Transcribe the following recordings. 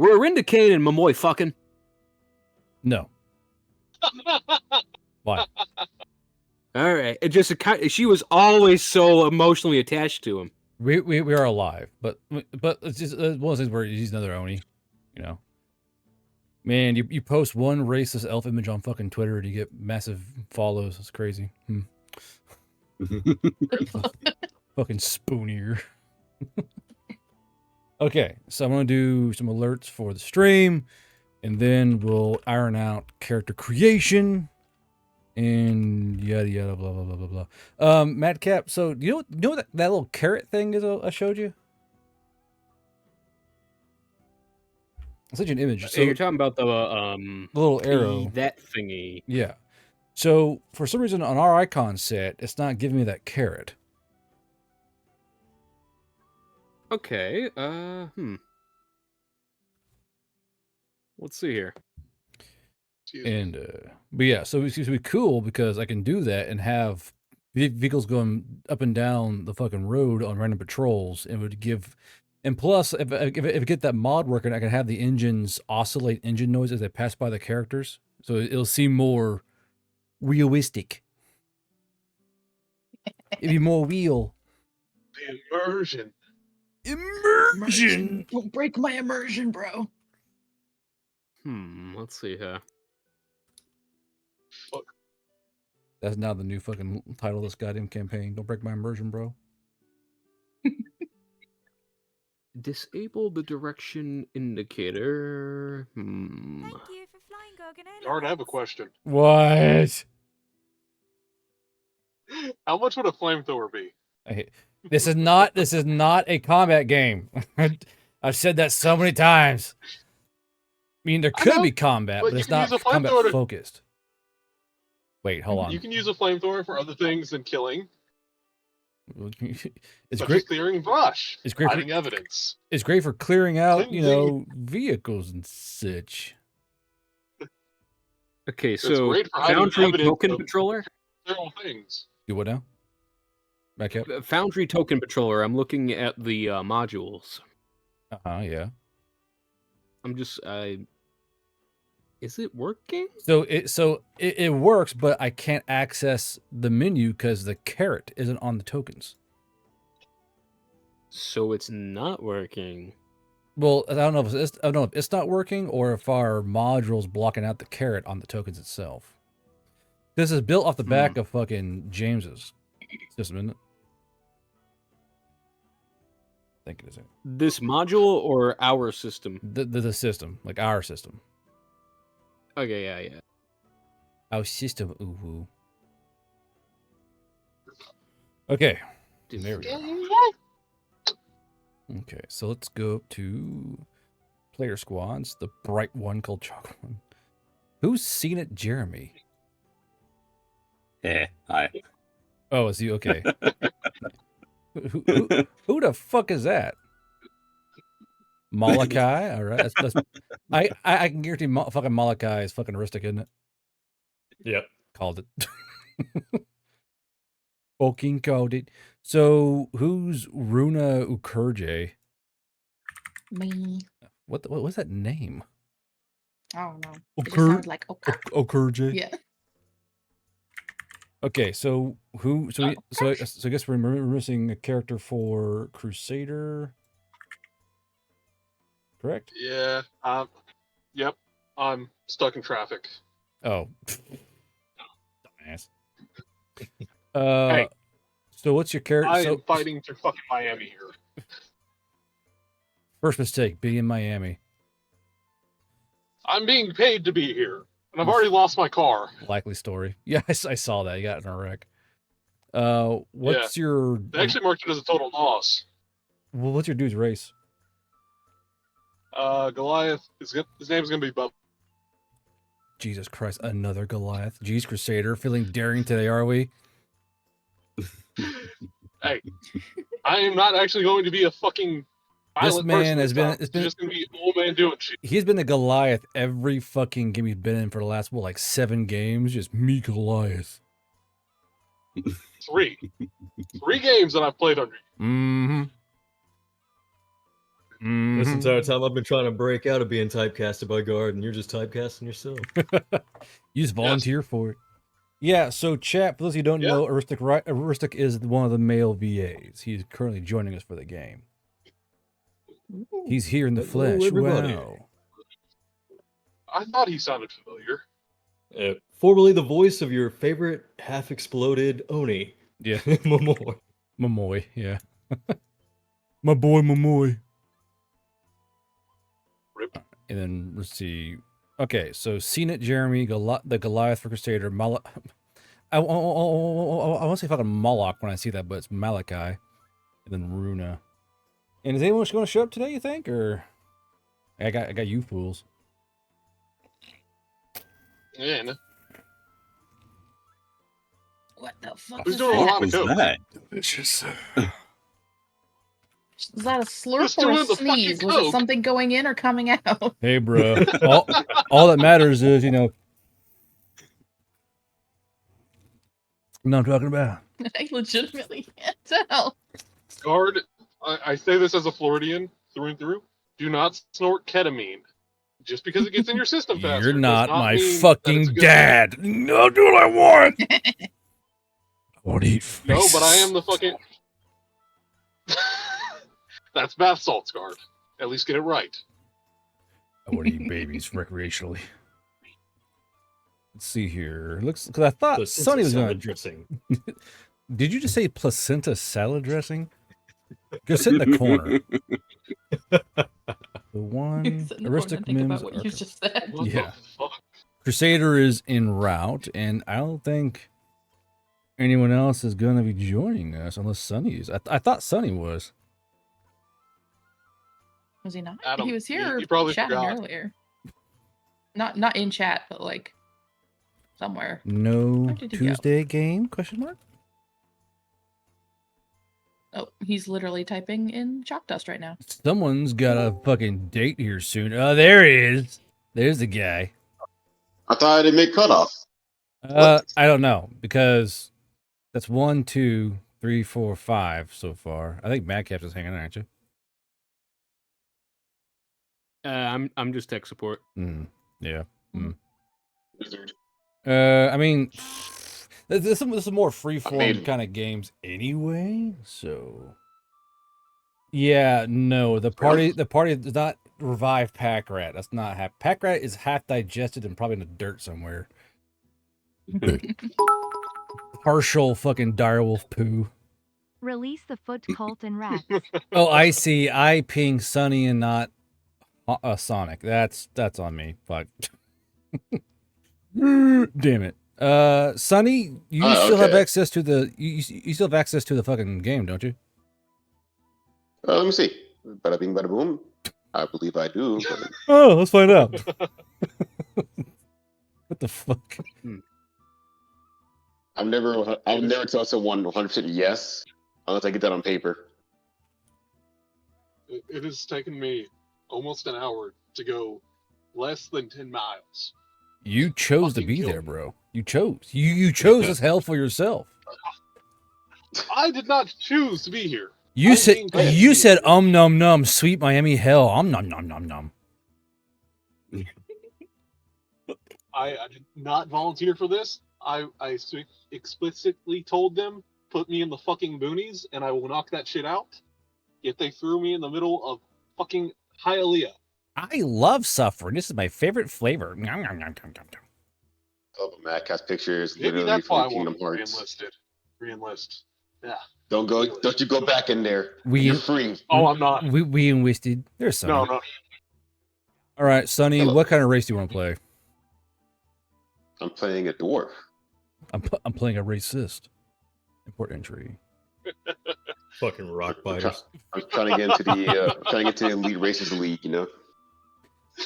We're Arinda Kane and Momoy fucking. No. Why? All right. It just she was always so emotionally attached to him. We are alive, but it's just one of those things where he's another Oni, you know. Man, you post one racist elf image on fucking Twitter and you get massive follows. It's crazy. Fucking spoonier. Okay, so I'm gonna do some alerts for the stream, and then we'll iron out character creation and yada yada blah blah blah blah blah. Madcap. So you know what that little carrot thing is I showed you? I sent you an image. So you're talking about the little arrow, that thingy. Yeah. So for some reason on our icon set, it's not giving me that carrot. Okay. Let's see here. And but yeah, so it's going to be cool because I can do that and have vehicles going up and down the fucking road on random patrols. It would give, and plus, if I get that mod working, I can have the engines oscillate engine noise as they pass by the characters, so it'll seem more realistic. It'd be more real. The Immersion. Don't break my immersion, bro. Let's see here. Fuck. That's now the new fucking title of this goddamn campaign. Don't break my immersion, bro. Disable the direction indicator. Thank you for flying, Gorgon. Art, I have a question. What? How much would a flamethrower be? This is not a combat game. I've said that so many times. I mean, there could be combat, but it's not combat focused. Wait, hold on. You can use a flamethrower for other things than killing. It's such great. As clearing brush. It's great hiding for evidence. It's great for clearing out, vehicles and such. Okay, It's so great for hiding Foundry evidence Token of Controller. Several things. Do what now? Back up. Foundry Token Controller. I'm looking at the modules. Yeah. I'm just is it working? So it works, but I can't access the menu because the carrot isn't on the tokens. So it's not working. Well, I don't know if it's not working or if our module's blocking out the carrot on the tokens itself. This is built off the back of fucking James's system, isn't it? I think it is. This module or our system? The system, like our system. Okay, yeah. Our system, ooh. Okay. There we go. Okay, so let's go up to player squads. The bright one called Chocolate One. Who's seen it? Jeremy. Yeah, hi. Oh, is he okay? who the fuck is that? Malachi. All right, that's I can guarantee fucking Malachi is fucking Aristic, isn't it? Yep. Called it. Fucking called it. So who's Runa Ukurje? Me. What's that name? I don't know. It just sounds like Ukurje. Yeah. Okay, so I guess we're missing a character for Crusader. Correct? Yeah. Yep. I'm stuck in traffic. Oh. Dumbass. Hey. So what's your character? I am fighting through fucking Miami here. First mistake, being in Miami. I'm being paid to be here, and I've already lost my car. Likely story. Yeah, I saw that. You got in a wreck. What's your? They actually marked it as a total loss. Well, what's your dude's race? Goliath. His name's gonna be Bub. Jesus Christ, another Goliath. Jeez, Crusader, feeling daring today, are we? Hey, I am not actually going to be a fucking This man has been. It's just gonna be an old man doing shit. He's been a Goliath every fucking game he's been in for the last 7 games. Just me Goliath. 3 games that I've played under. Mm-hmm. This Mhm. entire time I've been trying to break out of being typecasted by Guard, and you're just typecasting yourself. You just volunteer for it. Yeah, so chat, for those who don't know, Aristic is one of the male VAs. He's currently joining us for the game. He's here in the Hello, flesh. everybody. Wow. I thought he sounded familiar. Formerly the voice of your favorite half-exploded Oni. Yeah. Momoy. Momoy, yeah. My boy Momoy. Rip. And then let's see. Okay, so Cenit Jeremy, the Goliath for Crusader, I want to say fucking Moloch when I see that, but it's Malachi. And then Runa. And is anyone going to show up today, you think? Or I got you fools. Yeah, no. What the fuck Who's is doing a that? lot of coke? that? Delicious. Is that a slurp Who's or a doing the fucking sneeze? Was it coke? something going in or coming out? Hey, bro. all that matters is, you know what I'm talking about. I legitimately can't tell. Guard, I say this as a Floridian through and through. Do not snort ketamine. Just because it gets in your system faster. You're does not my mean that it's fucking a good dad. I'll do what I want. I want to eat thing. No, but I am the fucking. That's bath salts, Guard. At least get it right. I want to eat babies recreationally. Let's see here. Looks because I thought Sonny was going to. dressing. Did you just say placenta salad dressing? Go sit in the corner. The one Sit in the corner Aristic and think Mims. about what you just said. What Yeah. the fuck? Crusader is en route, and I don't think anyone else is going to be joining us unless Sonny is. I thought Sonny was. Was he not? Adam, He was you- here you probably chatting forgot. earlier. Not in chat, but like somewhere. No Where did he go? Tuesday game? Question mark. Oh, he's literally typing in chalk dust right now. Someone's got a fucking date here soon. Oh, there he is. There's the guy. I thought I didn't make cutoff. I don't know because that's 1, 2, 3, 4, 5 so far. I think Madcap's is hanging out, aren't you? I'm just tech support. Yeah. Wizard. I mean, this is more made freeform him. kind of games anyway. So, yeah, no, the party does not revive Pack Rat. That's not Pack Rat is half digested and probably in the dirt somewhere. Partial fucking direwolf poo. Release the foot cult and rats. Oh, I see. I ping Sunny and not Sonic. That's on me. Fuck. Damn it. Sunny, you still have okay. access to the you still have access to the fucking game, don't you? Let me see. Bada bing, bada boom. I believe I do. But Oh, let's find out. What the fuck? I've never tell someone 100% yes unless I get that on paper. It has taken me almost an hour to go less than 10 miles. You chose to Fucking be kill there, me. bro. You chose. You chose this hell for yourself. I did not choose to be here. You I'm said being paid. you said num num sweet Miami hell. Num num num num. I did not volunteer for this. I explicitly told them, put me in the fucking boonies and I will knock that shit out. Yet they threw me in the middle of fucking Hialeah. I love suffering. This is my favorite flavor. Nom, nom, nom, nom, nom, nom. Oh, but Matt Cat's picture is Maybe literally that's why I from Kingdom wanted Hearts. re-enlist. Yeah. Don't you go back in there. We- You're free. Oh, I'm not. We enlisted. There's Sonny. No, no. All right, Sonny. Hello. What kind of race do you want to play? I'm playing a dwarf. I'm playing a racist. Import entry. Fucking rock biters. I'm trying to get into the Elite Races League, you know?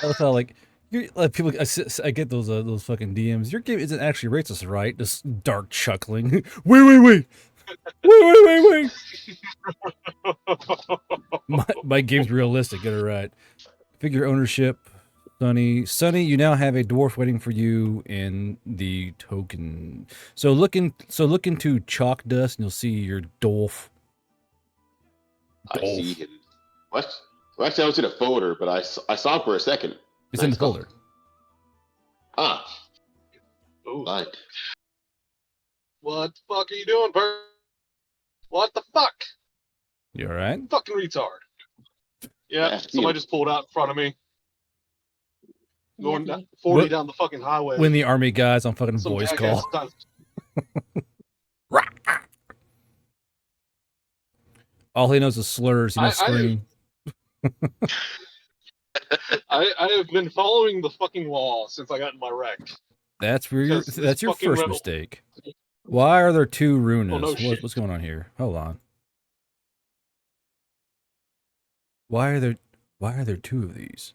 I love how like people. I get those fucking DMs. Your game isn't actually racist, right? Just dark chuckling. Wait. My game's realistic. Get it right. Figure ownership. Sonny, you now have a dwarf waiting for you in the token. So look into chalk dust, and you'll see your dwarf. I see him. What? Well, actually, I was in a folder, but I saw him for a second. It's in the Nice call. folder. Ah, Ooh. fine. What the fuck are you doing, Bert? What the fuck? You all right? Fucking retard. Yeah, Yeah, somebody just pulled out in front of me. Going Yippee. 40 What- down the fucking highway. When the army guy's on fucking Some voice jackass call. done- All he knows is slurs. He knows I- scream. I have been following the fucking law since I got in my wreck. That's where Because this that's your fucking first riddle- mistake. Why are there two runas? no shit. What's going on here? Hold on. Why are there two of these?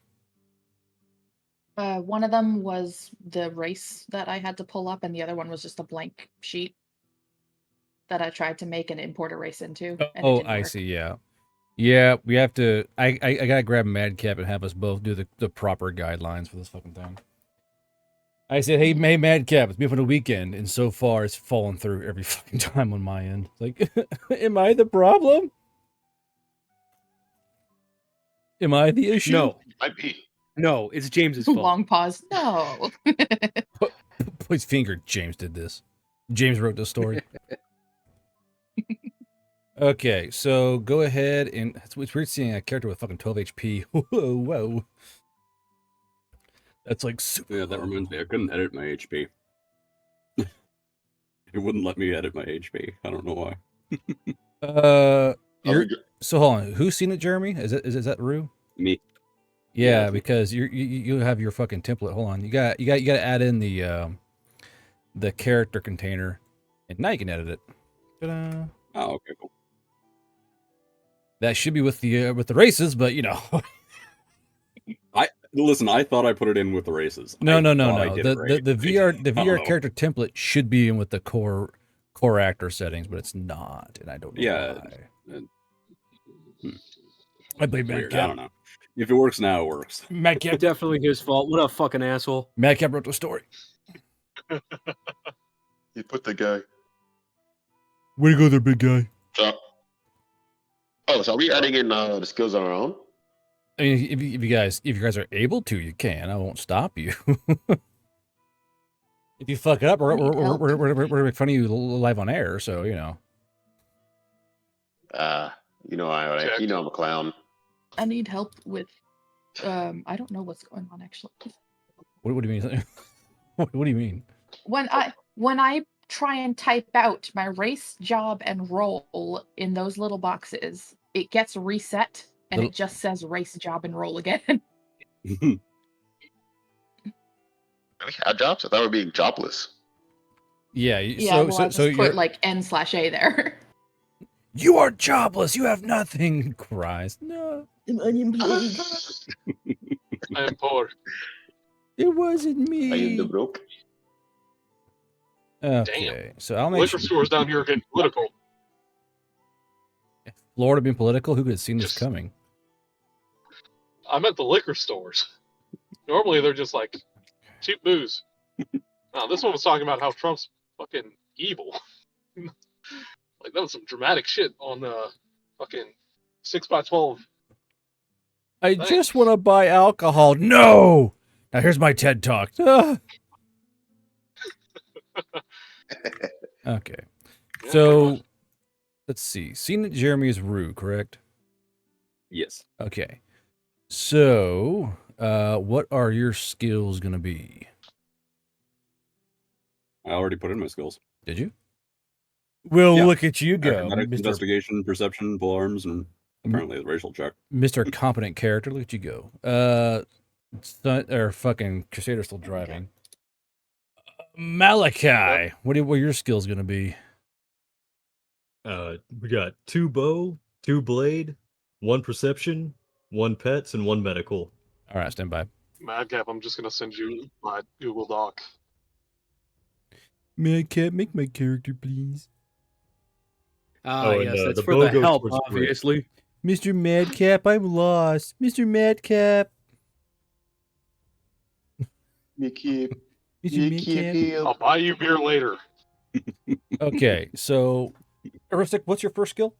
One of them was the race that I had to pull up, and the other one was just a blank sheet that I tried to make and import a race into. And it Oh, didn't I work. see. Yeah, yeah. We have to. I gotta grab Madcap and have us both do the proper guidelines for this fucking thing. I said, hey, Madcap, it's been for the weekend, and so far it's fallen through every fucking time on my end. Like, am I the problem? Am I the issue? No, Might be. no, it's James's fault. Long pause. No. Please finger James did this. James wrote this story. Okay, so go ahead and it's weird seeing a character with fucking 12 HP. Whoa, whoa. That's like super. Yeah, that low. reminds me. I couldn't edit my HP. It wouldn't let me edit my HP. I don't know why. So hold on. Who's seen it, Jeremy? Is that Rue? Me. Yeah, Yeah. because you have your fucking template. Hold on. You got to add in the character container, and now you can edit it. Ta-da. Oh, okay, cool. That should be with the races, but you know. Listen, I thought I put it in with the races. No. I thought I did The it right. the VR I don't know. character template should be in with the core actor settings, but it's not, and I don't know Yeah, why. Hmm. I played Weird. I don't know. If it works now, it works. Madcap. Definitely his fault. What a fucking asshole. Madcap wrote the story. You put the guy. Way to go there, big guy. So are we adding in the skills on our own? I mean, if you guys are able to, you can. I won't stop you. If you fuck it up, we're making fun of you live on air, so you know. You know I'm a clown. I need help with. I don't know what's going on actually. What do you mean? What do you mean? When I try and type out my race, job, and role in those little boxes, it gets reset and it just says race, job, and role again. We had jobs? I thought we were being jobless. Yeah. Yeah, well, I just put like N/A there. You are jobless. You have nothing. Cries. No. I'm unemployed. I am poor. It wasn't I am the me. broke. Okay, so I'll make Liquor sure. stores down here are getting political. Florida being political. Who could have seen this coming? I'm at the liquor stores. Normally they're just like cheap booze. Now this one was talking about how Trump's fucking evil. Like that was some dramatic shit on fucking 6x12. I Thanks. just want to buy alcohol. No. Now here's my TED talk. Ah. Okay, Yeah, so let's see. Seen that Jeremy is Rue, correct? Yes. Okay. So, what are your skills gonna be? I already put in my skills. Did you? Well, Yeah. look at you go, Acrobatics, Mr. investigation, perception, pull arms, and apparently the racial check. Mr. Competent Character. Look at you go. Or fucking Crusader still driving. Malachi, what are your skills gonna be? We got 2 bow, 2 blade, 1 perception, 1 pets, and 1 medical. All right, stand by. Madcap, I'm just gonna send you my Google Doc. Madcap, make my character, please. Ah, and, yes, that's the for bow the goes help, towards the grip. obviously. Mr. Madcap, I'm lost. Mr. Madcap. Mickey, Mr. Madcap. I'll buy you beer later. Okay, so Aristic, what's your first skill?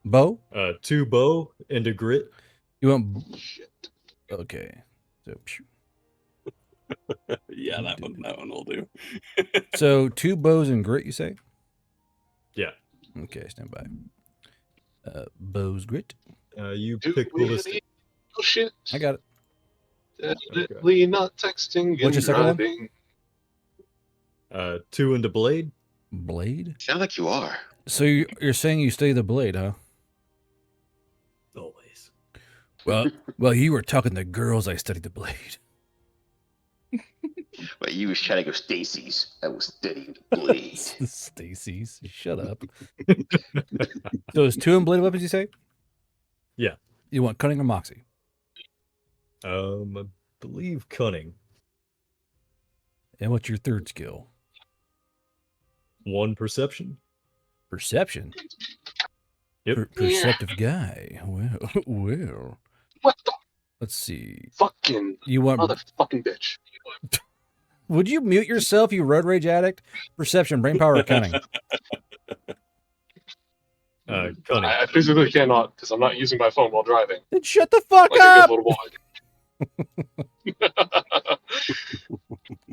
Bow? 2 bow and a grit. You want... Shit. Okay. So, Yeah, that one will do. so 2 bows and grit, you say? Yeah. Okay, stand by. Bows, grit. You Do pick we ballistic. need- Oh shit. I got it. Definitely not texting What's your and second one? driving. 2 into blade. Blade? Sound like you are. So you're saying you study the blade, huh? Always. Well, you were talking to girls. I studied the blade. But you was trying to go Stacy's. I was studying the blade. The Stacy's. Shut up. So it's 2 in blade weapons, you say? Yeah. You want cunning or moxie? I believe cunning. And what's your third skill? 1 perception. Perception. Yep. Perceptive guy. Well. What the Let's see. fucking You want? motherfucking bitch? Would you mute yourself, you road rage addict? Perception, brain power, or cunning? Cunning. I physically cannot because I'm not using my phone while driving. Then shut the fuck Like a up. good little boy.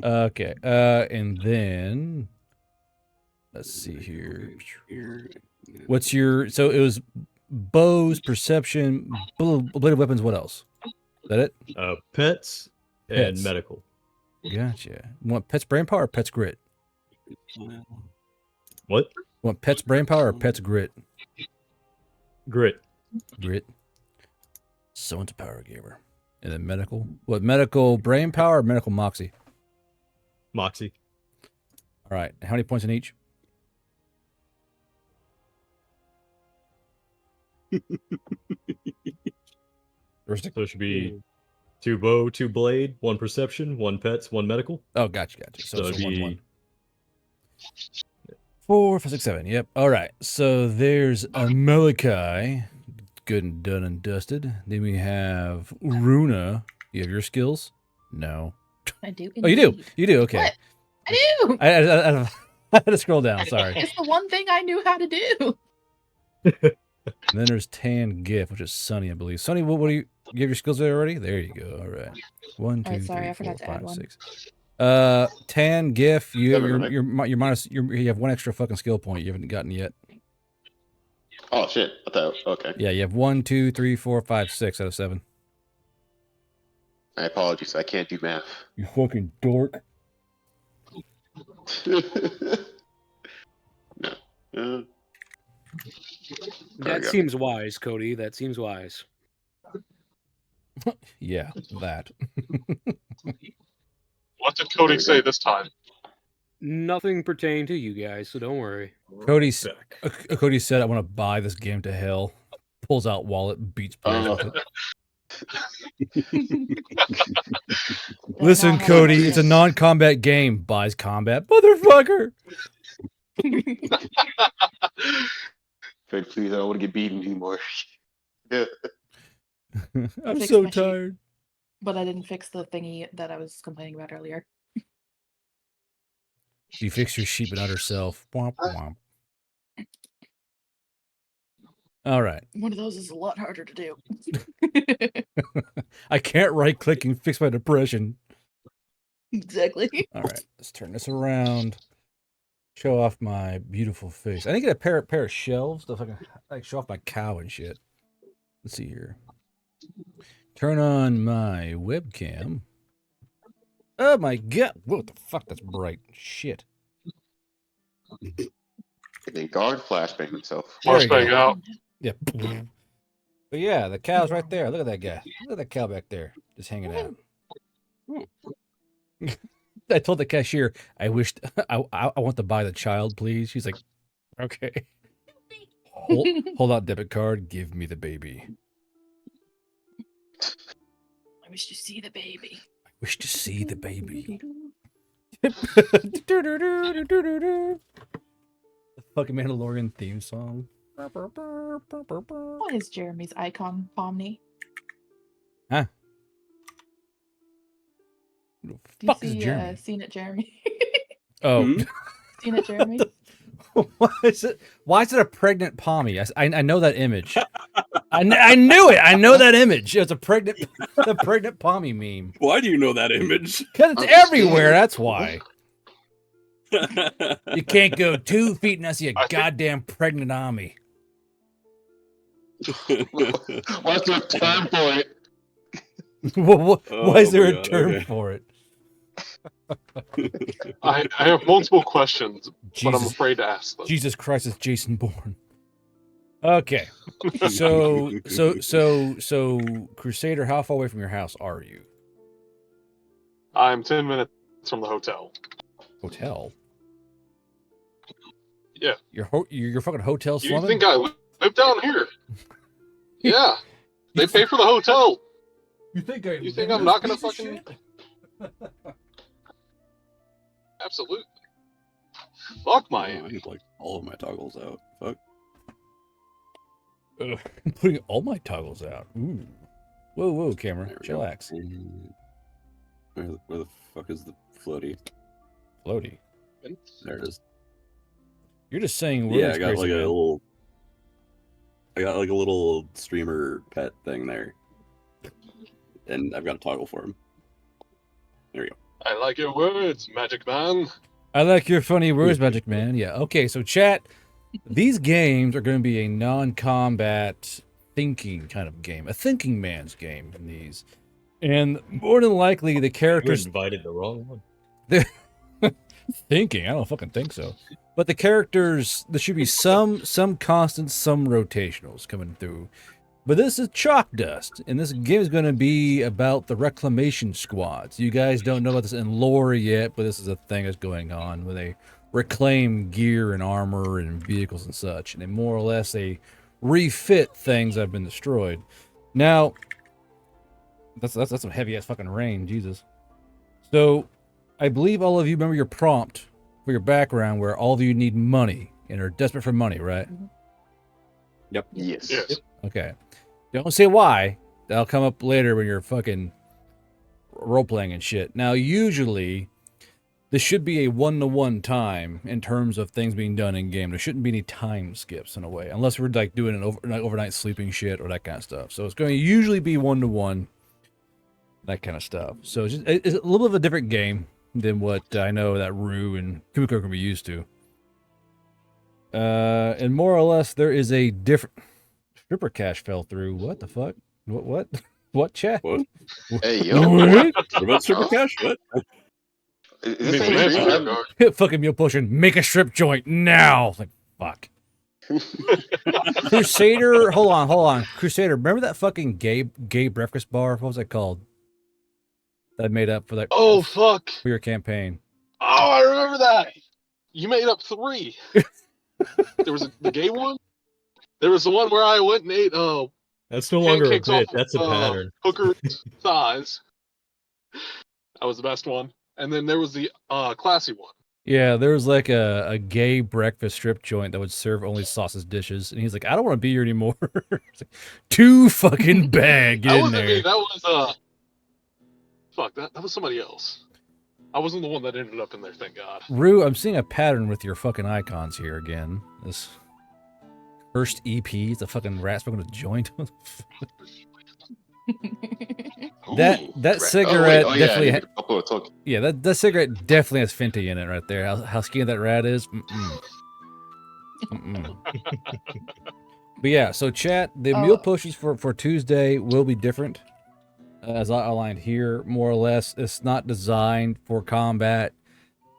Okay. And then let's see here. What's your? So it was bows, perception, blade of weapons. What else? Is that it? Pets and Pets. medical. Gotcha. Want pets brain power or pets grit? What? Want pets brain power or pets grit? Grit. Grit. So into power gamer. And then medical. What, medical brain power or medical moxie? Moxie. All right. How many points in each? So it should be 2 bow, 2 blade, 1 perception, 1 pets, 1 medical. Oh, gotcha. So it'd it's be 1. 4, 5, 6, 7. Yep. All right. So there's a Malachi. Good and done and dusted. Then we have Runa. You have your skills? No. I do. Oh, you do. indeed. You do. Okay. What? I do. I had to scroll down. Sorry. It's the one thing I knew how to do. And then there's Tan Gift, which is Sunny, I believe. Sunny, what do you have your skills there already? There you go. All right. 1, 2, All right, sorry, 3, I forgot 4, to add 5, one. 6. Tan Gift, you Seven, you're right? minus. You have 1 extra fucking skill point you haven't gotten yet. Oh shit! I thought. Okay. Yeah, you have 1, 2, 3, 4, 5, 6 out of 7. My apologies. I can't do math. You fucking dork. No. There we That go. seems wise, Cody. That seems wise. Yeah, that. What did Cody say this time? Nothing pertaining to you guys, so don't worry. Cody Back. said, "I want to buy this game to hell." Pulls out wallet, beats players with it. Listen, Not how Cody, it it's a works. non-combat game. Buys combat, motherfucker. Fred, please, I don't want to get beaten anymore. Yeah. I'm Fix so my sheet. tired. But I didn't fix the thingy that I was complaining about earlier. You fix your sheep and utter self. Womp womp. All right. One of those is a lot harder to do. I can't right click and fix my depression. Exactly. All right, let's turn this around. Show off my beautiful face. I need to get a pair of shelves so I can like show off my cow and shit. Let's see here. Turn on my webcam. Oh my god! What the fuck? That's bright. Shit. And then guard flashbang himself. There we Flashbang go. out. Yeah. But yeah, the cow's right there. Look at that guy. Look at that cow back there, just hanging out. I told the cashier, I wished I want to buy the child, please. She's like, okay. Hold out debit card. Give me the baby. I wish to see the baby. I wish to see the baby. The fucking Mandalorian theme song. What is Jeremy's icon, Pomni? Huh? Who the Do you fuck is see Jeremy? Seen It, Jeremy? Oh. Hmm? Seen It, Jeremy? Why is it a pregnant pommy? I know that image. I knew it. I know that image. It's a pregnant pommy meme. Why do you know that image? Because it's I'm everywhere. scared. That's why. You can't go 2 feet unless you're a I think- goddamn pregnant army. What's the term for it? Why is Oh there my a God, term okay. for it? I have multiple questions, but I'm Jesus, afraid to ask them. Jesus Christ, it's Jason Bourne. Okay, so Crusader, how far away from your house are you? I'm 10 minutes from the hotel. Hotel? Yeah. Your fucking hotel You slumming? think I live down here? Yeah. They pay for the hotel. You think I'm not gonna fucking? Absolutely. Fuck I Miami. need like all of my toggles out. Fuck. I'm putting all my toggles out. Ooh. Whoa, camera. There we go. Chillax. Where the fuck is the floaty? Floaty. There it is. You're just saying words, Yeah, I got crazy like man. a little. I got like a little streamer pet thing there, and I've got a toggle for him. There we go. I like your words, Magic Man. I like your funny words, Magic Man. Yeah. Okay, so chat, these games are going to be a non-combat thinking kind of game, a thinking man's game in these. And more than likely, the You characters invited the wrong one. thinking. I don't fucking think so. But the characters, there should be some constant, some rotationals coming through. But this is chalk dust, and this game is going to be about the reclamation squads. You guys don't know about this in lore yet, but this is a thing that's going on where they reclaim gear and armor and vehicles and such, and they more or less they refit things that have been destroyed. Now, that's some heavy ass fucking rain, Jesus. So, I believe all of you remember your prompt for your background, where all of you need money and are desperate for money, right? Yep. Yes. Yes. Okay. Don't say why. That'll come up later when you're fucking role-playing and shit. Now, usually, this should be a one-to-one time in terms of things being done in-game. There shouldn't be any time skips in a way, unless we're like doing an overnight sleeping shit or that kind of stuff. So it's going to usually be one-to-one, that kind of stuff. So it's a little bit of a different game than what I know that Rue and Kumiko can be used to. And more or less, there is a different... Stripper cash fell through. What the fuck? What? What, chat? What? Hey, yo. What? What about stripper cash? What? Is Maybe this that's stream? your I'm- guard. Hit fucking meal potion. Make a strip joint now. Like, fuck. Crusader, hold on. Crusader, remember that fucking gay breakfast bar? What was that called? That I made up for that Oh fuck! for your campaign. Oh, I remember that. You made up 3. There was the gay one. There was the one where I went and ate That's no longer a pancakes bit. off That's a pattern. hooker's thighs. That was the best one. And then there was the classy one. Yeah, there was like a gay breakfast strip joint that would serve only sausage dishes, and he's like, I don't want to be here anymore. It's like, 2 fucking bag That in wasn't me. there. That was fuck. That was somebody else. I wasn't the one that ended up in there. Thank God. Rue, I'm seeing a pattern with your fucking icons here again. This first EP, the fucking rat smoking a joint. That cigarette definitely Yeah, couple of talk. yeah, that cigarette definitely has Fenty in it right there. How skinny that rat is. But yeah, so chat, the meal potions for Tuesday will be different. As I outlined here, more or less, it's not designed for combat.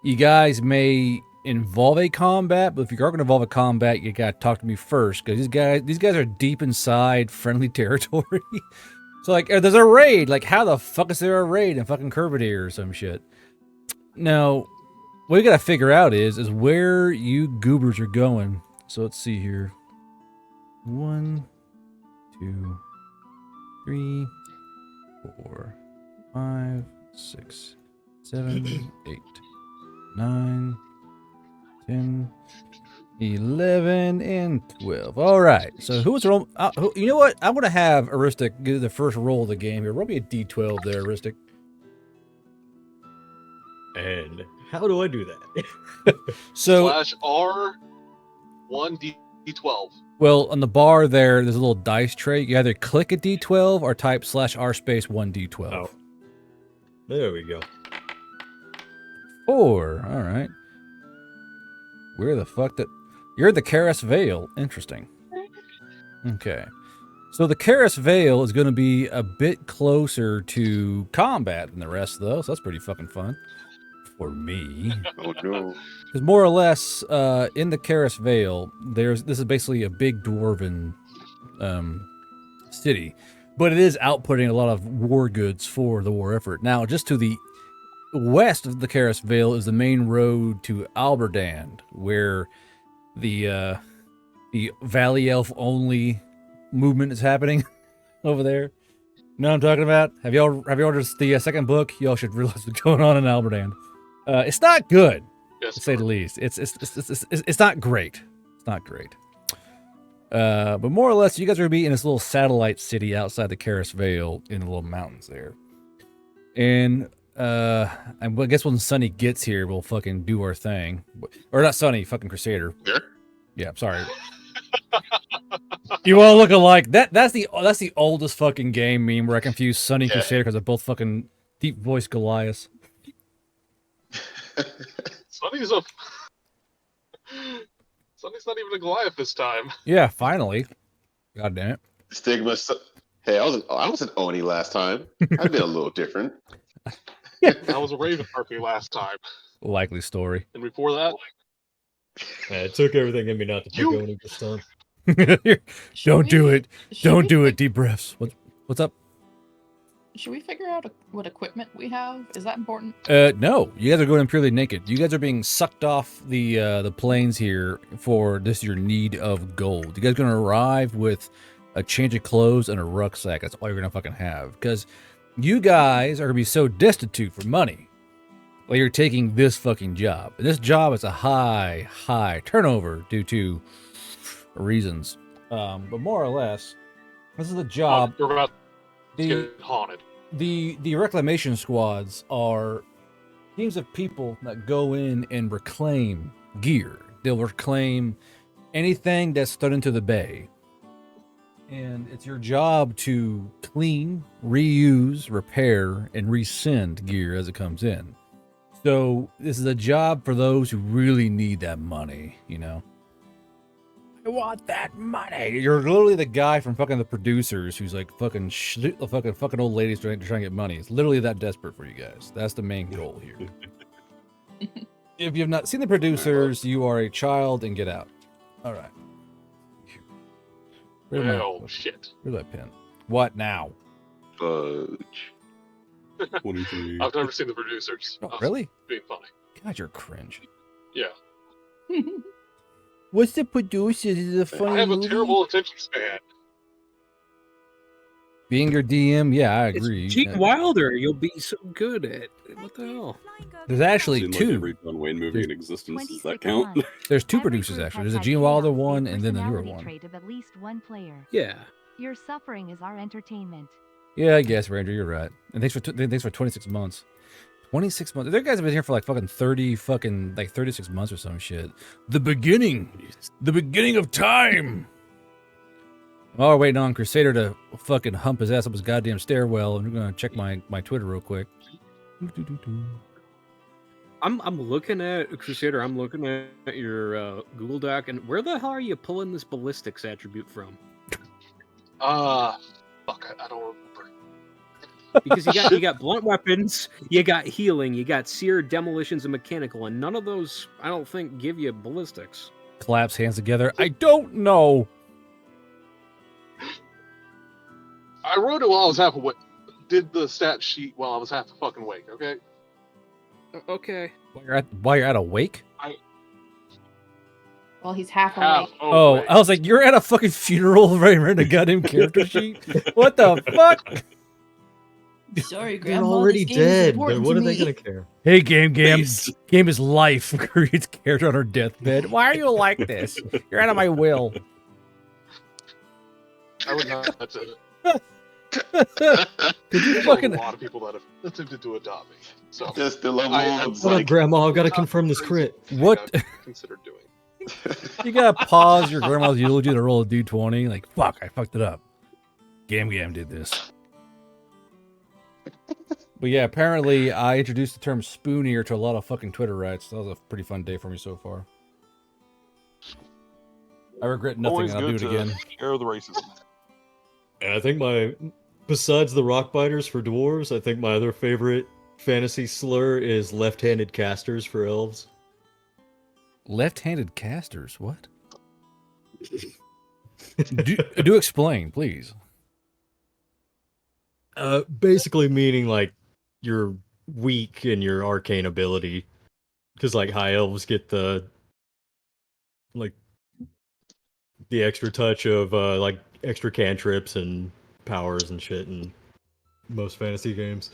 You guys may involve a combat, but if you are going to involve a combat, you got to talk to me first, because these guys are deep inside friendly territory. So like, there's a raid. Like, how the fuck is there a raid in fucking Curvadeer or some shit? Now, what you got to figure out is where you goobers are going. So let's see here. 1, 2, 3, 4, 5, 6, 7, 8, 9, 10, 11, and 12. All right. So who was roll? You know what? I'm gonna have Aristic do the first roll of the game here. Roll me a D12 there, Aristic. And how do I do that? So /R one D12. Well, on the bar there's a little dice tray. You either click a D12 or type /r space 1D12. Oh. There we go. 4. All right. Where the fuck that? You're the Karis Vale. Interesting. Okay. So the Karis Vale is going to be a bit closer to combat than the rest of those. So that's pretty fucking fun for me. Oh no. Because more or less, in the Karis Vale, this is basically a big dwarven city, but it is outputting a lot of war goods for the war effort. Now, just to the west of the Karis Vale is the main road to Alberdand, where the Valley Elf only movement is happening over there. You know what I'm talking about? Have y'all read the second book? Y'all should realize what's going on in Alberdand. It's not good. Yes, To say the least, it's not great. It's not great. But more or less, you guys are gonna be in this little satellite city outside the Karis Vale in the little mountains there. And I guess when Sunny gets here, we'll fucking do our thing. Or not Sunny, fucking Crusader. Sure. Yeah, I'm sorry. You all look alike. That's the oldest fucking game meme where I confuse Sunny and Crusader because they're both fucking deep voice Goliaths. Sonny's not even a Goliath this time. Yeah, finally. God damn it. Stigma. Hey, I was an Oni last time. I've been a little different. I was a Raven Harpy last time. Likely story. And before that, Yeah, it took everything in me not to pick Oni this time. Don't do it. Don't do it. Deep breaths. What's up? Should we figure out what equipment we have? Is that important? No. You guys are going purely naked. You guys are being sucked off the plains here for this your need of gold. You guys are going to arrive with a change of clothes and a rucksack. That's all you're going to fucking have. Because you guys are going to be so destitute for money. Well, you're taking this fucking job. And this job is a high turnover due to reasons. But more or less, this is a job. you're about to The get haunted. the reclamation squads are teams of people that go in and reclaim gear. They'll reclaim anything that's thrown into the bay. And it's your job to clean, reuse, repair, and resend gear as it comes in. So this is a job for those who really need that money, you know? I want that money. You're literally the guy from fucking The Producers who's like fucking fucking old ladies trying to get money. It's literally that desperate for you guys. That's the main goal here. If you have not seen The Producers, you are a child and get out. All right. Oh, shit. Where's that pen? What now? Fudge. 23. I've never seen The Producers. Oh, really? Being funny. God, you're cringe. Yeah. What's The Producers? Is it a funny I have movie? a terrible attention span. Being your DM, yeah, I agree. It's Gene Wilder. You'll be so good at it. What the hell? There's actually Seen, like, two. every John Wayne movie in existence. Does that 26 count? months. There's two Every producers group actually. has There's a had Gene Wilder chaos, one a and then the newer personality one. trait of at least one player. Yeah. Your suffering is our entertainment. Yeah, I guess, Ranger, you're right. And thanks for 26 months. 26 months. There guys have been here for like fucking 36 months or some shit. The beginning of time. Oh, we're waiting on Crusader to fucking hump his ass up his goddamn stairwell, and we're gonna check my Twitter real quick. I'm looking at Crusader. I'm looking at your Google Doc, and where the hell are you pulling this ballistics attribute from? Fuck, I don't remember. Because you got blunt weapons, you got healing, you got seared, demolitions, and mechanical, and none of those I don't think give you ballistics. Claps hands together. I don't know. I wrote it while I was half awake. Did the stat sheet while I was half fucking awake, okay? Okay. While you're at a wake? Well, he's half Half awake. Oh, awake. I was like, you're at a fucking funeral writing a goddamn character sheet? What the fuck? Sorry, They're Grandma. already this game is dead. important What to are they me. gonna care? Hey, Game. Please. Game is life. Creates character on her deathbed. Why are you like this? You're out of my will. I would not. That's it. Could you There's fucking... a lot of people that have attempted to adopt me. So Just the level I- of Hold up, like, Grandma. I've got to confirm this crit. What? Considered doing. You gotta pause your grandma's eulogy to roll a d20. Like, fuck, I fucked it up. Gam did this. But yeah, apparently I introduced the term spoon ear to a lot of fucking Twitter rats. That was a pretty fun day for me so far. I regret nothing, Always and I'll do good it to again. share the racism. And I think besides the rock biters for dwarves, I think my other favorite fantasy slur is left-handed casters for elves. Left-handed casters? What? do explain, please. Basically meaning like you're weak in your arcane ability, because like high elves get the extra touch of like extra cantrips and powers and shit in most fantasy games.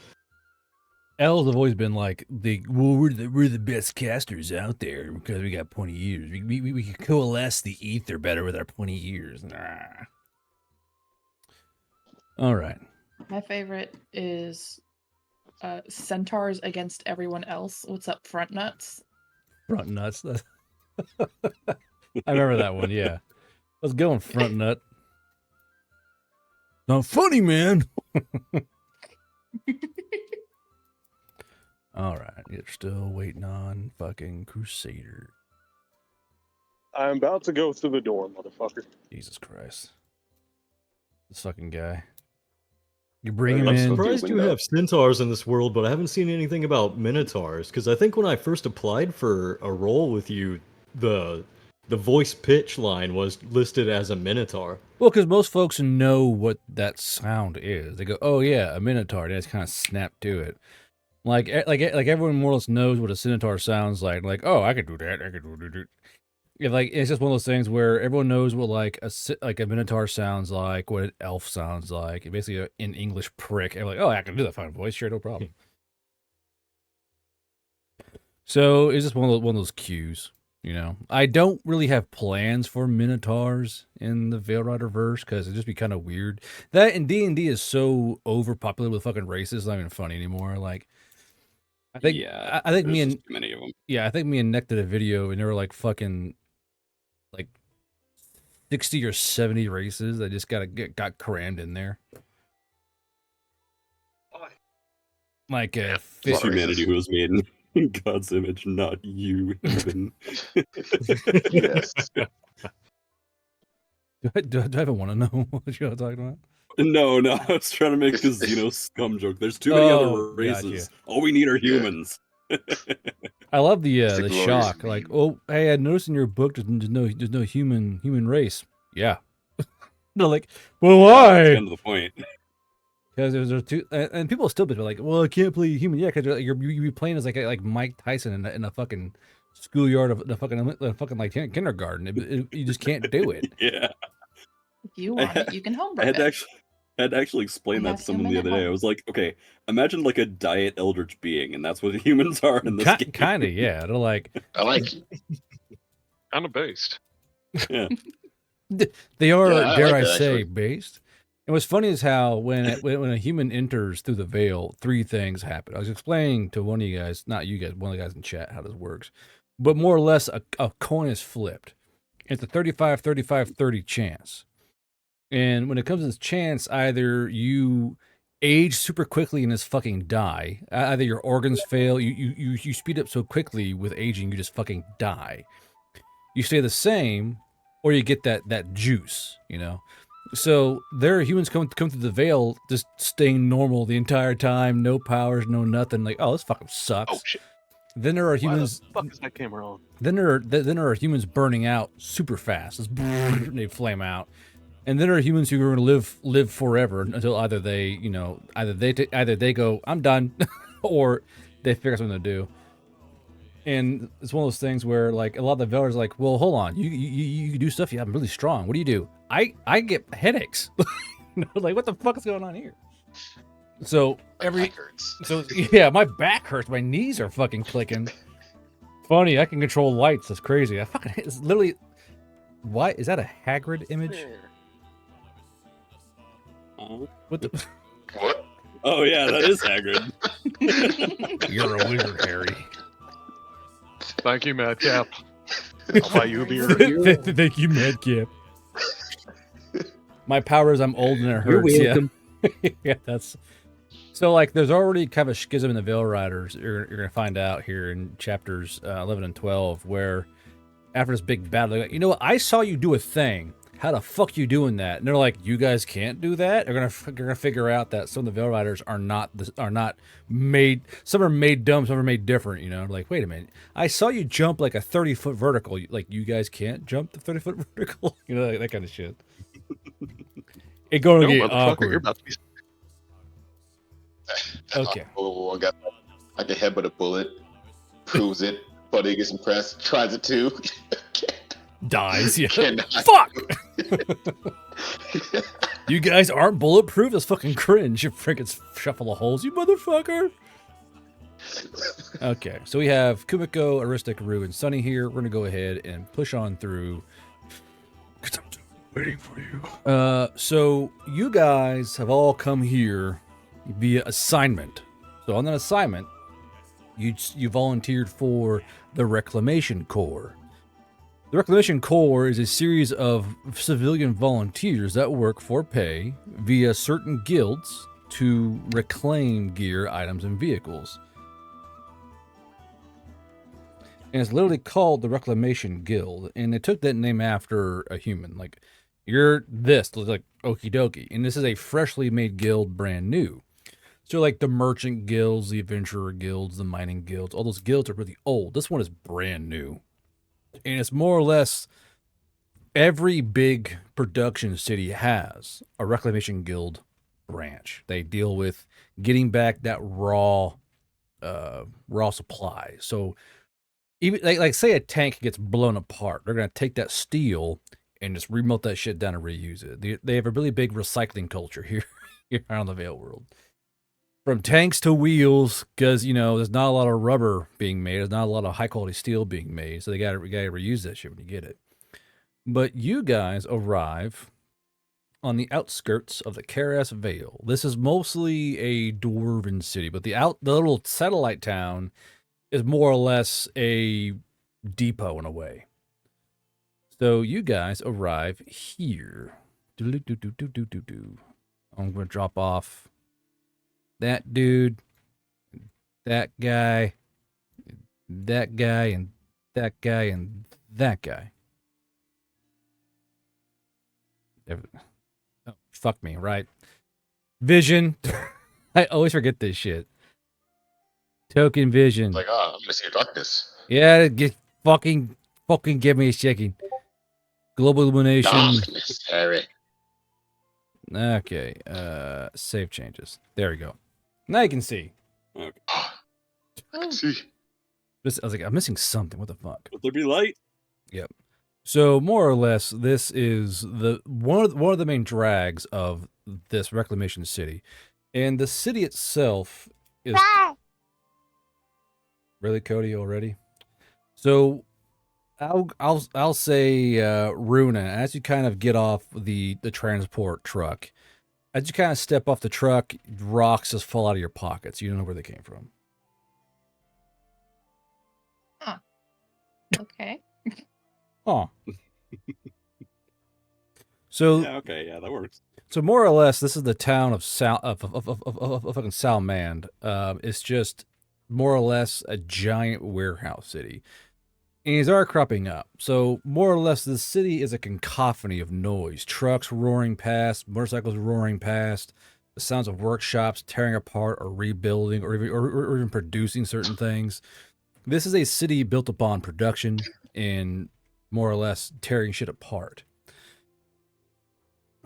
Elves have always been like we're the best casters out there because we got pointy ears. We can coalesce the ether better with our pointy ears. Nah. All right. My favorite is centaurs against everyone else. What's up, front nuts? Front nuts. I remember that one. Yeah, let's go on front nut. Not funny, man. All right, you're still waiting on fucking Crusader. I'm about to go through the door, motherfucker. Jesus Christ, this fucking guy. You bring him I'm in. surprised you have centaurs in this world, but I haven't seen anything about minotaurs. Because I think when I first applied for a role with you, the voice pitch line was listed as a minotaur. Well, because most folks know what that sound is. They go, "Oh yeah, a minotaur." They just kind of snap to it. Like everyone more or less knows what a centaur sounds like. Like, oh, I could do that. I could do that. Yeah, like it's just one of those things where everyone knows what like a minotaur sounds like, what an elf sounds like. It basically an English prick. And like, oh, I can do that fine voice, sure, no problem. So it's just one of those cues, you know. I don't really have plans for minotaurs in the Veil Rider verse because it'd just be kind of weird. That and D&D is so overpopulated with fucking races, it's not even funny anymore. Like, I think me and too many of them. Yeah, I think me and Nick did a video and there were like fucking like 60 or 70 races that just got crammed in there. Like it's humanity who was made in God's image, not you, even. Yes. Do I even want to know what you're talking about? No, I was trying to make a Xeno scum joke. There's too many other races. Gotcha. All we need are humans. I love the glorious shock. meme. Like, oh, hey, I noticed in your book there's no human race. Yeah. They're like, well, why? That's kind of the point. Because there's two, and people still be like, well, I can't play human. Yeah, because you be playing as like Mike Tyson in a fucking schoolyard of the fucking like kindergarten. You just can't do it. Yeah. If you want it, you can homebrew I it. had to actually explain that to Have someone him the at other day. I home. was like, okay, imagine like a diet eldritch being, and that's what humans are in this game. Kind of, yeah. They're like, I like it. Kind of based. Yeah. they are, Yeah, I dare like I that, say, actually. based. And what's funny is how when a human enters through the veil, three things happen. I was explaining to one of you guys, not you guys, one of the guys in chat how this works. But more or less, a coin is flipped. It's a 35, 35, 30 chance. And when it comes to this chance, either you age super quickly and just fucking die. Either your organs fail, you speed up so quickly with aging, you just fucking die. You stay the same, or you get that juice, you know? So there are humans come through the veil just staying normal the entire time, no powers, no nothing. Like, oh, this fucking sucks. Oh shit! Then there are humans. Why the fuck is that camera on? Then there are humans burning out super fast. Just they flame out. And then there are humans who are going to live forever until either they go, I'm done, or they figure out something to do. And it's one of those things where like a lot of the Veilers are like, well, hold on, you do stuff. Yeah, I'm really strong. What do you do? I get headaches. Like, what the fuck is going on here? So My back hurts. so yeah, my back hurts. My knees are fucking clicking. Funny, I can control lights. That's crazy. It's literally. Why is that a Hagrid image? What the? What? Oh yeah, that is Hagrid. You're a wizard, Harry. Thank you, Madcap. I'll buy you a beer. Thank you, Medcap. My power is I'm old and it You're hurts. welcome. Yeah, that's so. Like, there's already kind of a schism in the Veil Riders. You're gonna find out here in chapters 11 and 12, where after this big battle, they're like, you know what? I saw you do a thing. How the fuck you doing that? And they're like, you guys can't do that. They're gonna figure out that some of the Veil Riders are not made. Some are made dumb. Some are made different. You know, like, wait a minute. I saw you jump like a 30-foot vertical. Like, you guys can't jump the 30-foot vertical. You know, like, that kind of shit. It going to No, get motherfucker, awkward. you're about to be. Okay. Oh, I got like a headbutt a bullet. Proves it. Buddy gets impressed. Tries it too. Dies. Yeah. Cannot. Fuck. You guys aren't bulletproof. That's fucking cringe. You freaking shuffle of holes, you motherfucker. Okay, so we have Kumiko, Aristic, Rue, and Sunny here. We're gonna go ahead and push on through. Cause I'm waiting for you. So you guys have all come here via assignment. So on that assignment, you volunteered for the Reclamation Corps. The Reclamation Corps is a series of civilian volunteers that work for pay via certain guilds to reclaim gear, items, and vehicles. And it's literally called the Reclamation Guild, and they took that name after a human. Like, you're this, like, okie dokie. And this is a freshly made guild, brand new. So, like, the merchant guilds, the adventurer guilds, the mining guilds, all those guilds are really old. This one is brand new. And it's more or less every big production city has a Reclamation Guild branch. They deal with getting back that raw supply. So even like say a tank gets blown apart, they're gonna take that steel and just remelt that shit down and reuse it. They have a really big recycling culture here around the Veil world. From tanks to wheels, because, you know, there's not a lot of rubber being made. There's not a lot of high-quality steel being made, so we gotta reuse that shit when you get it. But you guys arrive on the outskirts of the Karas Vale. This is mostly a dwarven city, but the little satellite town is more or less a depot in a way. So you guys arrive here. I'm going to drop off that dude, that guy, and that guy, and that guy. Oh, fuck me, right? Vision. I always forget this shit. Token vision. Like, oh, I'm gonna see your darkness. Yeah, fucking give me a shaking. Global illumination. Darkness, Harry. Okay, save changes. There we go. Now you can see. Okay. I can see. This, I was like, I'm missing something. What the fuck? Will there be light? Yep. So more or less, this is the one of the main drags of this Reclamation City, and the city itself is really Cody already. So I'll say Runa, as you kind of get off the transport truck, as you kind of step off the truck, rocks just fall out of your pockets. You don't know where they came from. Huh. Okay. Oh. So Yeah, okay, yeah, that works. So more or less, this is the town of fucking Salmand. It's just more or less a giant warehouse city, and these are cropping up. So more or less, the city is a cacophony of noise: trucks roaring past, motorcycles roaring past, the sounds of workshops tearing apart or rebuilding, or even producing certain things. This is a city built upon production and more or less tearing shit apart.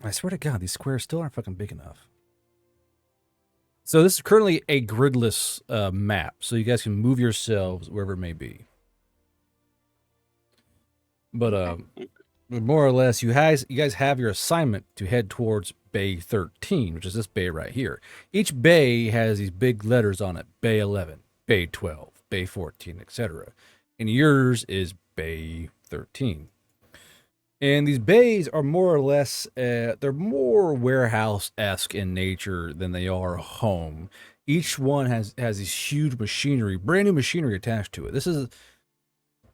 I swear to God, these squares still aren't fucking big enough. So this is currently a gridless map, so you guys can move yourselves wherever it may be. But more or less, you guys have your assignment to head towards Bay 13, which is this bay right here. Each bay has these big letters on it: Bay 11, Bay 12, Bay 14, etc. And yours is Bay 13. And these bays are more or less, they're more warehouse-esque in nature than they are a home. Each one has this huge machinery, brand new machinery attached to it. This is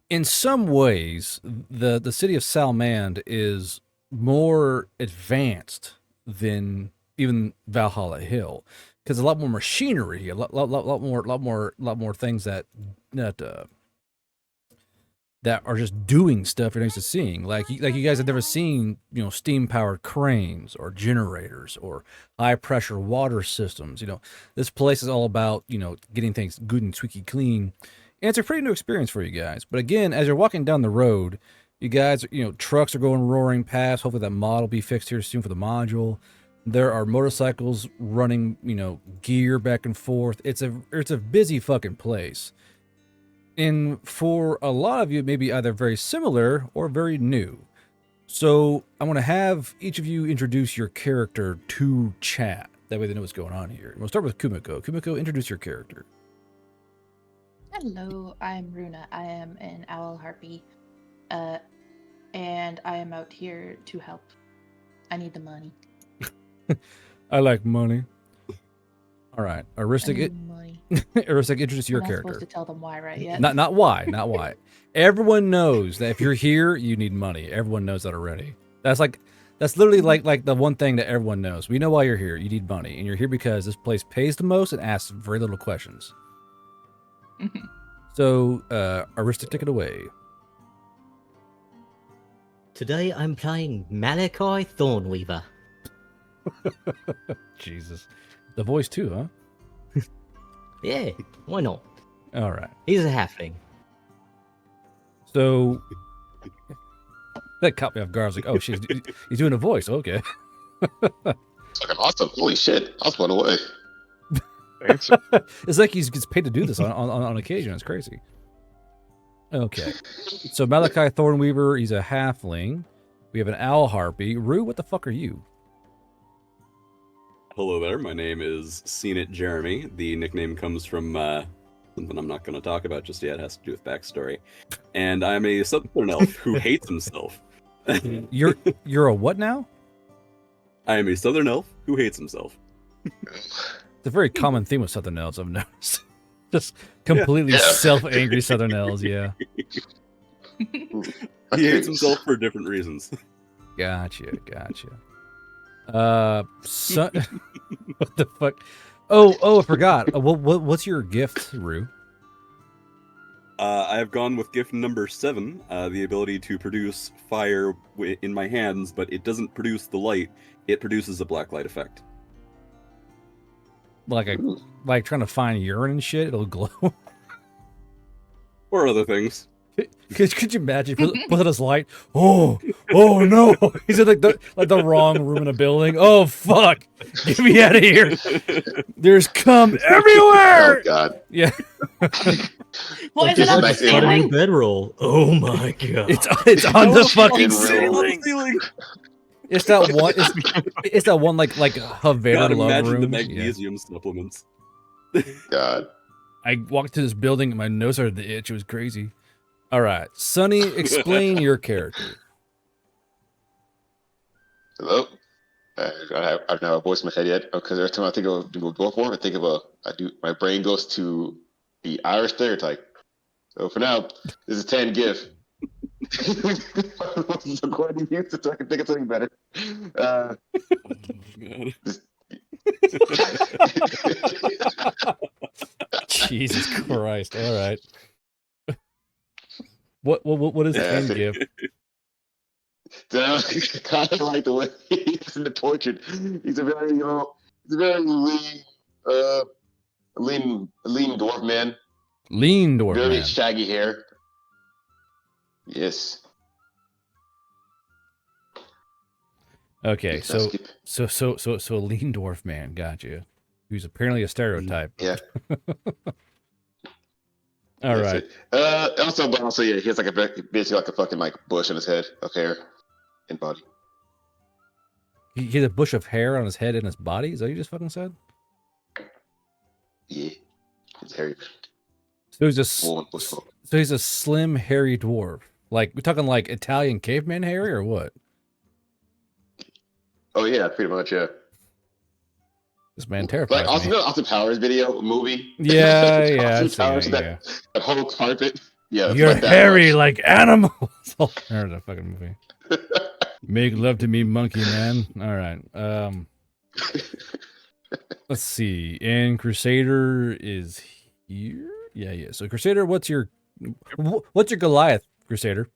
in some ways, the city of Salmand is more advanced than even Valhalla Hill, because a lot more machinery, a lot more things that are just doing stuff you're used to seeing. Like you guys have never seen, steam powered cranes or generators or high pressure water systems. This place is all about getting things good and squeaky clean. And it's a pretty new experience for you guys. But again, as you're walking down the road, you guys, trucks are going roaring past. Hopefully that mod will be fixed here soon for the module. There are motorcycles running, gear back and forth. It's a busy fucking place. And for a lot of you, it may be either very similar or very new. So I want to have each of you introduce your character to chat. That way they know what's going on here. We'll start with Kumiko. Kumiko, introduce your character. Hello, I'm Runa. I am an owl harpy, and I am out here to help. I need the money. I like money. All right, Aristic. Money. Aristic, introduce your I'm not character. supposed to tell them why, right? Yet. Not why. Everyone knows that if you're here, you need money. Everyone knows that already. That's literally like the one thing that everyone knows. We know why you're here. You need money, and you're here because this place pays the most and asks very little questions. So, Aristic, take it away. Today I'm playing Malachi Thornweaver. Jesus. The voice too, huh? Yeah, why not? All right. He's a halfling. So, that caught me off guard. I was like, oh, he's doing a voice. Okay. Fucking awesome. Holy shit. I was blown away. It's like he gets paid to do this on occasion. It's crazy. Okay. So Malachi Thornweaver, he's a halfling. We have an owl harpy. Rue, what the fuck are you? Hello there, my name is Seen It Jeremy. The nickname comes from something I'm not going to talk about just yet. It has to do with backstory. And I'm a southern elf who hates himself. You're a what now? I am a southern elf who hates himself. It's a very common theme with southern elves, I've noticed. Just completely self-angry southern elves, yeah. He hates himself for different reasons. Gotcha. What the fuck? Oh, I forgot. What's your gift, Rue? I have gone with gift number 7, the ability to produce fire in my hands, but it doesn't produce the light. It produces a black light effect. Like trying to find urine and shit, it'll glow. Or other things. Could you imagine? Put on his light. Oh no! He's in the wrong room in a building. Oh fuck! Get me out of here! There's cum everywhere. Oh god! Yeah. What is it on the ceiling? Bedroll. Oh my god! It's on the fucking ceiling. ceiling. It's that one. It's that one like Havana God, love imagine room. the magnesium supplements. God. I walked to this building and my nose started to itch. It was crazy. All right, Sonny, explain your character. Hello. I don't have a voice in my head yet because every time I think of Dwarf, I think of my brain goes to the Irish stereotype. So for now, this is 10 GIF. According to you, so I can think of something better. Jesus Christ! All right. What is 10 GIF? Kind of like the way he's in the tortured. He's a very lean dwarf man. Lean dwarf very man. Shaggy hair. Yes. Okay, so a lean dwarf man, gotcha. Who's apparently a stereotype. Yeah. All right. Also, yeah, he has basically like a fucking bush on his head of hair and body. He has a bush of hair on his head and his body? Is that what you just fucking said? Yeah. It's hairy. So he's a slim, hairy dwarf. Like, we're talking like Italian caveman hairy or what? Oh yeah, pretty much, yeah. This man terrifies like me. Austin Powers movie. Yeah. That whole carpet. Yeah, You're like that hairy much. like animals. Oh, there's a fucking movie. Make love to me, monkey man. All right. Let's see. And Crusader is here. Yeah. So Crusader, what's your Goliath, Crusader?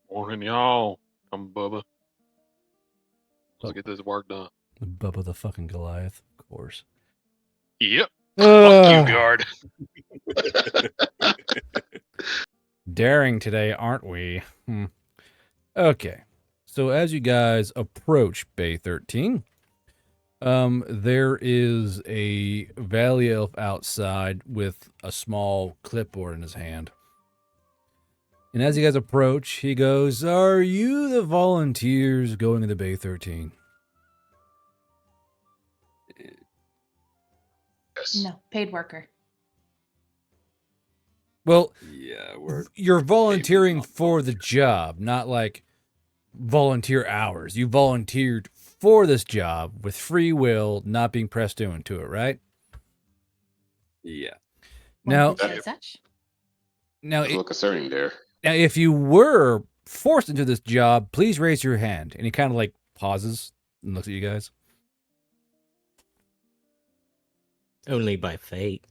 Morning, y'all. I'm Bubba. Let's get this work done. Bubba the fucking Goliath, of course. Yep. Fuck you, guard. Daring today, aren't we? Okay. So as you guys approach Bay 13, there is a valley elf outside with a small clipboard in his hand. And as you guys approach, he goes, "Are you the volunteers going into Bay 13? Yes. No, paid worker. Well, Yeah, you're volunteering for the job, not like volunteer hours. You volunteered for this job with free will, not being pressed into it, right? Yeah. Now, Such. A little concerning there. Now, if you were forced into this job, please raise your hand. And he kind of like pauses and looks at you guys. Only by fate.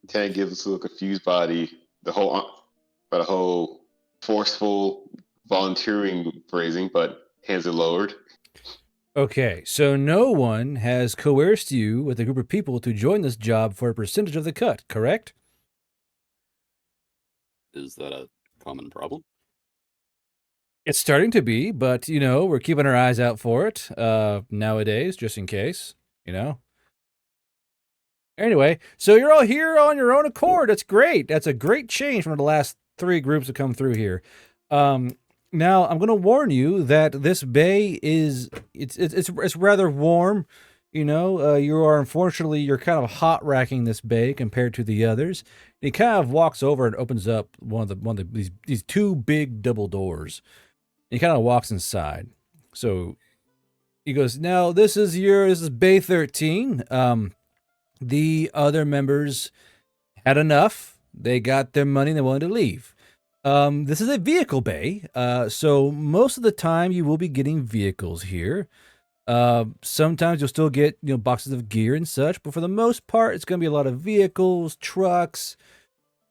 Lieutenant gives us a little confused by the whole forceful volunteering phrasing, but hands are lowered. Okay, so no one has coerced you with a group of people to join this job for a percentage of the cut, correct? Is that a common problem? It's starting to be, but, we're keeping our eyes out for it nowadays, just in case, Anyway, so you're all here on your own accord. That's great. That's a great change from the last 3 groups that come through here. Now, I'm going to warn you that this bay it's rather warm. You're kind of hot racking this bay compared to the others. And he kind of walks over and opens up one of these 2 big double doors. And he kind of walks inside. So he goes, "Now this is Bay 13. The other members had enough. They got their money and they wanted to leave. This is a vehicle bay, so most of the time you will be getting vehicles here. Sometimes you'll still get boxes of gear and such, but for the most part, it's going to be a lot of vehicles, trucks,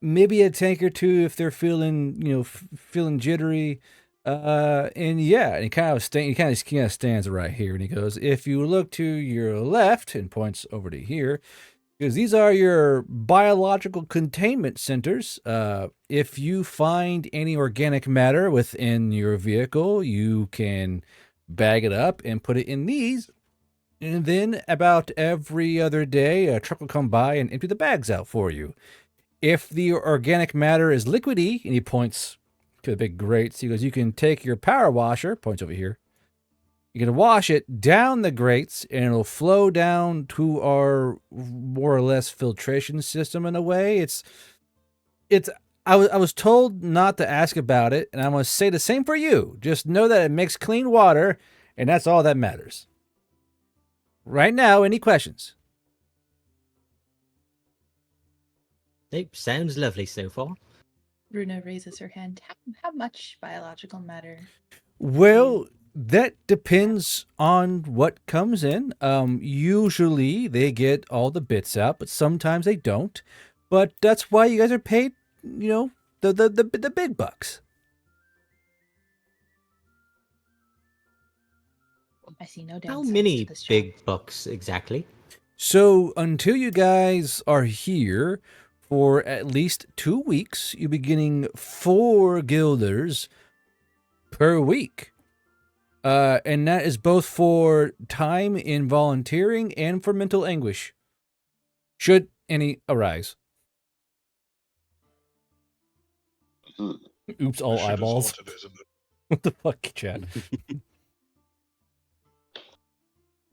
maybe a tank or 2 if they're feeling feeling jittery. And he kind of stands right here, and he goes, "If you look to your left," and points over to here, because these are your biological containment centers. If you find any organic matter within your vehicle, you can bag it up and put it in these. And then about every other day, a truck will come by and empty the bags out for you. If the organic matter is liquidy," and he points to the big grates, he goes, "you can take your power washer," points over here. "You can wash it down the grates, and it'll flow down to our more or less filtration system in a way." I was told not to ask about it, and I'm going to say the same for you. Just know that it makes clean water, and that's all that matters. Right now, any questions? Nope, sounds lovely so far. Runa raises her hand. How much biological matter? Well, that depends on what comes in. Usually they get all the bits out, but sometimes they don't. But that's why you guys are paid, the big bucks. I see no How downside many to this job. big bucks exactly? So until you guys are here for at least 2 weeks, you'll be getting 4 guilders per week. And that is both for time in volunteering and for mental anguish, should any arise. Oops, all eyeballs. What the fuck, Chad?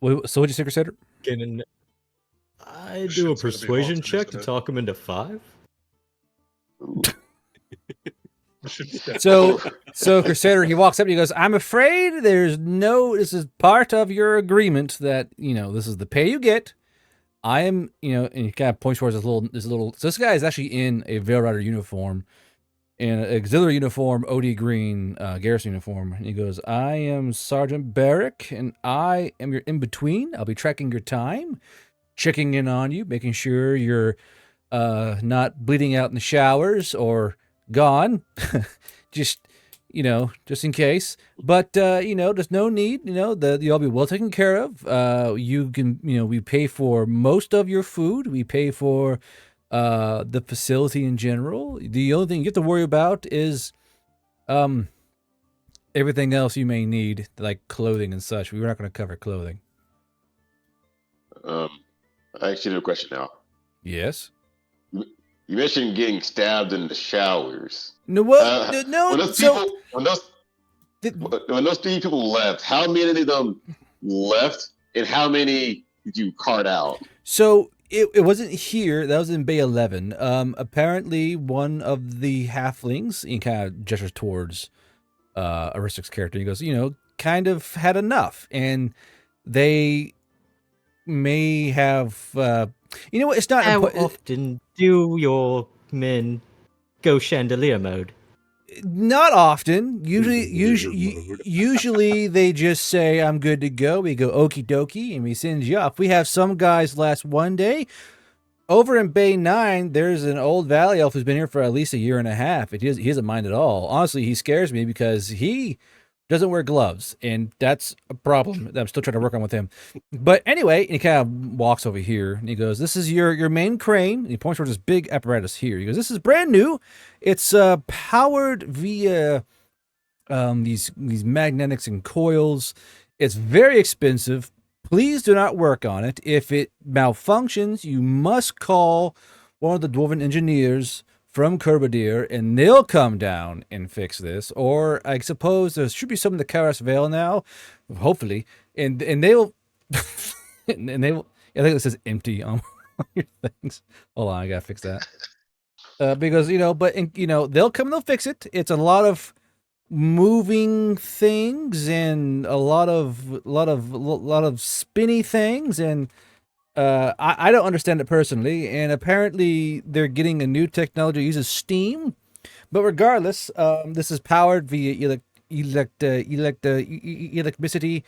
So what'd you say, Crusader? I do a persuasion check to talk him into 5. So Crusader, he walks up and he goes, "I'm afraid this is part of your agreement that, this is the pay you get. I am, and he kind of points towards this little. So this guy is actually in a Veil Rider uniform, in an auxiliary uniform, OD green garrison uniform. And he goes, "I am Sergeant Barrick, and I am your in between. I'll be tracking your time, checking in on you, making sure you're not bleeding out in the showers or gone, just." Just in case. But there's no need. You'll be well taken care of. You can, we pay for most of your food. We pay for the facility in general. The only thing you have to worry about is everything else you may need, like clothing and such. We're not going to cover clothing. I actually have a question now. Yes. You mentioned getting stabbed in the showers. No, well, no. When those 3 people left, how many of them left, and how many did you cart out? So it wasn't here. That was in Bay 11. Apparently, one of the halflings, he kind of gestures towards Aristic's character. He goes, kind of had enough, and they may have. It's not. How often do your men go chandelier mode? Not often. Usually they just say, "I'm good to go." We go okie dokie, and we send you off. We have some guys last one day. Over in Bay 9, there's an old valley elf who's been here for at least a year and a half. He doesn't mind at all. Honestly, he scares me because he doesn't wear gloves, and that's a problem that I'm still trying to work on with him. But anyway, he kind of walks over here, and he goes, "This is your main crane." And he points towards this big apparatus here. He goes, "This is brand new. It's powered via these magnetics and coils. It's very expensive. Please do not work on it. If it malfunctions, you must call one of the dwarven engineers from Kerbadir, and they'll come down and fix this. Or I suppose there should be some in the Karas Vale now, hopefully, and they will, and they will. I think this says empty on your things. Hold on, I gotta fix that. Because they'll come and they'll fix it. It's a lot of moving things and a lot of spinny things, and I don't understand it personally, and apparently they're getting a new technology that uses steam. But regardless, this is powered via electricity,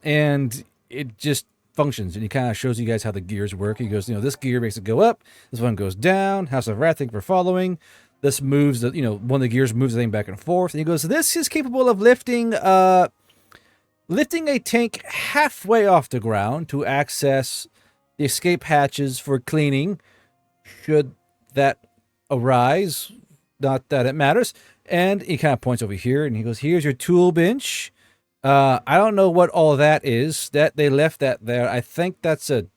and it just functions. And he kind of shows you guys how the gears work. He goes, this gear makes it go up, this one goes down. House of Wrath, thank you for following. This moves the, one of the gears moves the thing back and forth. And he goes, this is capable of lifting a tank halfway off the ground to access the escape hatches for cleaning, should that arise. Not that it matters. And he kind of points over here, and he goes, here's your tool bench. I don't know what all that is. That they left that there. I think that's a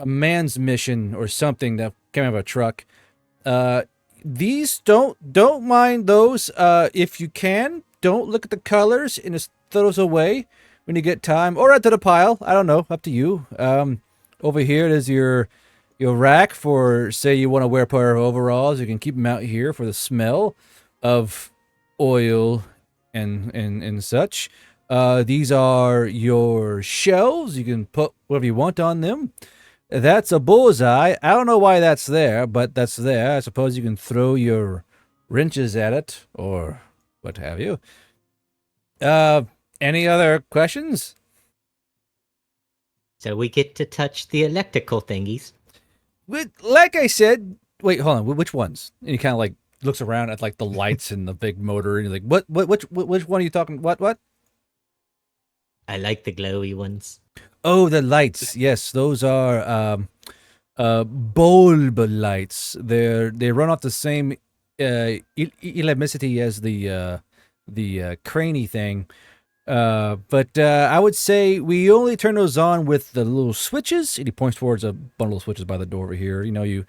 man's mission or something that came out of a truck. These don't mind those. If you can, don't look at the colors and just throw those away when you get time, or add to the pile. I don't know, up to you. Over here is your rack for, say you want to wear a pair of overalls. You can keep them out here for the smell of oil and such. These are your shelves. You can put whatever you want on them. That's a bullseye. I don't know why that's there, but that's there. I suppose you can throw your wrenches at it or what have you. Any other questions? So we get to touch the electrical thingies. Like I said, wait, hold on. Which ones? And he kind of like looks around at like the lights and the big motor, and he's like, which one are you talking? What? I like the glowy ones. Oh, the lights. Yes, those are bulb lights. They run off the same electricity as the cranny thing. But I would say we only turn those on with the little switches. And he points towards a bundle of switches by the door over here. You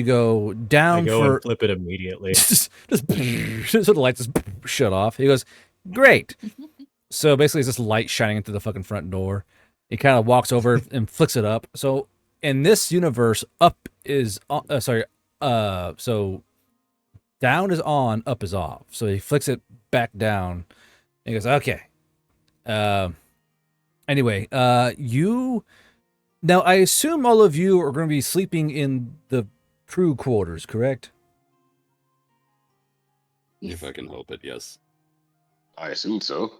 go down. I go for and flip it immediately. just so the lights just shut off. He goes, great. So basically, it's this light shining into the fucking front door. He kind of walks over and flicks it up. So in this universe, up is so down is on, up is off. So he flicks it back down. And he goes, okay. Anyway, you Now, I assume all of you are going to be sleeping in the crew quarters, correct? If I can help it, yes. I assume so.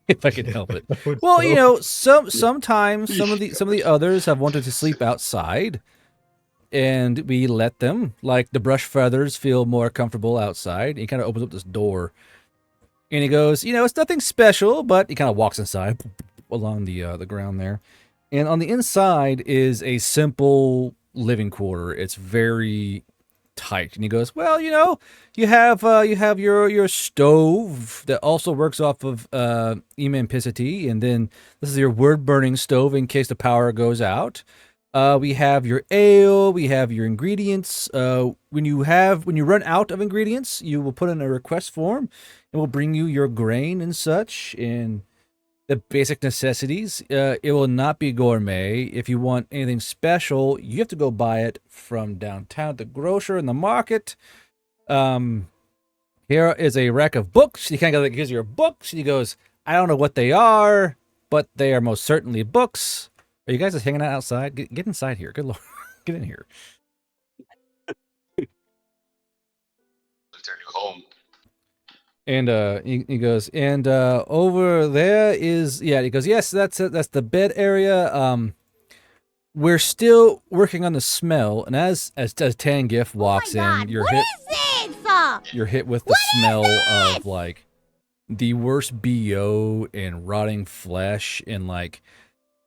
If I can help it. I would Well, you know, so. sometimes some of the others have wanted to sleep outside, and we let them. Like the brush feathers feel more comfortable outside. He kind of opens up this door, and he goes, you know, it's nothing special, but he kind of walks inside along the ground there, and on the inside is a simple living quarter. It's very tight, and he goes, well, you know, you have your stove that also works off of emampicity, and then this is your wood burning stove in case the power goes out. We have your ale, we have your ingredients. When you run out of ingredients, you will put in a request form, and we'll bring you your grain and such and the basic necessities. It will not be gourmet. If you want anything special, you have to go buy it from downtown at the grocer in the market. Here is a rack of books. He kind of gives you your books. He goes, I don't know what they are, but they are most certainly books. Are you guys just hanging out outside? Get inside here. Good Lord. Get in here. It's our new home. And he goes, and over there is, yeah, he goes, yes, that's it. That's the bed area. We're still working on the smell, and as Tangiff walks in, you're hit with the smell of like the worst BO and rotting flesh, and like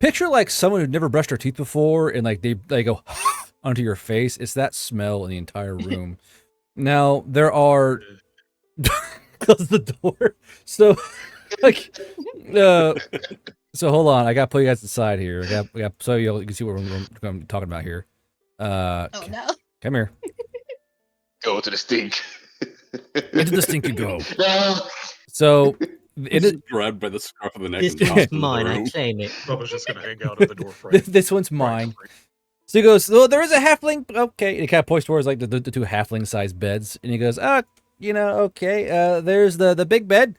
picture like someone who'd never brushed their teeth before, and like they go onto your face. It's that smell in the entire room. Now there are close the door. So like so hold on, I gotta put you guys aside here. I got so you can see what I'm talking about here. Oh no. Come here. Go to the stink. Into the stink you go. No. So it is grabbed by the scruff of the neck. This and tossed is into the mine. I room. claim it. Bubba's just gonna hang out at the door frame. this one's mine. So he goes, well, there is a halfling. Okay. And he kind of points towards like the two halfling sized beds. And he goes, you know, okay. There's the big bed.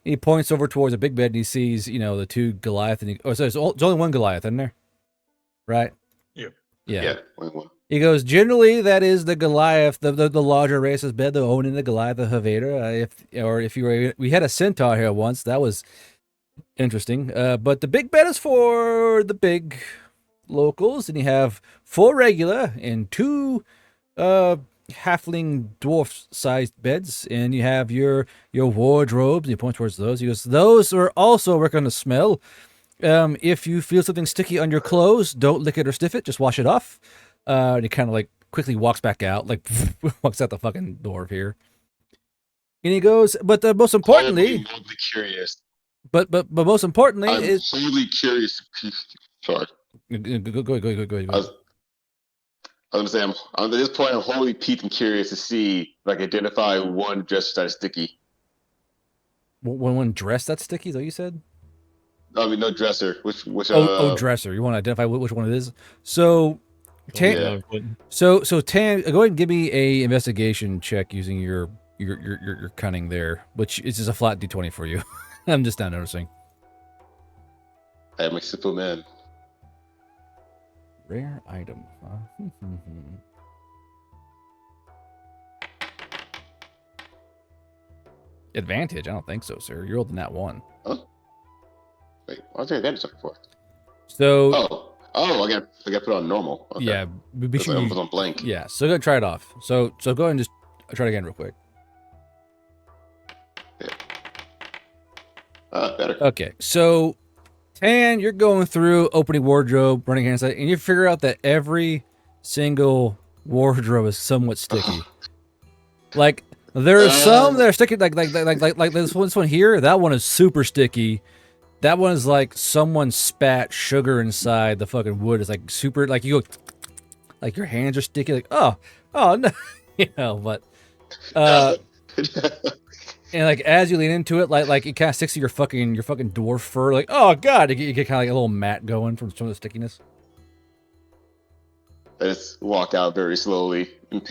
He points over towards the big bed and he sees, you know, the two Goliath. And so there's only one Goliath in there. Right? Yeah. Yeah. One. He goes, generally, that is the Goliath, the larger race's bed, the owning the Goliath of Haveda. We had a centaur here once. That was interesting. But the big bed is for the big locals, and you have 4 regular and 2 halfling dwarf-sized beds, and you have your wardrobes. And he points towards those. He goes, those are also working on the smell. If you feel something sticky on your clothes, don't lick it or sniff it. Just wash it off. And he kind of like quickly walks back out, like walks out the fucking door here. And he goes, but most importantly, I'm curious. but most importantly, I'm is totally curious. Sorry. Go ahead. I was gonna say, I'm at this point. I'm wholly piqued and curious to see if I can identify one dress that is sticky. One dress that's sticky, is that what you said? I mean, no dresser. Which Dresser. You want to identify which one it is? So, Tan, Yeah. so Tan, go ahead and give me a investigation check using your cunning there, which is just a flat D20 for you. I'm just not noticing. I am a simple man. Rare item. Advantage? I don't think so, sir. You're older than that one. Oh. Wait, what's the advantage looking for? So. Oh, I got put on normal. Okay. Yeah, be sure I was on blank. Yeah, so go try it off. So go ahead and just try it again real quick. Yeah. Better. Okay, so Tan, you're going through opening wardrobe, running hands, and you figure out that every single wardrobe is somewhat sticky. Like there are some that are sticky, like this one here. That one is super sticky. That one is like someone spat sugar inside the fucking wood. It's like super, like you go, like your hands are sticky. Like oh no, you know. But and like as you lean into it, like it kind of sticks to your fucking dwarf fur. Like oh god, you get kind of like a little mat going from some of the stickiness. I just walk out very slowly in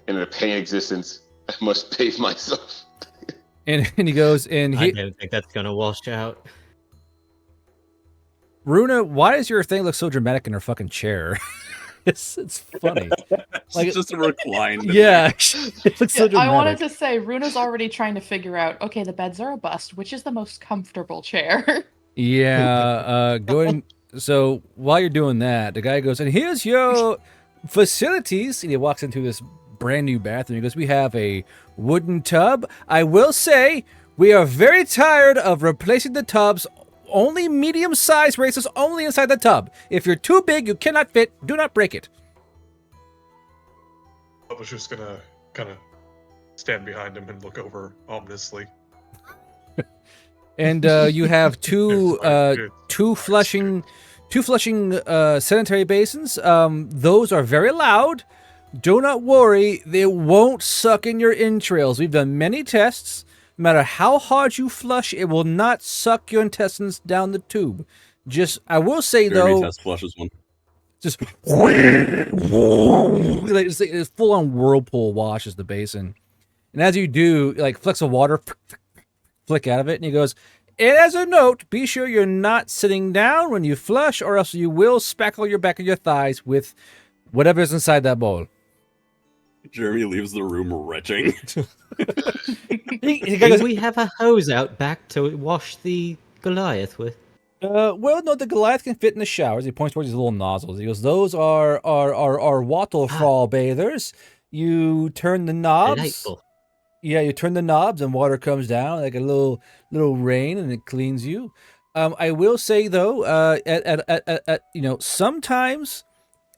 a pain existence. I must pace myself. And he goes and I don't think that's gonna wash out. Runa, why does your thing look so dramatic in her fucking chair? it's funny. Like It's just a reclined. Yeah, it looks so Yeah, I wanted dramatic. to say, Runa's already trying to figure out, okay, the beds are a bust. Which is the most comfortable chair? Yeah, going. So while you're doing that, the guy goes, and here's your facilities. And he walks into this brand new bathroom. He goes, we have a wooden tub. I will say, we are very tired of replacing the tubs. Only medium-sized races only inside the tub. If you're too big, you cannot fit. Do not break it. I was just gonna kind of stand behind him and look over ominously. And you have two flushing sanitary basins. Those are very loud. Do not worry, they won't suck in your entrails. We've done many tests. No matter how hard you flush, it will not suck your intestines down the tube. Just, I will say Jeremy though, test flushes one. just like it's full on whirlpool washes the basin. And as you do, like flecks of water flick out of it, and he goes, and as a note, be sure you're not sitting down when you flush, or else you will spackle your back of your thighs with whatever's inside that bowl. Jeremy leaves the room retching. Do we have a hose out back to wash the Goliath with? Well, no, the Goliath can fit in the showers. He points towards these little nozzles. He goes, those are waterfall bathers. You turn the knobs. Delightful. Yeah, you turn the knobs and water comes down like a little rain, and it cleans you. I will say though, sometimes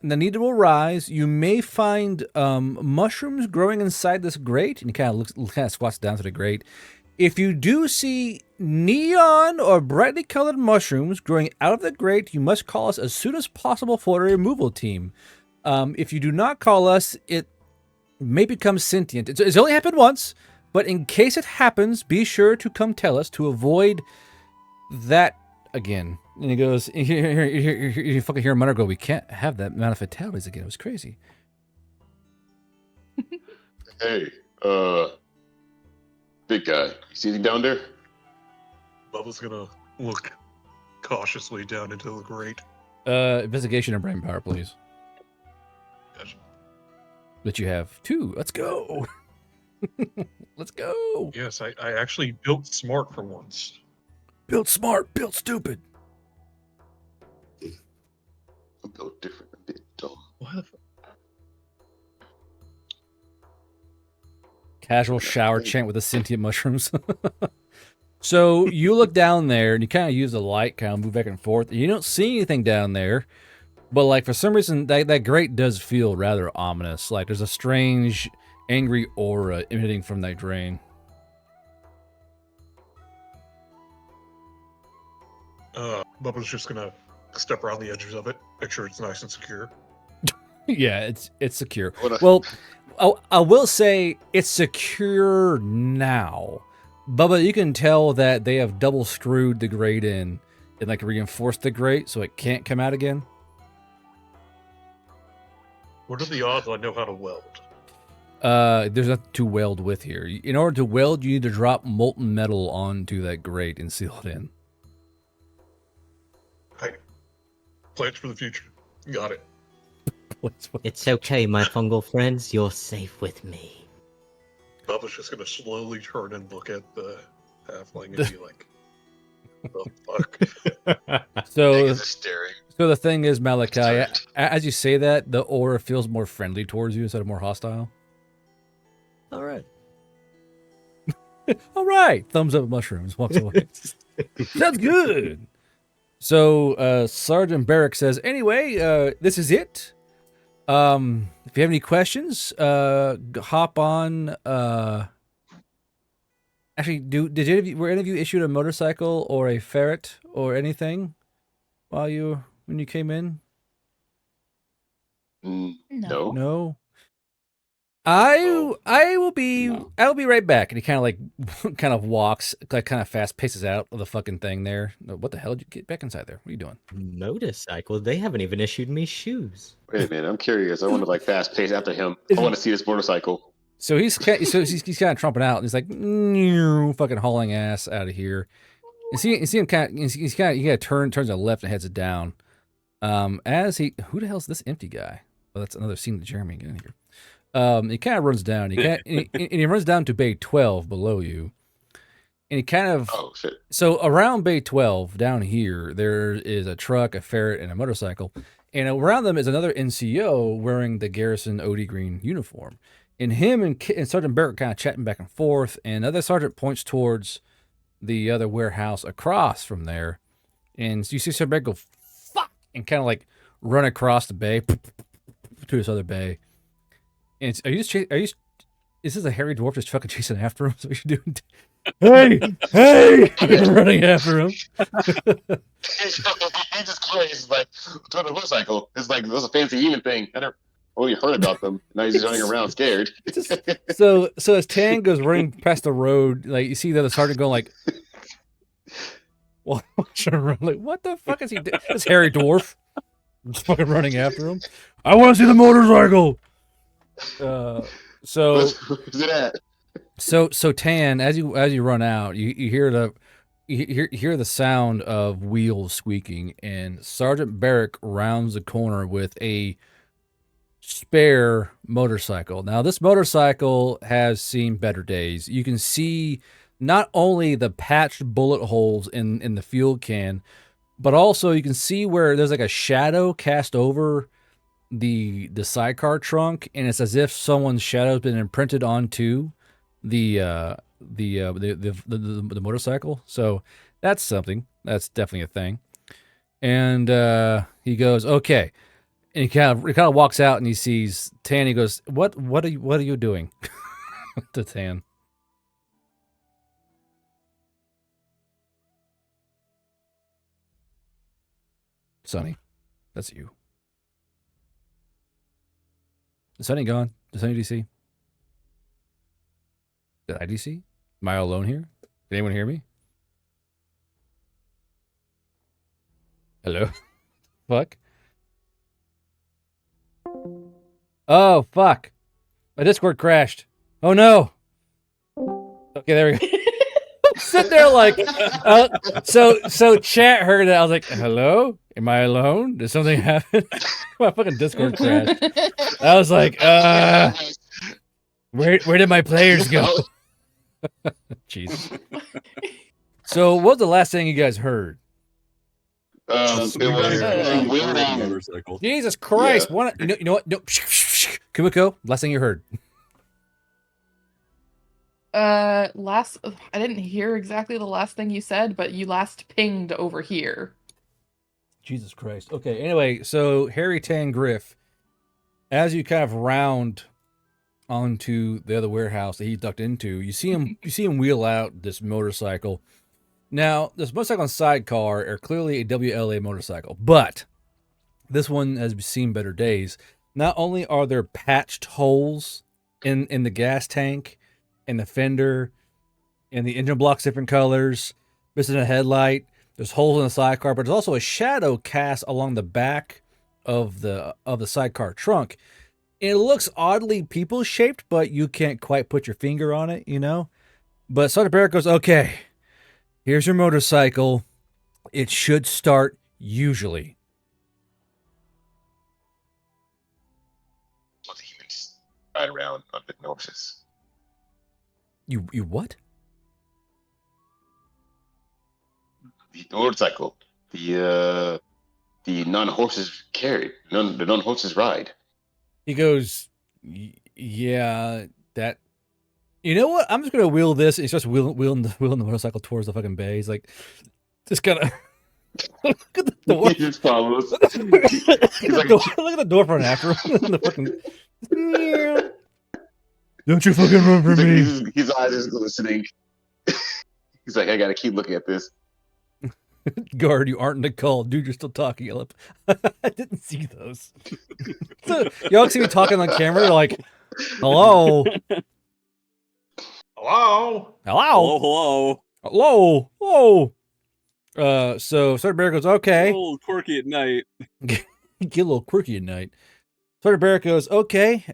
the need will rise. You may find mushrooms growing inside this grate, and he kind of squats down to the grate. If you do see neon or brightly colored mushrooms growing out of the grate, you must call us as soon as possible for a removal team. If you do not call us, it may become sentient. It's only happened once, but in case it happens, be sure to come tell us to avoid that again. And he goes, you fucking hear a minute ago, we can't have that amount of fatalities again. It was crazy. Hey, big guy, you see anything down there? Bubba's gonna look cautiously down into the grate. Investigation and brain power, please. Gotcha. That you have 2. Let's go. Let's go. Yes, I actually built smart for once. Built smart, built stupid. I'm built different, a bit dull. What? Casual shower chant with the sentient mushrooms. So you look down there and you kind of use the light, kind of move back and forth. And you don't see anything down there, but like for some reason that grate does feel rather ominous. Like there's a strange, angry aura emitting from that drain. Bubba's just gonna step around the edges of it, make sure it's nice and secure. Yeah, it's secure. Well, I will say it's secure now. Bubba, you can tell that they have double screwed the grate in and like reinforced the grate so it can't come out again. What are the odds I know how to weld? There's nothing to weld with here. In order to weld, you need to drop molten metal onto that grate and seal it in. Hey, plans for the future. Got it. It's okay, my fungal friends. You're safe with me. Bubba's just gonna slowly turn and look at the halfling and be like, "The fuck?" So staring. So the thing is, Malachi, as you say that, the aura feels more friendly towards you instead of more hostile. All right. All right. Thumbs up mushrooms. Walks away. Sounds good. So Sergeant Barrick says, anyway, this is it. If you have any questions, hop on. Actually, were any of you issued a motorcycle or a ferret or anything when you came in? No. No. I'll be right back. And he kind of walks, like kind of fast paces out of the fucking thing there. What the hell did you get back inside there? What are you doing? Motorcycle? They haven't even issued me shoes. Wait a minute, I'm curious. I want to like fast pace after him. I want to see this motorcycle. So he's kind of trumping out, and he's like, fucking hauling ass out of here. You see him kind of, he kind of turns to the left and heads it down. As he, who the hell's this empty guy? Well, that's another scene that Jeremy get in here. He kind of runs down. And he runs down to bay 12 below you. And he kind of, Oh shit! So around bay 12 down here, there is a truck, a ferret, and a motorcycle. And around them is another NCO wearing the Garrison OD green uniform. And him and Sergeant Barrett kind of chatting back and forth. And another sergeant points towards the other warehouse across from there. And you see Sergeant Barrett go, fuck, and kind of like run across the bay to this other bay. And is this a hairy dwarf just fucking chasing after him? So we should do. Hey! Running after him. He just crazy, like to the motorcycle. It's like that's a fancy human thing. I never only heard about them. Now he's just running around scared. So as Tan goes running past the road, like you see the other sergeant going like, well, like, what the fuck is he doing? This hairy dwarf just fucking running after him. I want to see the motorcycle. Where's it at? So Tan, as you run out, you hear the sound of wheels squeaking, and Sergeant Barrick rounds the corner with a spare motorcycle. Now, this motorcycle has seen better days. You can see not only the patched bullet holes in the fuel can, but also you can see where there's like a shadow cast over the sidecar trunk, and it's as if someone's shadow has been imprinted onto the motorcycle. So that's something. That's definitely a thing. And he goes, okay. And he kind of walks out and he sees Tan. He goes, what are you doing? To Tan. Sonny, that's you. Is Sonny gone? Is Sonny DC? Did I DC? Am I alone here? Can anyone hear me? Hello? Fuck. Oh, fuck. My Discord crashed. Oh, no. Okay, there we go. Sit there like, so chat heard it. I was like, hello? Am I alone? Did something happen? My fucking Discord crashed. I was like, where did my players go? Jeez. So, what was the last thing you guys heard? It was motorcycle. Jesus Christ! Yeah. You know what? No, Kumiko. Last thing you heard. I didn't hear exactly the last thing you said, but you last pinged over here. Jesus Christ. Okay. Anyway, so Harry Tan Griff, as you kind of round onto the other warehouse that he ducked into, you see him wheel out this motorcycle. Now, this motorcycle and sidecar are clearly a WLA motorcycle, but this one has seen better days. Not only are there patched holes in the gas tank, and the fender, and the engine block's different colors, missing a headlight, there's holes in the sidecar, but there's also a shadow cast along the back of the sidecar trunk. And it looks oddly people-shaped, but you can't quite put your finger on it, you know? But Sergeant Barrett goes, okay, here's your motorcycle. It should start usually. What the humans ride around on the horses. You what? The motorcycle. The non-horses carry. The non-horses ride. He goes, yeah, that. You know what? I'm just gonna wheel this. He's just wheeling the motorcycle towards the fucking bay. He's like, just gotta look at the door. He just follows. Look at the door front after him. The fucking. Don't you fucking run for me. His eyes is glistening. He's like, I gotta keep looking at this. Guard, you aren't in the call. Dude, you're still talking. I didn't see those. So, y'all see me talking on camera, like, hello. Hello. So Sergeant Barrett goes, okay. A little quirky at night. Get a little quirky at night. Sergeant Barrett goes, okay.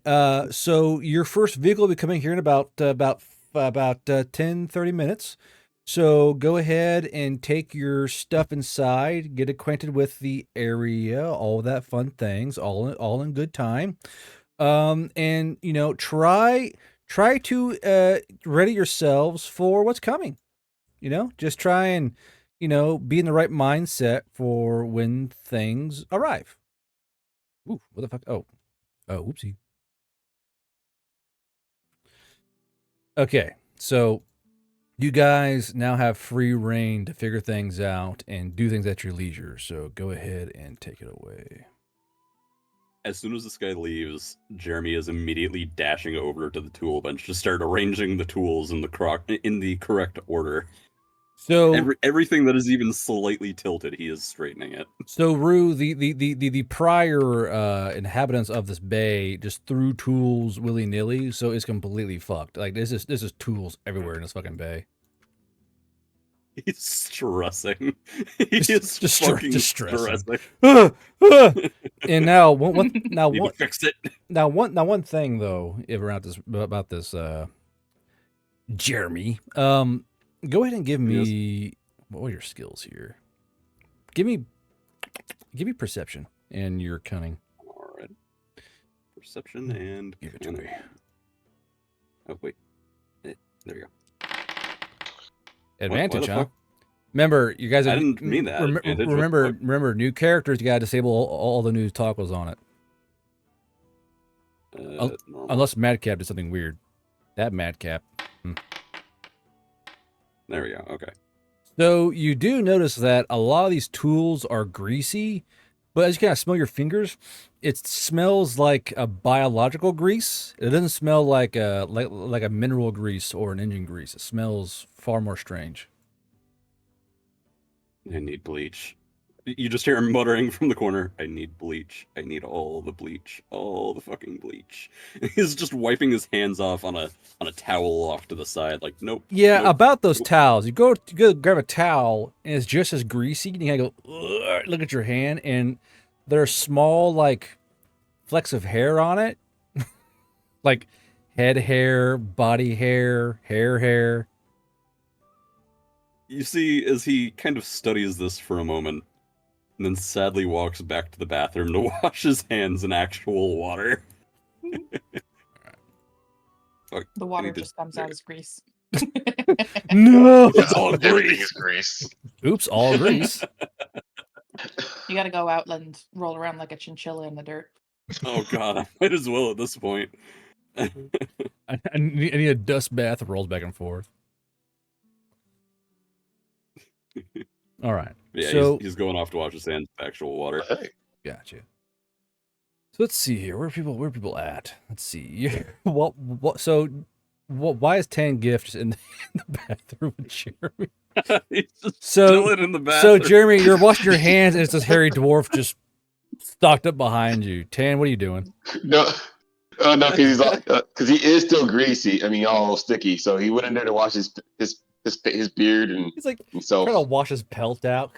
So your first vehicle will be coming here in about 10, 30 minutes. So go ahead and take your stuff inside, get acquainted with the area, all that fun things, all in good time. And try to ready yourselves for what's coming. Just try and be in the right mindset for when things arrive. Ooh, what the fuck? Oh, whoopsie. Okay, so you guys now have free reign to figure things out and do things at your leisure. So go ahead and take it away. As soon as this guy leaves, Jeremy is immediately dashing over to the tool bench to start arranging the tools in the correct order. So everything that is even slightly tilted, he is straightening it. So Rue, the prior inhabitants of this bay just threw tools willy nilly, so it's completely fucked. Like this is tools everywhere in this fucking bay. He's stressing. He's just fucking stressing. And now one fix it. Now one thing though, about this Jeremy, go ahead and give me what are your skills here? Give me perception and your cunning. All right. Perception and give it to me. Oh wait, there you go. Advantage, huh? Remember, you guys. I didn't mean that. Remember, new characters. You gotta disable all the new toggles on it. Unless Madcap did something weird. That Madcap. There we go. Okay. So you do notice that a lot of these tools are greasy, but as you kind of smell your fingers, it smells like a biological grease. It doesn't smell like a mineral grease or an engine grease. It smells far more strange. I need bleach. You just hear him muttering from the corner, I need bleach. I need all the bleach. All the fucking bleach. He's just wiping his hands off on a towel off to the side, like, nope. Yeah, nope, about those towels. You go grab a towel, and it's just as greasy, and you gotta go, look at your hand, and there are small, like, flecks of hair on it. Like, head hair, body hair, hair. You see, as he kind of studies this for a moment, and then sadly walks back to the bathroom to wash his hands in actual water. The water just comes out as grease. No! It's all Everything is grease. Oops, all grease. You gotta go out and roll around like a chinchilla in the dirt. Oh god, I might as well at this point. I need a dust bath that rolls back and forth. All right. Yeah, so he's going off to wash his hands with actual water. Gotcha. So let's see here. Where are people at? Let's see. Why is Tan Gift in the bathroom with Jeremy? He's just chilling in the So bathroom. Jeremy, you're washing your hands and it's this hairy dwarf just stocked up behind you. Tan, what are you doing? No, because he is still greasy. I mean, all sticky. So he went in there to wash his beard and He's like himself. trying to wash his pelt out.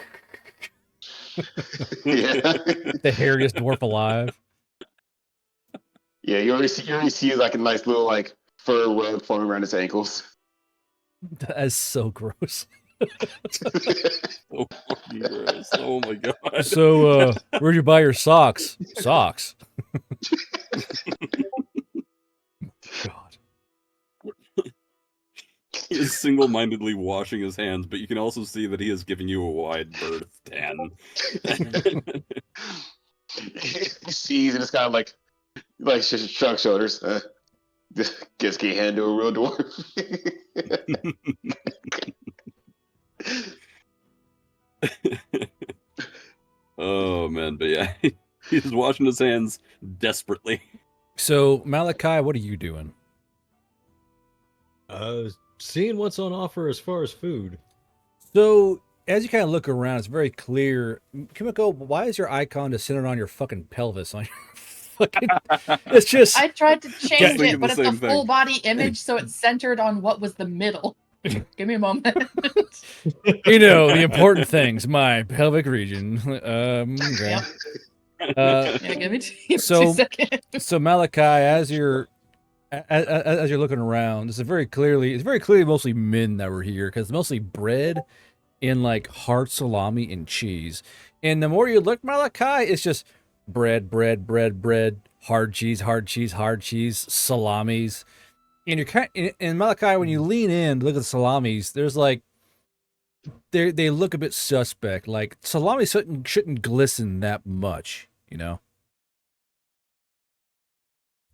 Yeah. The hairiest dwarf alive. Yeah, you already see like a nice little like fur rug forming around his ankles. That is so gross. So fucking gross. Oh my god. So, where'd you buy your socks? Socks. God. He is single-mindedly washing his hands, but you can also see that he is giving you a wide berth, Tan. He sees and it's kind of like shrug shoulders. Guess can't handle a real dwarf. Oh man, but yeah, he's washing his hands desperately. So Malachi, what are you doing? Seeing what's on offer as far as food. So as you kind of look around, it's very clear. Kimiko, why is your icon just centered on your fucking pelvis? On your fucking, it's just. I tried to change it, but it's a same thing. full body image, so it's centered on what was the middle. Give me a moment. The important things. My pelvic region. Okay. Yeah, give me 2 So seconds. So Malachi, as you're as you're looking around, it's very clearly mostly men that were here because it's mostly bread and like hard salami and cheese. And the more you look, Malachi, it's just bread, hard cheese, salamis. And you're and Malachi, when you lean in, look at the salamis. There's like they look a bit suspect. Like salami shouldn't glisten that much, you know.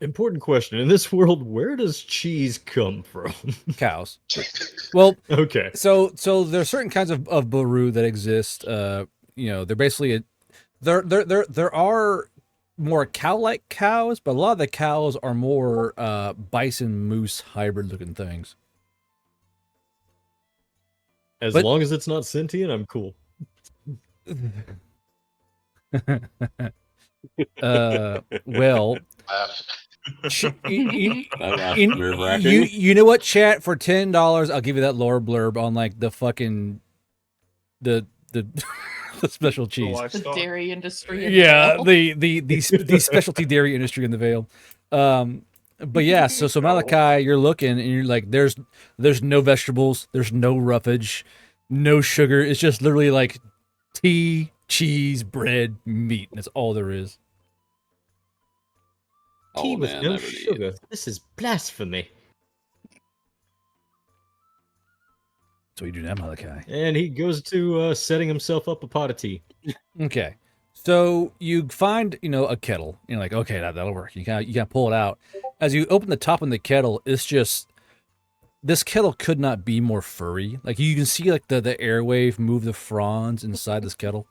Important question. In this world, where does cheese come from? Cows. Well, okay. So there are certain kinds of baru that exist. You know, they're basically there are more cow-like cows, but a lot of the cows are more bison moose hybrid looking things. As long as it's not sentient, I'm cool. Well, nerve-wracking. you know what, chat? For $10, I'll give you that lore blurb on like the fucking the the special cheese. The dairy industry. Yeah, the specialty dairy industry in the Vale. But yeah, so Malachi, you're looking and you're like, there's no vegetables, there's no roughage, no sugar. It's just literally like tea, cheese, bread, meat. That's all there is. Tea with no sugar. This is blasphemy. So you do that, Malachi. And he goes to setting himself up a pot of tea. Okay. So you find, a kettle. You're like, okay, that'll work. You gotta pull it out. As you open the top of the kettle, it's just, this kettle could not be more furry. Like you can see like the airwave move the fronds inside this kettle.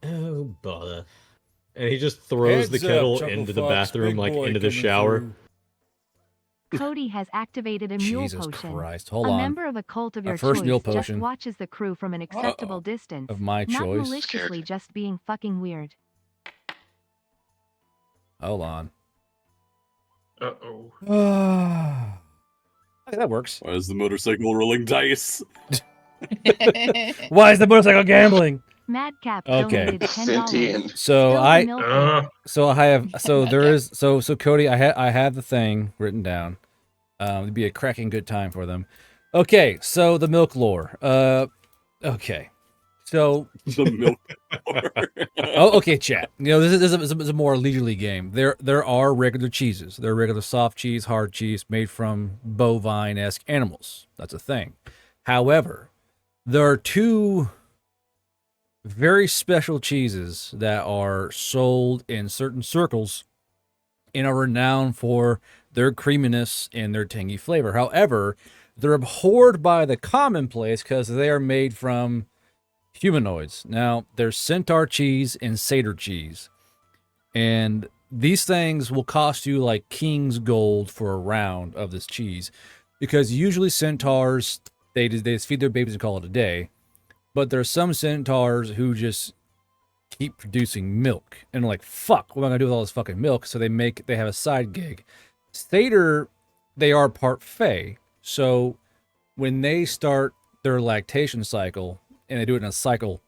Oh, bother. And he just throws the kettle into the bathroom, like into the shower. Cody has activated a mule Jesus potion. Christ, hold a on. member of a cult of your first choice mule just potion. watches the crew from an acceptable distance. Of my not choice. maliciously, just being fucking weird. Hold on. Uh-oh. Okay, that works. Why is the motorcycle rolling dice? Why is the motorcycle gambling? Madcap Okay. donated $10. So Spill Cody, I have the thing written down. It'd be a cracking good time for them. Okay, so the milk lore. Okay. So the milk lore. Okay, chat. This is a more leisurely game. There are regular cheeses. There are regular soft cheese, hard cheese made from bovine-esque animals. That's a thing. However, there are two very special cheeses that are sold in certain circles and are renowned for their creaminess and their tangy flavor. However, they're abhorred by the commonplace because they are made from humanoids. Now, there's centaur cheese and satyr cheese. And these things will cost you like king's gold for a round of this cheese. Because usually centaurs, they just feed their babies and call it a day. But there are some centaurs who just keep producing milk. And like, fuck, what am I going to do with all this fucking milk? So they have a side gig. Satyr, they are part fae. So when they start their lactation cycle, and they do it in a cycle,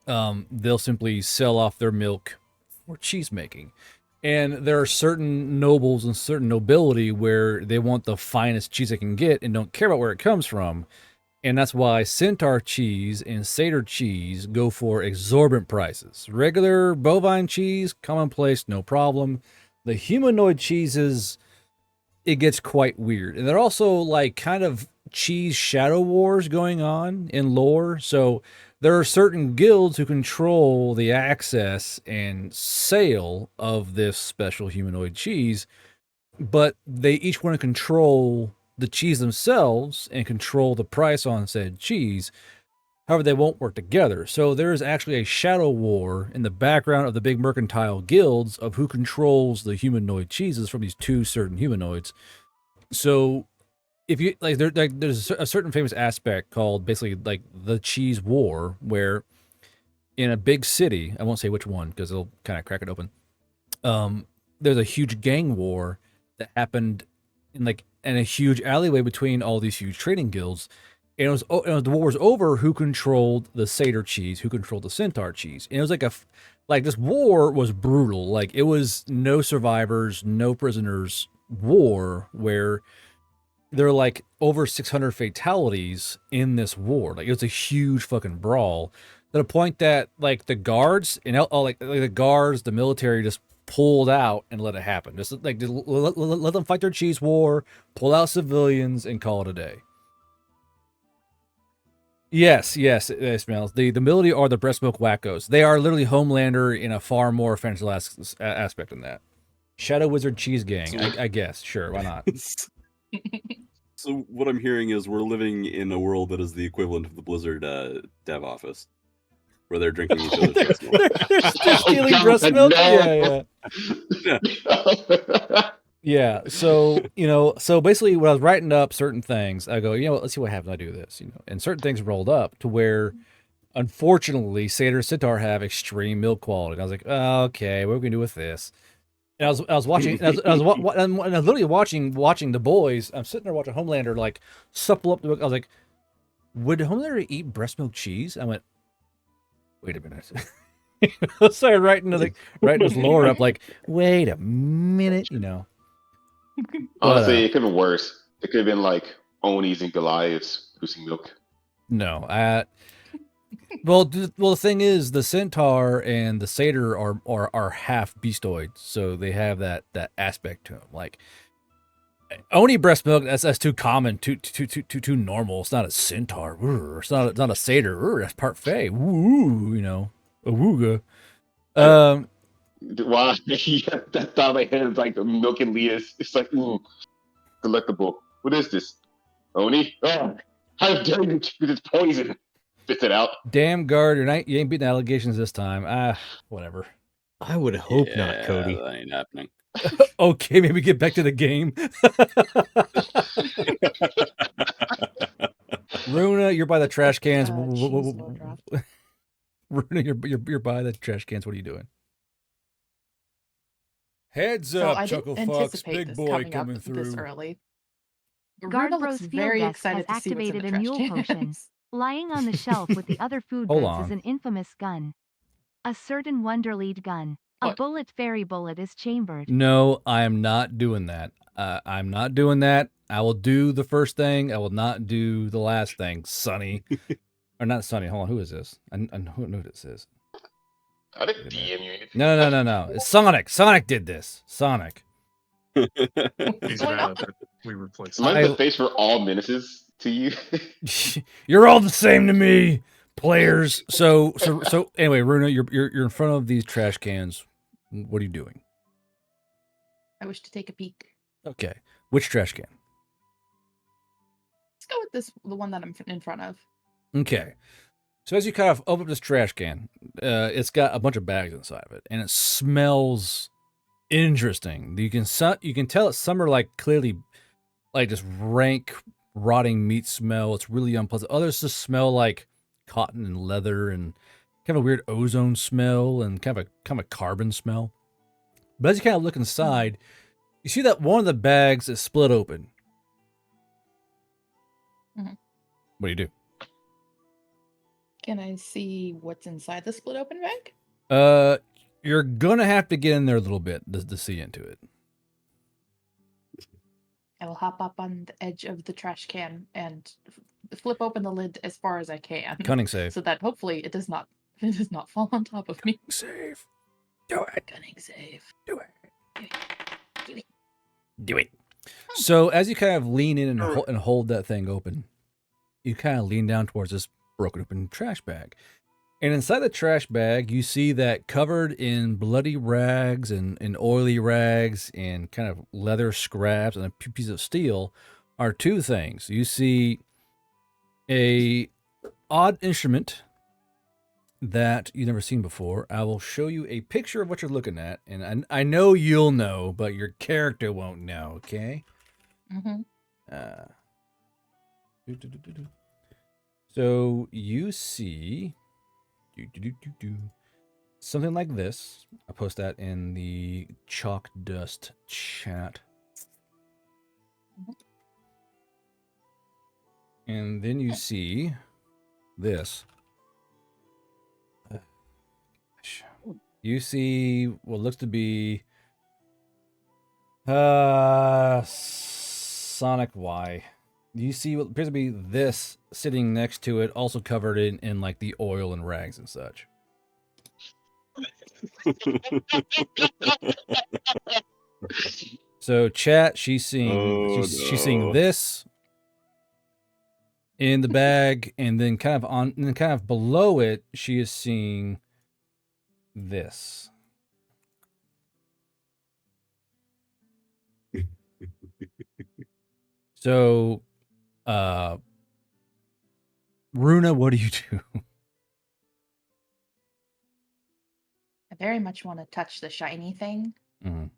they'll simply sell off their milk for cheese making. And there are certain nobles and certain nobility where they want the finest cheese they can get and don't care about where it comes from. And that's why centaur cheese and satyr cheese go for exorbitant prices. Regular bovine cheese, commonplace, no problem. The humanoid cheeses, it gets quite weird. And they're also like kind of cheese shadow wars going on in lore. So there are certain guilds who control the access and sale of this special humanoid cheese, but they each want to control the cheese themselves and control the price on said cheese. However, they won't work together. So there is actually a shadow war in the background of the big mercantile guilds of who controls the humanoid cheeses from these two certain humanoids. So if you there's a certain famous aspect called basically like the cheese war, where in a big city, I won't say which one because it'll kind of crack it open. There's a huge gang war that happened in a huge alleyway between all these huge trading guilds, And the war was over. Who controlled the satyr cheese? Who controlled the centaur cheese? And it was like this war was brutal. Like it was no survivors, no prisoners war where there were like over 600 fatalities in this war. Like it was a huge fucking brawl to the point that like the guards and like the guards, the military just pulled out and let it happen. Just like let them fight their cheese war, pull out civilians, and call it a day. Yes, Smells. The military are the breast milk wackos. They are literally Homelander in a far more offensive aspect than that. Shadow Wizard Cheese Gang, I guess. Sure, why not? So what I'm hearing is we're living in a world that is the equivalent of the Blizzard dev office, where they're drinking each other's breast milk. They're stealing breast milk? Yeah. Yeah, so, so basically when I was writing up certain things, I go, let's see what happens when I do this, and certain things rolled up to where, unfortunately, Satyr and Centaur have extreme milk quality. And I was like, oh, okay, what are we going to do with this? And I was watching, I was literally watching the boys. I'm sitting there watching Homelander, like, supple up the milk. I was like, would Homelander eat breast milk cheese? I went, wait a minute. I started writing this lore up, like, wait a minute, Honestly, it could have been worse. It could have been like Onis and Goliaths producing milk. No, well, the thing is, the centaur and the satyr are half beastoids, so they have that aspect to them. Like Oni breast milk, that's too common, too normal. It's not a centaur. It's not a satyr. That's part fae. Woo, awooga. Wow, that thought in my head is like milk and Leah's. It's like, delectable. What is this? Oni? Oh, how dare you choose this poison? Spit it out. Damn guard, you ain't beating allegations this time. Whatever. I would hope not, Cody. That ain't happening. Okay, maybe get back to the game. Runa, you're by the trash cans. Runa, you're by the trash cans. What are you doing? Heads up, I Chuckle didn't Fox, anticipate big this boy coming coming up through. this early. Guard Runa Bros looks Field very Desk excited has to see what's in activated the a trash mule potion. cans. Lying on the shelf with the other food Hold goods on. is an infamous gun. A certain Wonderlead gun. A bullet fairy bullet is chambered. No, I am not doing that. I'm not doing that. I will do the first thing. I will not do the last thing, Sonny. Or not Sonny. Hold on. Who is this? I know who this is. I didn't DM you anything. No. It's Sonic. Sonic did this. Sonic. He's mad that we replaced Am I the face for all menaces to you? You're all the same to me, players. So anyway, Runa, you're in front of these trash cans. What are you doing? I wish to take a peek. Okay. Which trash can? Let's go with the one that I'm in front of. Okay. So as you kind of open up this trash can, it's got a bunch of bags inside of it, and it smells interesting. You can tell it's some are like clearly like just rank rotting meat smell. It's really unpleasant. Others just smell like cotton and leather and kind of a weird ozone smell and kind of a carbon smell. But as you kind of look inside, you see that one of the bags is split open. Mm-hmm. What do you do? Can I see what's inside the split open bag? You're gonna have to get in there a little bit to see into it. I will hop up on the edge of the trash can and flip open the lid as far as I can. Cunning save. So that hopefully it does not fall on top of me. Save. Do it. Cunning save. Do it. So as you kind of lean in and hold that thing open, you kind of lean down towards this broken open trash bag. And inside the trash bag, you see that covered in bloody rags and oily rags and kind of leather scraps and a piece of steel are two things. You see a odd instrument that you've never seen before. I will show you a picture of what you're looking at, and I know you'll know, but your character won't know, okay? Mm-hmm. So you see something like this. I'll post that in the chalk dust chat. And then you see this. You see what looks to be Sonic Y. You see what appears to be this sitting next to it, also covered in like the oil and rags and such. So chat, she's seeing she's seeing this in the bag, and then kind of below it, she is seeing this. So, Runa, what do you do? I very much want to touch the shiny thing. Mhm.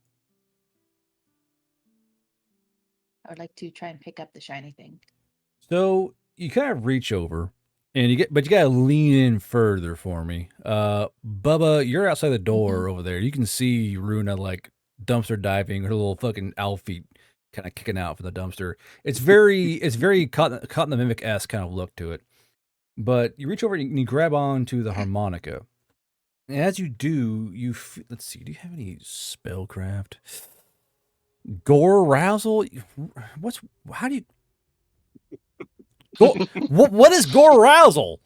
I would like to try and pick up the shiny thing. So you kind of reach over, and you gotta lean in further for me. Bubba, you're outside the door over there. You can see Runa like dumpster diving, her little fucking owl feet kind of kicking out from the dumpster. It's very caught in the Mimic-esque kind of look to it. But you reach over and you grab onto the harmonica. And as you do, let's see, do you have any spellcraft? Gore arousal? How do you what is gore arousal?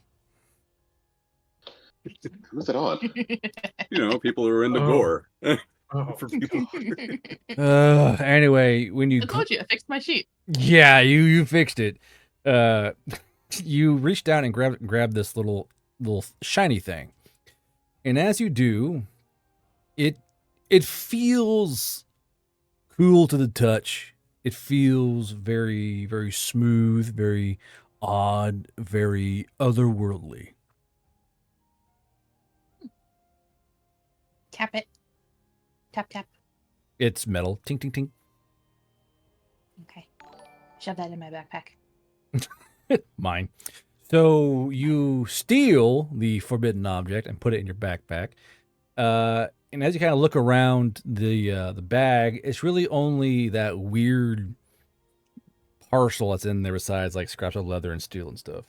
Who's it on? People who are into gore. For people. Anyway, when you I told you, I fixed my sheet. Yeah, you fixed it. You reach down and grab this little shiny thing. And as you do, it feels cool to the touch. It feels very, very smooth, very odd, very otherworldly. Tap it. Tap, tap. It's metal. Tink, tink, tink. Okay. Shove that in my backpack. Mine. So you steal the forbidden object and put it in your backpack. And as you kind of look around the bag, it's really only that weird parcel that's in there besides like scraps of leather and steel and stuff.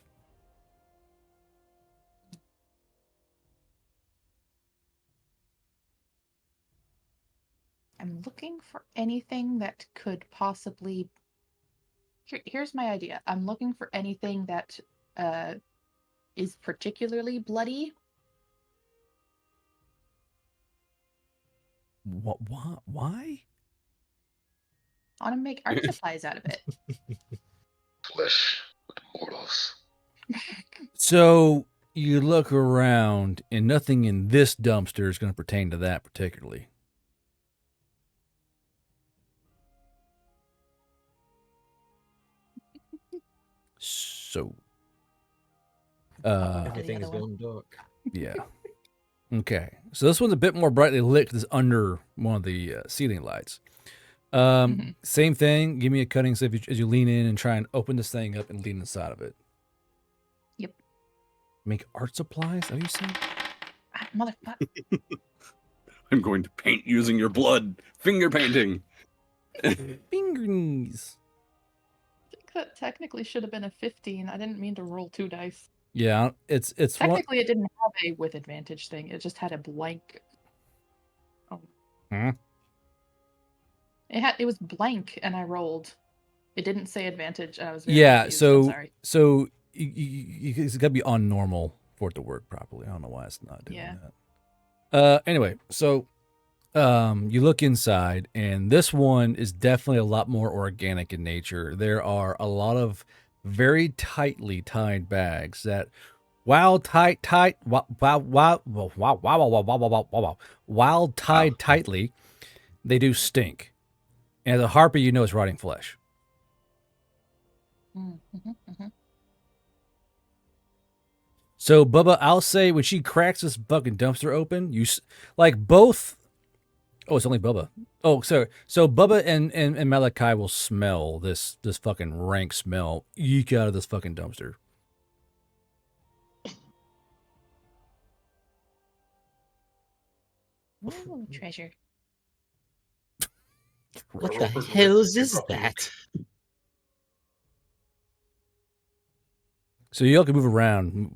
I'm looking for anything that could possibly... Here's my idea. I'm looking for anything that is particularly bloody. What? Why? I want to make art supplies out of it. Flesh with mortals. So you look around, and nothing in this dumpster is going to pertain to that particularly. So, everything is going dark. Yeah. Okay. So this one's a bit more brightly lit 'cause it's under one of the ceiling lights. Same thing. Give me a cutting save as you lean in and try and open this thing up and lean inside of it. Yep. Make art supplies? Are you saying? Motherfucker. I'm going to paint using your blood. Finger painting. Fingerings. I think that technically should have been a 15. I didn't mean to roll 2 dice. Yeah, it's Technically, it didn't have a with advantage thing. It just had a blank. Oh. It was blank, and I rolled. It didn't say advantage. And I was very confused. I'm sorry. So it's got to be on normal for it to work properly. I don't know why it's not doing that. Anyway, so you look inside, and this one is definitely a lot more organic in nature. There are a lot of very tightly tied bags that, while tied tightly, they do stink. And as a harpy, you know it's rotting flesh. So, Bubba, I'll say when she cracks this fucking dumpster open, you like both. Oh, it's only Bubba. Oh, sorry. So Bubba and Malachi will smell this fucking rank smell eke out of this fucking dumpster. Ooh, treasure. What the hell is that? So y'all can move around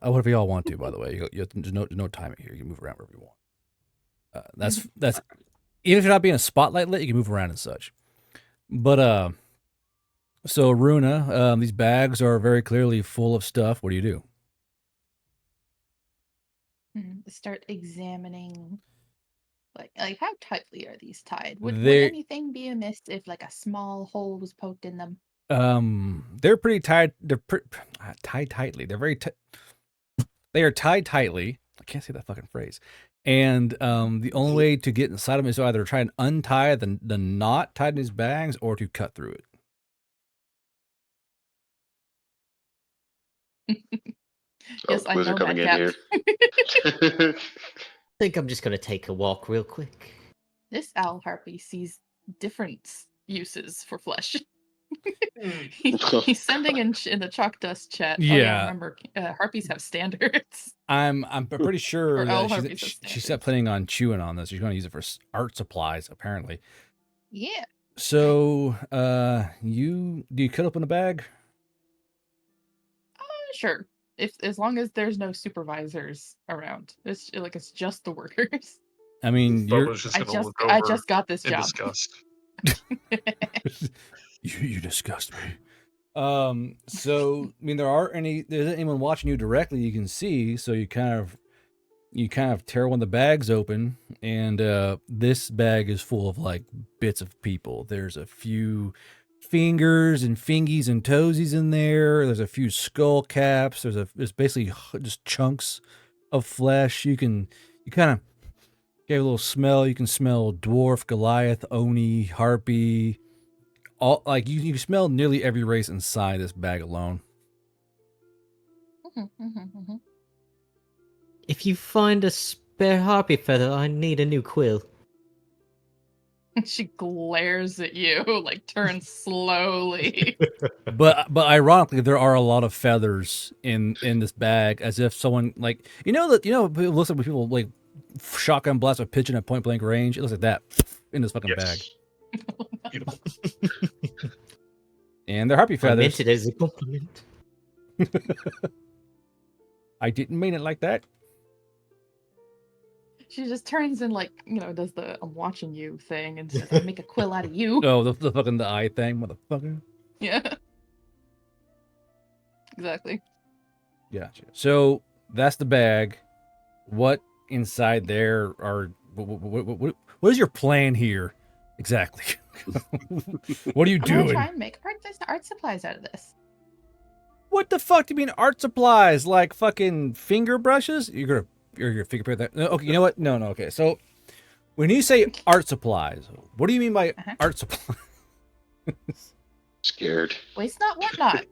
whatever y'all want to. By the way, there's no timing here. You can move around wherever you want. That's even if you're not being a spotlight lit, you can move around and such. But so Runa, these bags are very clearly full of stuff. What do you do? Start examining, like how tightly are these tied? Would They- anything be amiss if like a small hole was poked in them? They're pretty tied. They're tied tightly. They're very. They are tied tightly. I can't say that fucking phrase. And the only way to get inside them is to either try and untie the knot tied in his bags or to cut through it. Yes, I know Wizard coming that in cap. here. I think I'm just gonna take a walk real quick. This owl harpy sees different uses for flesh. He's sending in the chalk dust chat. Yeah. Oh, yeah, remember, harpies have standards. I'm pretty sure Or owl that harpies have she's not planning on chewing on this. She's going to use it for art supplies, apparently. Yeah. So, do you cut open a bag? Sure. As long as there's no supervisors around. It's just the workers. I mean, I just got this job. Disgust. You disgust me. So I mean, there isn't anyone watching you directly. You can see, so you kind of tear one of the bags open, and this bag is full of like bits of people. There's a few fingers and fingies and toesies in there. There's a few skull caps. There's basically just chunks of flesh. You kind of get a little smell. You can smell dwarf, Goliath, Oni, harpy. All like you smell nearly every race inside this bag alone. If you find a spare harpy feather, I need a new quill. She glares at you, like turns slowly. But ironically, there are a lot of feathers in this bag, as if someone like it looks like when people like shotgun blast a pigeon at point blank range. It looks like that in this fucking bag. And they're harpy feathers. I meant it as a compliment. I didn't mean it like that. She just turns and does the "I'm watching you" thing and says, "I'll make a quill out of you." Oh, the fucking the eye thing, motherfucker. Yeah. Exactly. Gotcha. So that's the bag. What inside there are? What is your plan here exactly? What are you I'm gonna doing? try and make art supplies out of this. What the fuck do you mean art supplies? Like fucking finger brushes? You're gonna finger paint that? No, okay, you know what? No. Okay, so when you say art supplies, what do you mean by art supplies? Scared. Waste not, want not.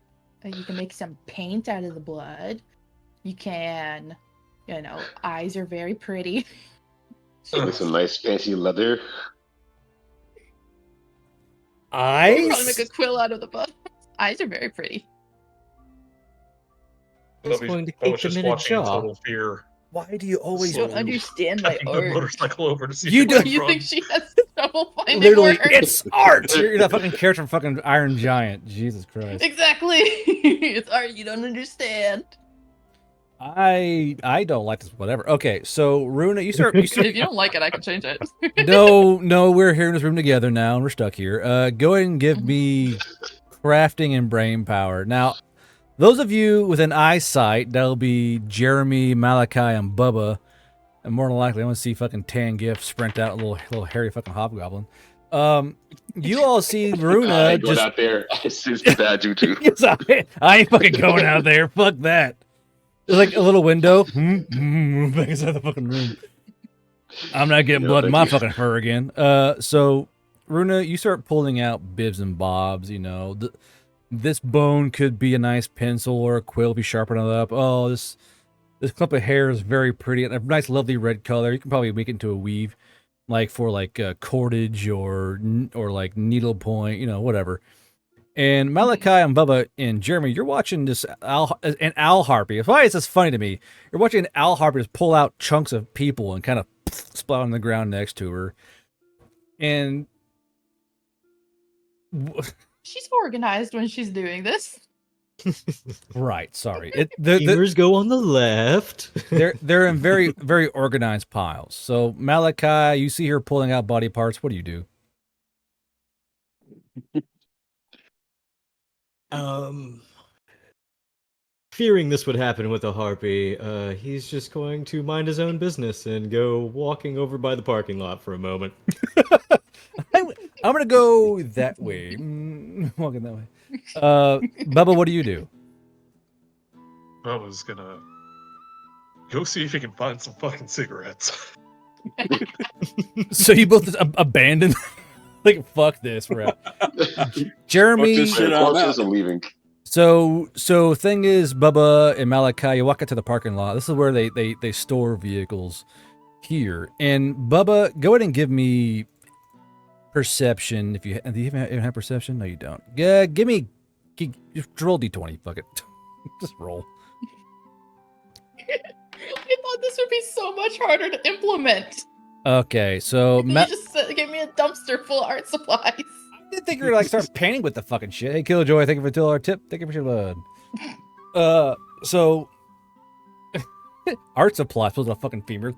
You can make some paint out of the blood. You can, eyes are very pretty. With some nice fancy leather. You can probably Eyes? make a quill out of the blood. Eyes are very pretty. I was just watching in total fear. Why do you always don't understand my taking the art? motorcycle over to see You if don't- it You was think she has trouble finding Literally, words? it's art. You're that fucking character from fucking Iron Giant. Jesus Christ. Exactly. It's art you don't understand. I don't like this. Whatever. Okay, so Runa, you start. If you don't like it, I can change it. No, we're here in this room together now, and we're stuck here. Go ahead and give me crafting and brain power. Now, those of you with an eyesight, that'll be Jeremy, Malachi, and Bubba. And more than likely, I want to see fucking Tangiff sprint out a little hairy fucking hobgoblin. You all see Runa I ain't going just out there. It's just bad juju. Yes, I ain't fucking going out there. Fuck that. There's like a little window. Back inside the fucking room. I'm not getting blood in my fucking fur again. So Runa, you start pulling out bibs and bobs. This bone could be a nice pencil or a quill if you sharpen it up. Oh, this clump of hair is very pretty and a nice, lovely red color. You can probably make it into a weave, like for cordage or like needlepoint, whatever. And Malachi and Bubba and Jeremy, you're watching this an owl harpy. Why is this funny to me? You're watching an owl harpy just pull out chunks of people and kind of splat on the ground next to her. And She's organized when she's doing this. Right. Sorry. Femurs go on the left. They're in very very organized piles. So Malachi, you see her pulling out body parts. What do you do? Fearing this would happen with a harpy, he's just going to mind his own business and go walking over by the parking lot for a moment. I'm gonna go that way. Walking that way. Bubba, what do you do? Bubba's gonna go see if he can find some fucking cigarettes. So you both just abandon? Like, fuck this, we're out. Jeremy, corpses are leaving. So thing is, Bubba and Malachi, you walk out to the parking lot. This is where they store vehicles here. And Bubba, go ahead and give me perception. Do you even have perception? No, you don't. Yeah, just roll d20. Fuck it, just roll. I thought this would be so much harder to implement. Okay, so You just gave me a dumpster full of art supplies. I didn't think you were like start painting with the fucking shit. Hey, Killjoy, thank you for the $2 tip. Thank you for your blood. So art supplies was a fucking femur.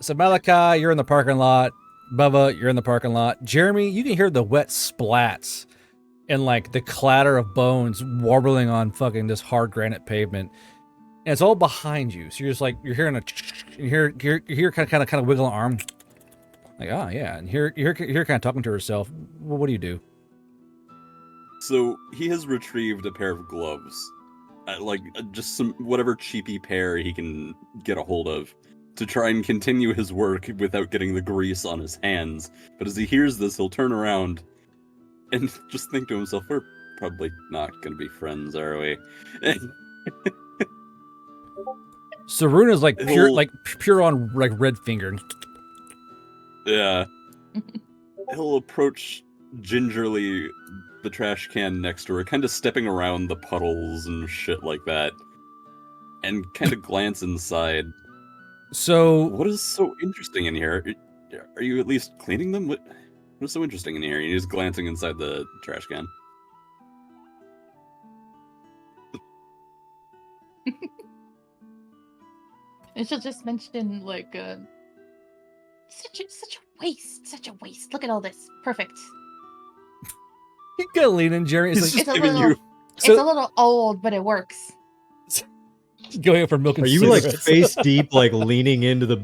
So Malachi, you're in the parking lot. Bubba, you're in the parking lot. Jeremy, you can hear the wet splats and like the clatter of bones warbling on fucking this hard granite pavement. And it's all behind you. So you're just like, you're hearing you hear kind of wiggle an arm. Like, oh yeah. And you're kind of talking to herself. Well, what do you do? So he has retrieved a pair of gloves. Just some whatever cheapy pair he can get a hold of to try and continue his work without getting the grease on his hands. But as he hears this, he'll turn around and just think to himself, we're probably not going to be friends, are we? Saruna's like pure on like red finger. Yeah. He'll approach gingerly the trash can next to her, kind of stepping around the puddles and shit like that, and kind of glance inside. So, what is so interesting in here? Are you at least cleaning them? What's so interesting in here? He's glancing inside the trash can. And she'll just mention like such a waste. Look at all this. Perfect. You gotta lean in, Jerry. It's a little old, but it works. Going up for milk and Are you cigarettes. like face deep, like leaning into the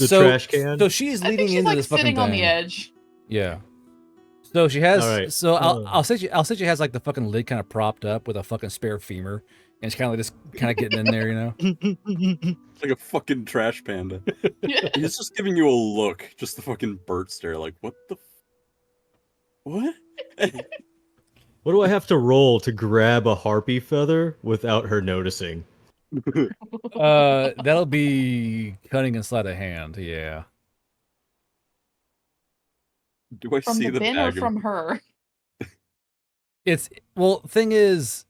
trash can? So she's leaning into like this fucking sitting on thing. the edge. Yeah. So she has. All right. So I'll say she has like the fucking lid kind of propped up with a fucking spare femur, and it's kind of like just kind of getting in there, you know. It's like a fucking trash panda. Yeah. He's just giving you a look, just the fucking Bert stare, like what the. What? What do I have to roll to grab a harpy feather without her noticing? That'll be cutting and sleight of hand. Yeah. Do I From see the bin bag or from her? Thing is,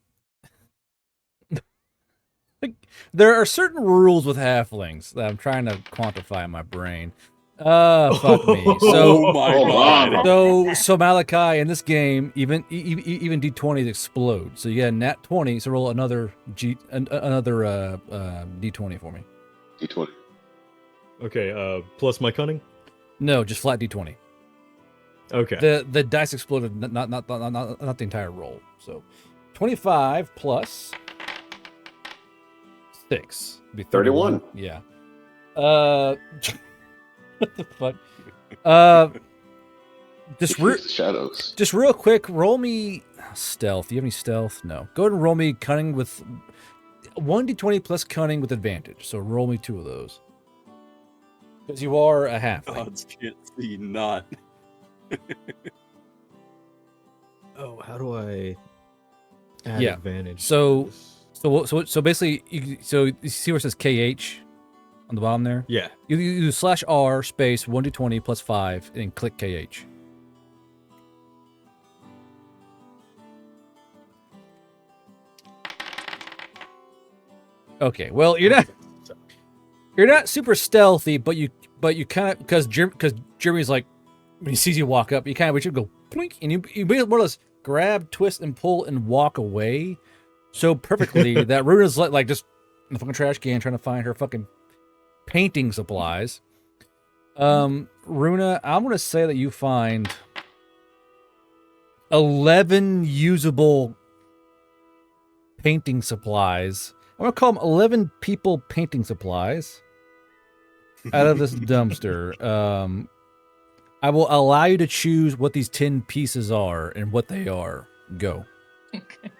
like, there are certain rules with halflings that I'm trying to quantify in my brain. Fuck me. So, oh my god. So Malachi, in this game, even d20s explode. So you got a nat 20. So roll another d20 for me. D20. Okay. Plus my cunning. No, just flat d20. Okay. The dice exploded, not the entire roll. So 25 plus 6 would be 31. Yeah. What the fuck? Shadows. Just real quick, roll me stealth. Do you have any stealth? No. Go ahead and roll me cunning with 1d20 plus cunning with advantage. So roll me 2 of those. Because you are a halfling. Odds can't see not. Oh, how do I add advantage? So basically, you see where it says KH on the bottom there? Yeah. You do /R space 1d20 plus 5 and click KH. Okay, well you're not super stealthy, but you kind of because Jeremy's like when he sees you walk up, you kind of go blink and you more or less grab, twist, and pull and walk away so perfectly that Runa's like just in the fucking trash can trying to find her fucking painting supplies. Runa, I'm gonna say that you find 11 usable painting supplies. I'm gonna call them 11 people painting supplies out of this dumpster. I will allow you to choose what these 10 pieces are and what they are. Go. Okay.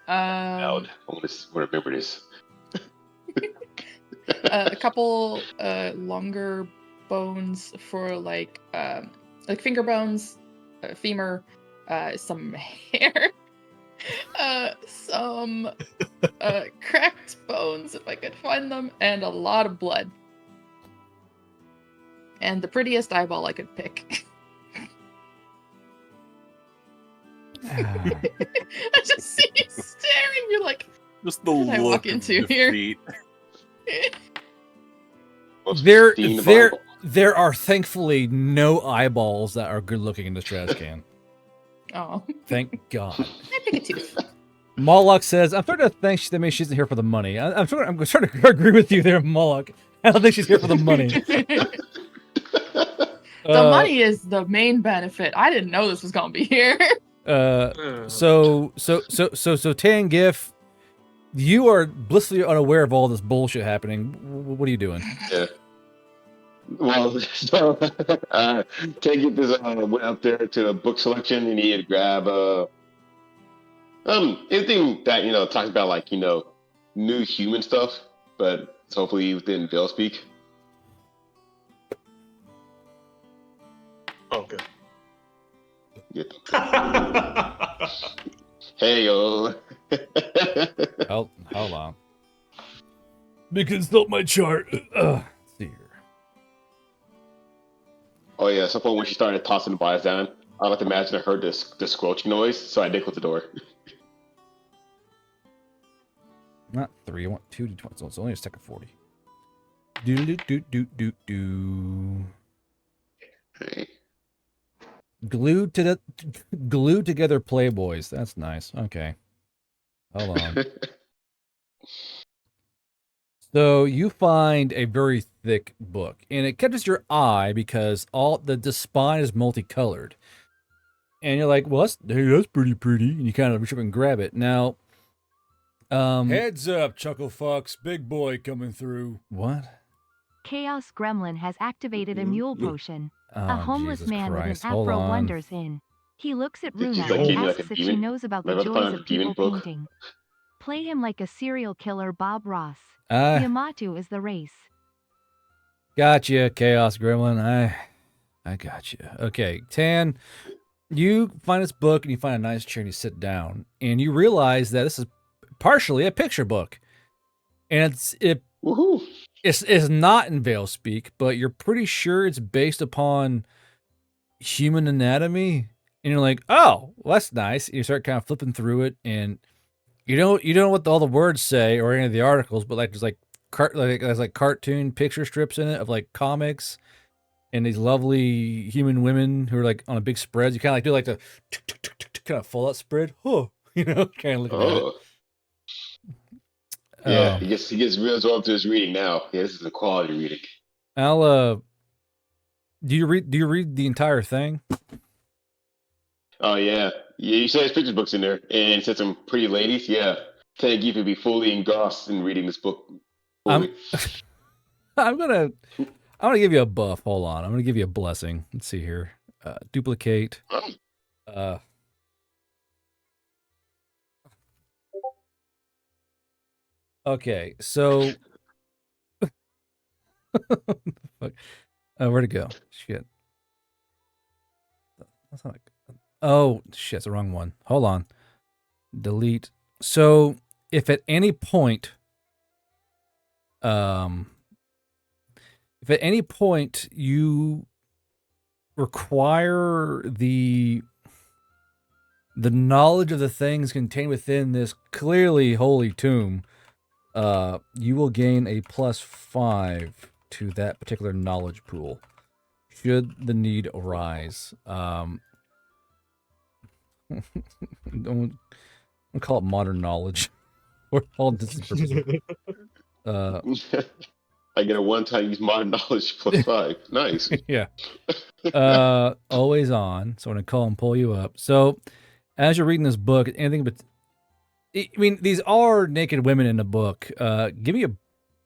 Loud. I want to remember this. A couple longer bones for like finger bones, femur, some hair, some cracked bones if I could find them, and a lot of blood. And the prettiest eyeball I could pick. I just see you staring. You're like, just the what did I walk look into of here? defeat. There are thankfully no eyeballs that are good looking in this trash can. Oh. Thank God. I pick a tooth. Moloch says, I'm starting to think she isn't here for the money. I'm starting to agree with you there, Moloch. I don't think she's here for the money. The money is the main benefit. I didn't know this was gonna be here. So Tangif, you are blissfully unaware of all this bullshit happening. What are you doing? Yeah. Well, so Tangy went up there to the book selection and he had grab anything that talks about like new human stuff, but it's hopefully within Veil speak. Okay. Hey yo. Hold on. Me consult my chart. Let's see here. Oh yeah, at some point when she started tossing the bias down, I like to imagine I heard this squelching noise, so I did close the door. Not 3, I want 2 to 20, so it's only a stack of 40. Do. Hey. Glued together Playboys. That's nice. Okay. Hold on. So you find a very thick book, and it catches your eye because all the spine is multicolored. And you're like, well, that's pretty pretty. And you kind of reach up and grab it. Now, heads up, Chuckle Fucks. Big boy coming through. What? Chaos Gremlin has activated a mule potion. A homeless Jesus man Christ. with an Hold afro on. wanders in. He looks at Runa She's and like, asks like if she demon? knows about Am I the about to joys find a of demon people book? painting. Play him like a serial killer Bob Ross. Ah. Yamato is the race. Gotcha, Chaos Gremlin. I got you. Okay, Tan, you find this book and you find a nice chair and you sit down and you realize that this is partially a picture book, and it's not in Veil speak, but you're pretty sure it's based upon human anatomy. And you're like, oh, well, that's nice. And you start kind of flipping through it, and you don't know what all the words say or any of the articles, but like there's like cartoon picture strips in it of like comics and these lovely human women who are like on a big spread. You kind of like do like the kind of full out spread, kind of looking at it. Yeah, he gets real absorbed to his reading now. Yeah, this is a quality reading. I'll do you read the entire thing? Oh yeah, you said there's picture books in there, and it said some pretty ladies. Yeah, Tangy would be fully engrossed in reading this book. I'm gonna give you a buff. Hold on, I'm gonna give you a blessing. Let's see here. Duplicate. Okay, so where'd it go? Shit. That's not oh shit, it's the wrong one. Hold on. Delete. So if at any point you require the knowledge of the things contained within this clearly holy tomb, you will gain a +5 to that particular knowledge pool, should the need arise. Don't call it modern knowledge. For all intents and purposes. I get a one-time use modern knowledge plus 5. Nice. Yeah. Always on. So I'm gonna call and pull you up. So as you're reading this book, anything but I mean, these are naked women in the book. Give me a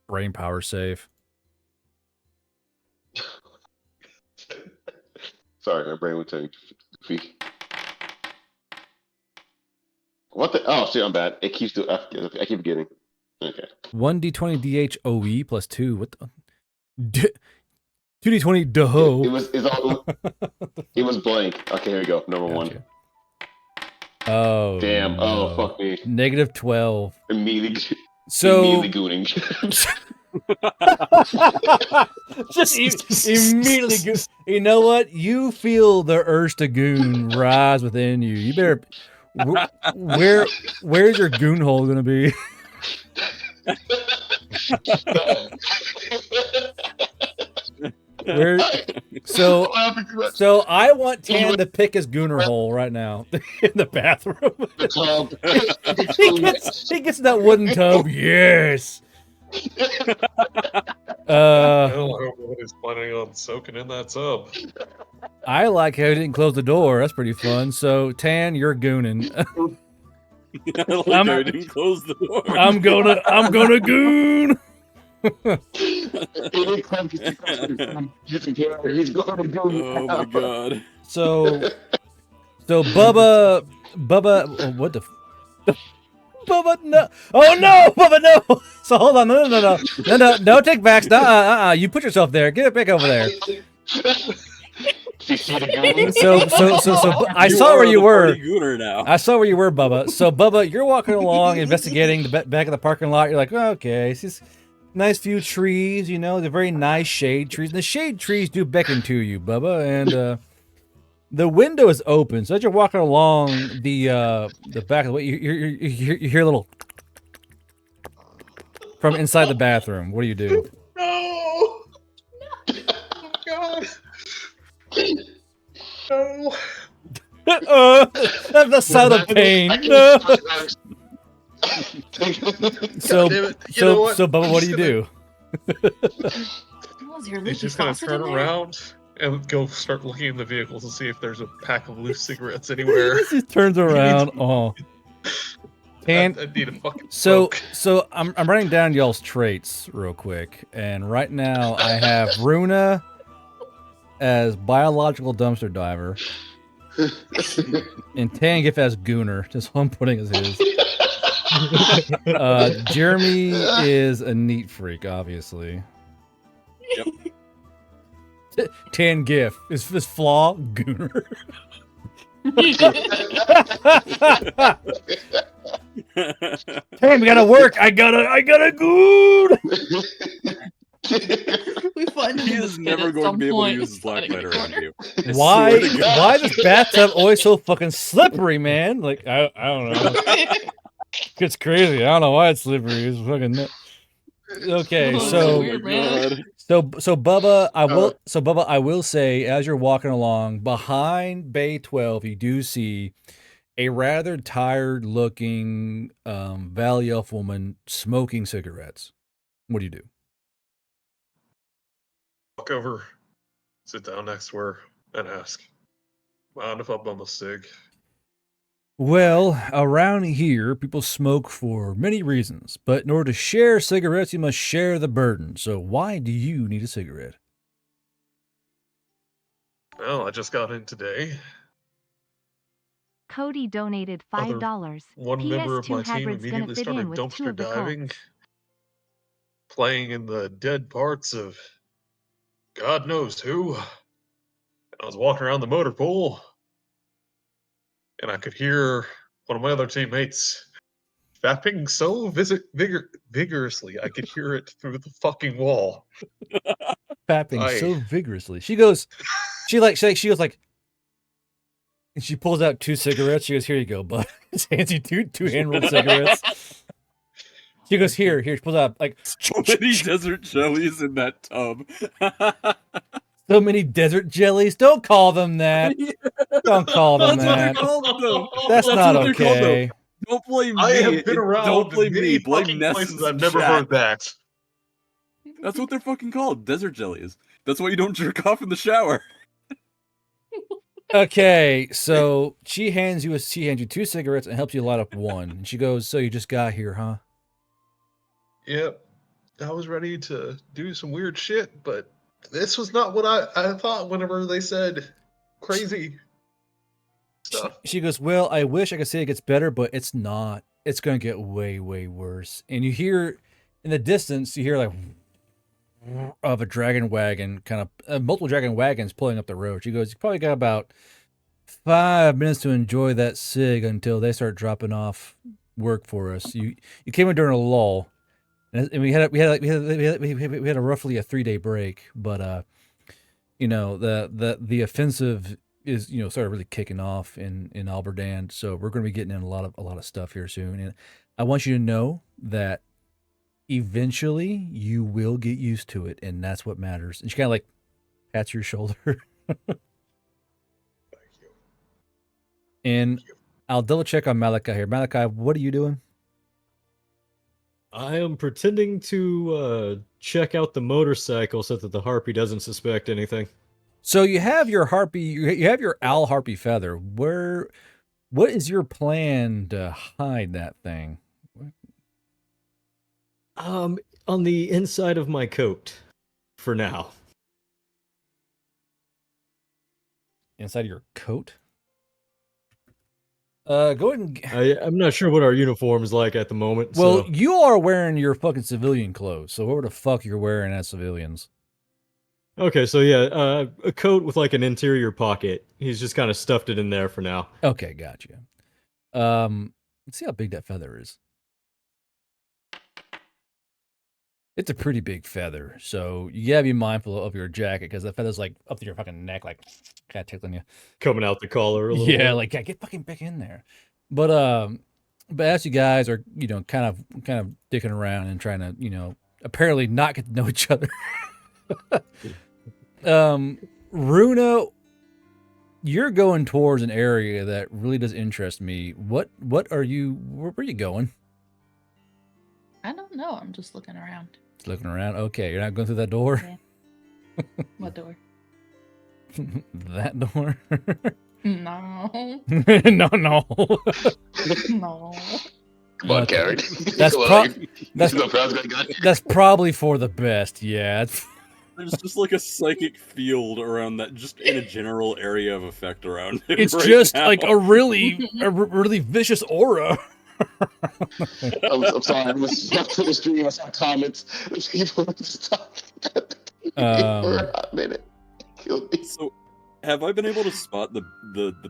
brain power save. Sorry, my brain went to what the? Oh shit, I'm bad. It keeps doing. I keep getting. Okay. 1d20 DHOE plus 2. What the? 2d20 DHO. It was blank. Okay, here we go. Number one. Oh. Damn. No. Oh, fuck me. Negative 12. Immediately gooning. Just immediately goon. You know what? You feel the urge to goon rise within you. You better. Where's your goon hole gonna be? Where? So I want Tan to pick his gooner hole right now in the bathroom. The tub. he gets that wooden tub. Yes. I don't know what he's planning on soaking in that tub. I like how he didn't close the door. That's pretty fun. So Tan, you're gooning. I like how he didn't close the door. I'm gonna goon. Oh my god. So Bubba, what the? Bubba, no! Oh no, Bubba, no! So hold on, no, take backs. You put yourself there. Get it back over there. So I saw where you were. I saw where you were, Bubba. So Bubba, you're walking along, investigating the back of the parking lot. You're like, oh, okay, it's just nice few trees. You know, they're very nice shade trees. And the shade trees do beckon to you, Bubba, and the window is open. So as you're walking along the back of the way, you hear a little from inside the bathroom. What do you do? No! Oh god! No! That's the sound of pain. No. So Bubba, what do you do? He's just gonna turn around and go start looking in the vehicles to see if there's a pack of loose cigarettes anywhere. He just turns around. Oh. And I need a fucking so I'm writing down y'all's traits real quick, and right now I have Runa as biological dumpster diver, and Tangif as gooner. Just what I'm putting as his. Jeremy is a neat freak, obviously. Yep. Tangif is his flaw gooner. Hey, we gotta work. I gotta goon. We find He is never going to be able to use his black lighter on you. Why is this bathtub always so fucking slippery, man? Like I don't know. It's crazy. I don't know why it's slippery. It's fucking. Okay, so Bubba, I will say, as you're walking along behind Bay 12, you do see a rather tired-looking Valley Elf woman smoking cigarettes. What do you do? Walk over, sit down next to her, and ask, "Mind if I bum a cig?" Well, around here, people smoke for many reasons, but in order to share cigarettes, you must share the burden. So why do you need a cigarette? Well, I just got in today. Cody donated $5. One member of my PS2 team Hagrid's gonna immediately fit started in with 2 dumpster of the diving, playing in the dead parts of God knows who. And I was walking around the motor pool, and I could hear one of my other teammates fapping so vigorously I could hear it through the fucking wall. Fapping so vigorously. She goes like, and she pulls out 2 cigarettes. She goes, "Here you go, bud." She hands you two hand-rolled cigarettes. She goes, here. She pulls out like so many desert jellies in that tub. So many desert jellies. Don't call them that. Don't call them That's what they're that. called, though. That's not what they're called, though. okay. Don't blame I me. have been around Don't blame many me. Blame fucking Ness places. and I've never chat. heard that. That's what they're fucking called. Desert jellies. That's why you don't jerk off in the shower. Okay, so she hands you 2 cigarettes and helps you light up one. And she goes, "So you just got here, huh?" Yep. I was ready to do some weird shit, but this was not what I thought whenever they said crazy stuff. She goes, "Well, I wish I could say it gets better, but it's not. It's going to get way, way worse." And you hear in the distance, you hear like of a dragon wagon, kind of multiple dragon wagons pulling up the road. She goes, "You probably got about 5 minutes to enjoy that cig until they start dropping off work for us. You came in during a lull, and we had a roughly a 3-day break, but you know the offensive is started really kicking off in Alberdand, so we're going to be getting in a lot of stuff here soon, and I want you to know that eventually you will get used to it, and that's what matters." And she kind of like pats your shoulder. And I'll double check on Malachi here. Malachi, what are you doing? I am pretending to check out the motorcycle so that the harpy doesn't suspect anything. So you have your harpy, you have your owl harpy feather. What is your plan to hide that thing? On the inside of my coat, for now. Inside of your coat? Go ahead and... I'm not sure what our uniform's like at the moment. Well, so. you are wearing your fucking civilian clothes, so what the fuck you're wearing as civilians? Okay, so yeah, a coat with like an interior pocket. He's just kind of stuffed it in there for now. Okay, gotcha. Let's see how big that feather is. It's a pretty big feather, so you gotta be mindful of your jacket because the feather's like up to your fucking neck, like kind of tickling you, coming out the collar a little. Yeah, bit. like get fucking back in there. But as you guys are kind of dicking around and trying to apparently not get to know each other, Runa, you're going towards an area that really does interest me. Where are you going? I don't know. I'm just looking around. Looking around. Okay, you're not going through that door. Yeah. What door? That door. No. No. No. Come on, Karen. That's probably for the best. Yeah. There's just like a psychic field around that, just in a general area of effect around him. It's right just now. like a really vicious aura. I'm sorry. I was to the stream. I saw comments. People just talking for a hot minute. Killed me. So, have I been able to spot the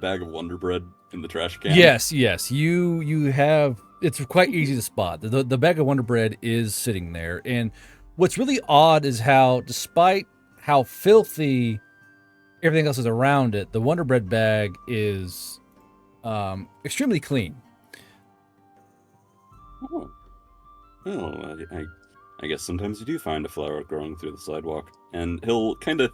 bag of Wonder Bread in the trash can? Yes. You have. It's quite easy to spot. The bag of Wonder Bread is sitting there, and what's really odd is how, despite how filthy everything else is around it, the Wonder Bread bag is extremely clean. Oh. Well, I guess sometimes you do find a flower growing through the sidewalk, and he'll kind of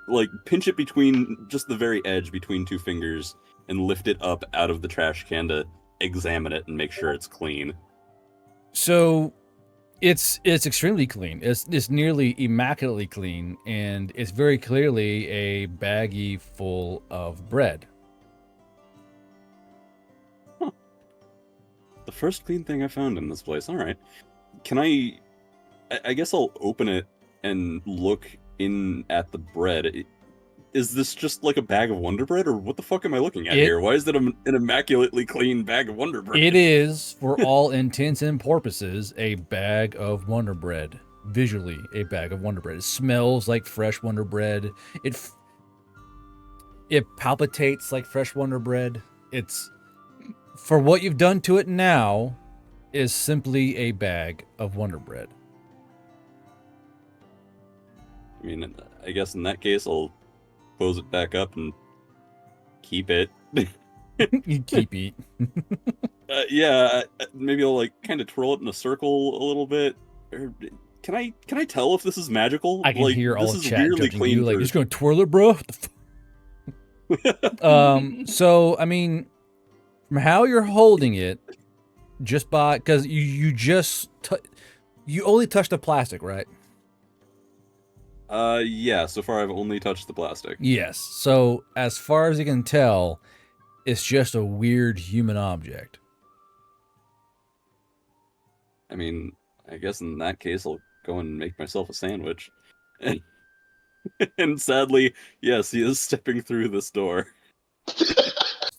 like pinch it between just the very edge between 2 fingers and lift it up out of the trash can to examine it and make sure it's clean. So it's extremely clean. It's nearly immaculately clean, and it's very clearly a baggie full of bread. The first clean thing I found in this place. All right. Can I guess I'll open it and look in at the bread. Is this just like a bag of Wonder Bread, or what the fuck am I looking at here? Why is it an immaculately clean bag of Wonder Bread? It is, for all intents and purposes, a bag of Wonder Bread. Visually, a bag of Wonder Bread. It smells like fresh Wonder Bread. It palpitates like fresh Wonder Bread. It's, for what you've done to it now, is simply a bag of Wonder Bread. I mean, I guess in that case, I'll close it back up and keep it. You keep it. Yeah, maybe I'll like kind of twirl it in a circle a little bit. Or can I tell if this is magical? I can like, hear all this of is chat weirdly judging clean you. Like, for- you're just gonna twirl it, bro. So I mean, from how you're holding it, just by because you only touched the plastic, right? Yeah. So far, I've only touched the plastic. Yes. So as far as you can tell, it's just a weird human object. I mean, I guess in that case, I'll go and make myself a sandwich. And sadly, yes, he is stepping through this door.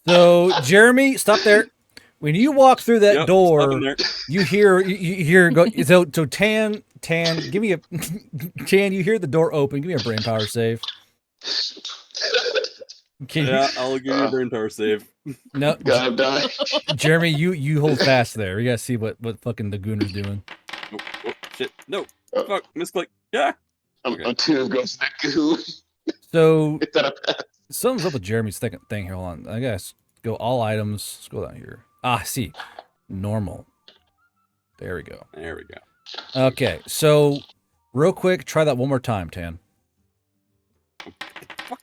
So Jeremy, stop there. When you walk through that Yep, door, stopping there. you hear go. So Tan, give me a Tan. You hear the door open. Give me a brain power save. Yeah, I'll give you a brain power save. No, God, die. Jeremy, you hold fast there. We gotta see what fucking the Gooner's doing. Oh, shit! No, fuck, misclick. Yeah. I'm too goes to the goo. So Is that a pass? something's up with Jeremy's second thing here. Hold on, I guess go all items. Scroll down here. Ah, see, normal. There we go. There we go. Okay, so real quick, try that one more time, Tan.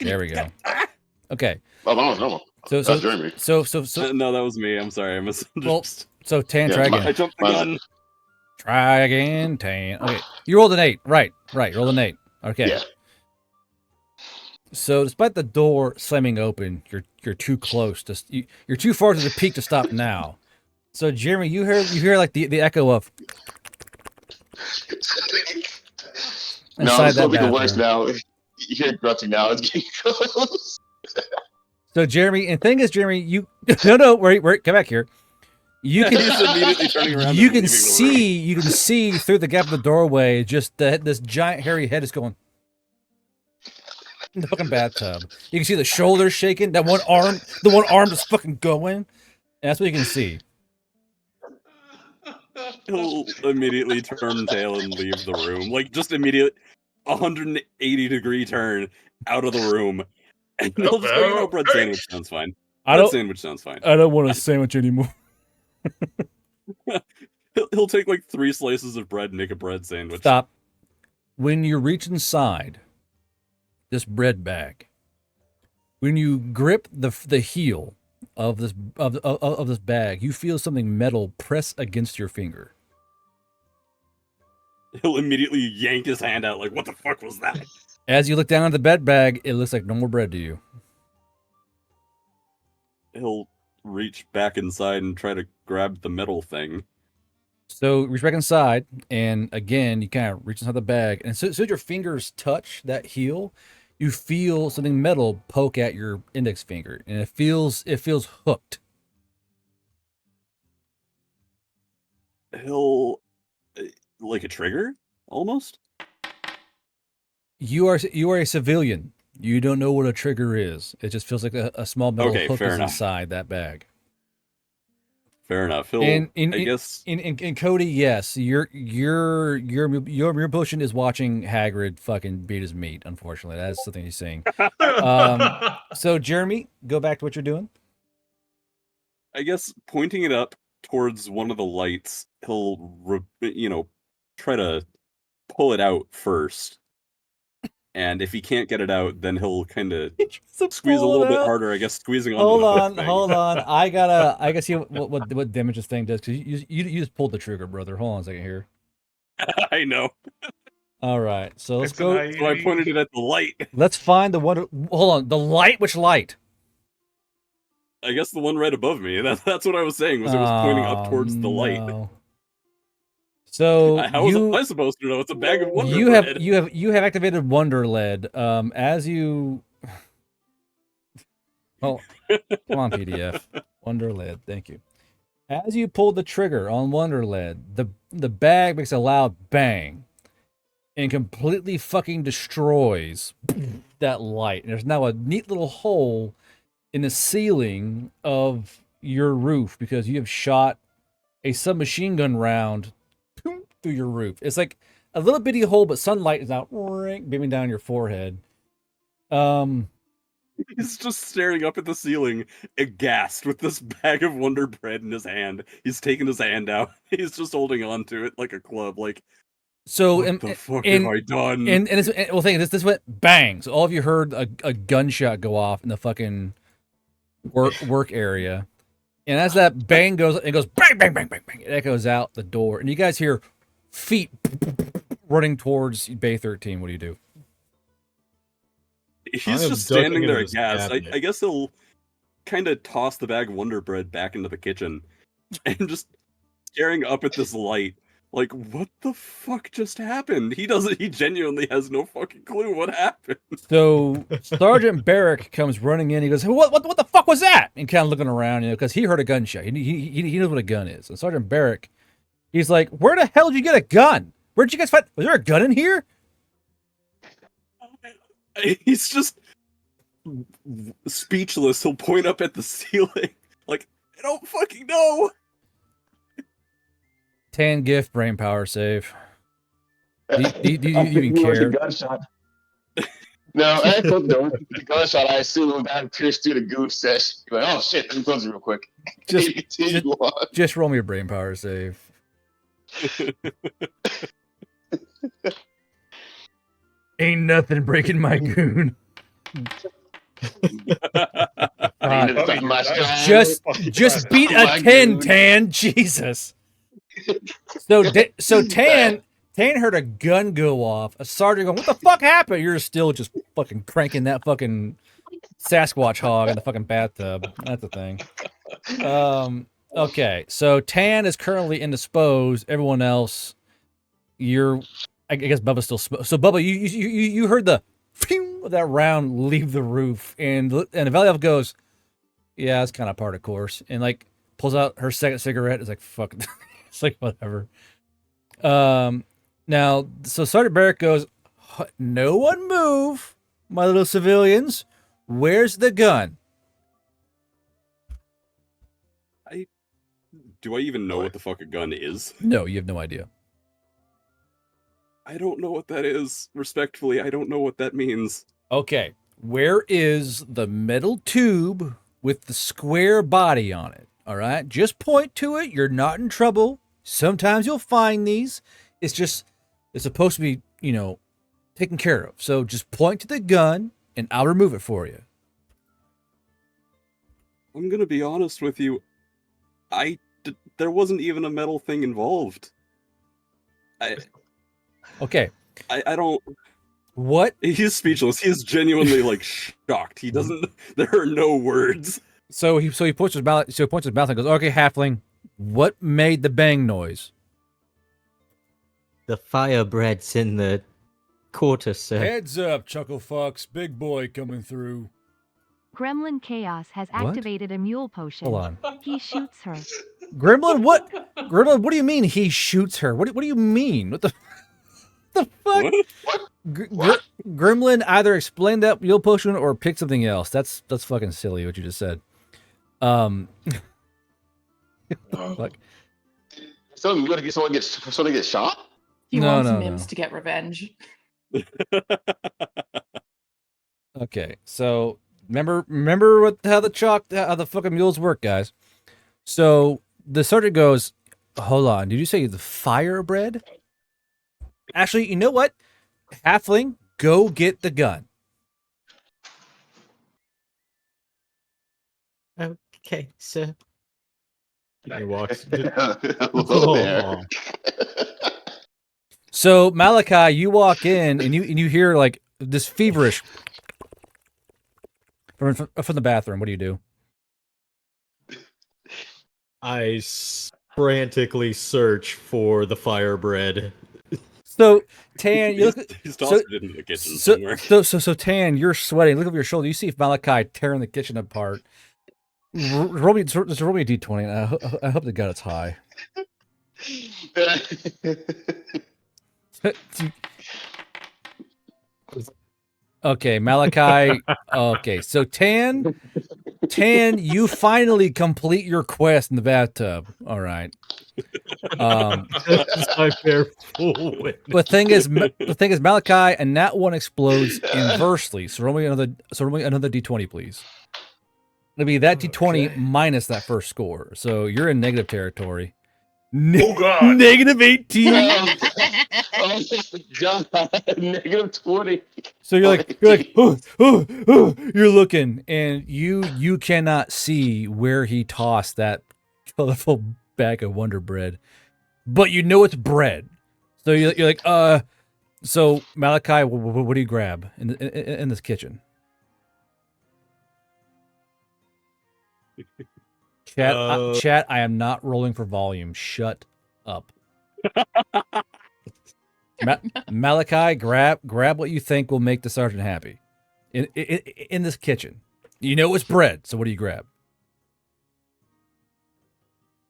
There we go. Okay. Oh, normal. So That's Jeremy. So no, that was me. I'm sorry, I misunderstood. well, so Tan, try again. I jumped the gun. Try again, Tan. Okay, you rolled an 8. Right. You rolled an 8. Okay. Yeah. So despite the door slamming open, you're too close to you're too far to the peak to stop now. So Jeremy, you hear like the echo of No, inside it's that gonna be the worst bathroom. now. You hear grunting now. It's getting close. So Jeremy, and thing is, Jeremy, you no, wait, come back here. You can He's immediately turning around. you and can leaving the room. see through the gap of the doorway just this giant hairy head is going in the fucking bathtub. You can see the shoulders shaking. The one arm is fucking going. And that's what you can see. He'll immediately turn tail and leave the room. Like, just immediate 180-degree turn out of the room. And he'll just go, bread sandwich sounds fine. Bread sandwich sounds fine. I don't want a sandwich anymore. He'll take like 3 slices of bread and make a bread sandwich. Stop. When you reach inside this bread bag, when you grip the heel of this bag, you feel something metal press against your finger. He'll immediately yank his hand out like, what the fuck was that? As you look down at the bed bag, it looks like normal bread to you. He'll reach back inside and try to grab the metal thing. So reach back inside, and again, you kind of reach inside the bag, and so your fingers touch that heel, you feel something metal poke at your index finger, and it feels hooked. He'll like a trigger almost. You are a civilian. You don't know what a trigger is. It just feels like a small metal hook is inside that bag. Fair enough. He'll, I guess in Cody, yes, your potion is watching Hagrid fucking beat his meat. Unfortunately, that's something he's saying. So Jeremy, go back to what you're doing. I guess pointing it up towards one of the lights, he'll try to pull it out first. And if he can't get it out, then he'll kind of squeeze a little bit harder. I guess squeezing on. Hold on. I gotta see what damage this thing does, because you just pulled the trigger, brother. Hold on a second here. I know. All right, so let's go. So I pointed it at the light. Let's find the one. Hold on, the light. Which light? I guess the one right above me. That's what I was saying. Was it was pointing up towards the light. So how was I supposed to know? It's a bag of Wonder Bread. You have activated Wonder Lead. As you, come on, PDF Wonder Lead. Thank you. As you pull the trigger on Wonder Lead, the bag makes a loud bang, and completely fucking destroys that light. And there's now a neat little hole in the ceiling of your roof because you have shot a submachine gun round through your roof. It's like a little bitty hole, but sunlight is now beaming down your forehead. He's just staring up at the ceiling, aghast, with this bag of Wonder Bread in his hand. He's taking his hand out. He's just holding on to it like a club. Like, So what the fuck have I done? Well, think this went bang. So all of you heard a gunshot go off in the fucking work area, and as that bang goes, it goes bang bang bang bang bang. It echoes out the door, and you guys hear feet running towards Bay 13. What do you do? He's just standing there aghast. I guess he'll kind of toss the bag of Wonder Bread back into the kitchen and just staring up at this light. Like, what the fuck just happened? He genuinely has no fucking clue what happened. So Sergeant Barrick comes running in. He goes, what the fuck was that? And kind of looking around, because he heard a gunshot. He knows what a gun is. And Sergeant Barrick, he's like, where the hell did you get a gun? Where'd you guys find? Was there a gun in here? He's just speechless. He'll point up at the ceiling. Like, I don't fucking know. Tan gift brain power save. Do you even care? Gunshot. No, I closed the door. The gunshot, I assume that pierced through the goose sesh. You're like, oh shit, let me close it real quick. Just roll me a brain power save. Ain't nothing breaking my goon. Just beat a 10, Tan. Jesus. So Tan heard a gun go off. A sergeant going, what the fuck happened? You're still just fucking cranking that fucking Sasquatch hog in the fucking bathtub. That's the thing. Okay, so Tan is currently indisposed. Everyone else, I guess Bubba's still. So Bubba, you heard the phew of that round leave the roof, and the Valley Elf goes, yeah, that's kind of part of course, and like pulls out her second cigarette. It's like fuck. It's like whatever. Now, so Sergeant Barrett goes, no one move, my little civilians. Where's the gun? Do I even know what the fuck a gun is? No, you have no idea. I don't know what that is. Respectfully, I don't know what that means. Okay, where is the metal tube with the square body on it? All right, just point to it. You're not in trouble. Sometimes you'll find these. It's supposed to be, taken care of. So just point to the gun and I'll remove it for you. I'm gonna be honest with you. There wasn't even a metal thing involved. Okay. I don't. What? He's speechless. He's genuinely like shocked. He doesn't. There are no words. So he points his mouth. So he points his mouth and goes, "Okay, halfling, what made the bang noise?" The fire bread's in the quarter, sir. Heads up, Chucklefucks. Big boy coming through. Gremlin Chaos has What? activated a mule potion. Hold on. He shoots her. Gremlin, what? Gremlin, what do you mean he shoots her? What do you mean? What the fuck? Gremlin either explained that mule potion or picked something else. That's fucking silly what you just said. Fuck. So you gonna get someone gets shot? He wants Mims to get revenge. Okay, so remember how the fucking mules work, guys. So the sergeant goes, hold on, did you say the fire bread? Actually, you know what? Halfling, go get the gun. Okay, sir. He walks. Hello there. So Malachi, you walk in and you hear like this feverish from the bathroom. What do you do? I frantically search for the fire bread. So Tan, you look. He's tossed it into the kitchen somewhere. So Tan, you're sweating. Look over your shoulder. You see Malachi tearing the kitchen apart. Roll me a d20. And I hope the God it's high. Okay, Malachi. Okay, so Tan, you finally complete your quest in the bathtub. All right. That's my fair full win. The thing is, Malachi, and that one explodes inversely. So roll me another d20, please. It'll be that d20 minus that first score. So you're in negative territory. Oh God! Negative 18. Oh God, negative 20. So you're like, oh, you're looking, and you cannot see where he tossed that colorful bag of Wonder Bread, but you know it's bread. So you're like, so Malachi, what do you grab in this kitchen? Chat, I am not rolling for volume. Shut up. Malachi, grab what you think will make the sergeant happy. In this kitchen, you know it's bread. So what do you grab?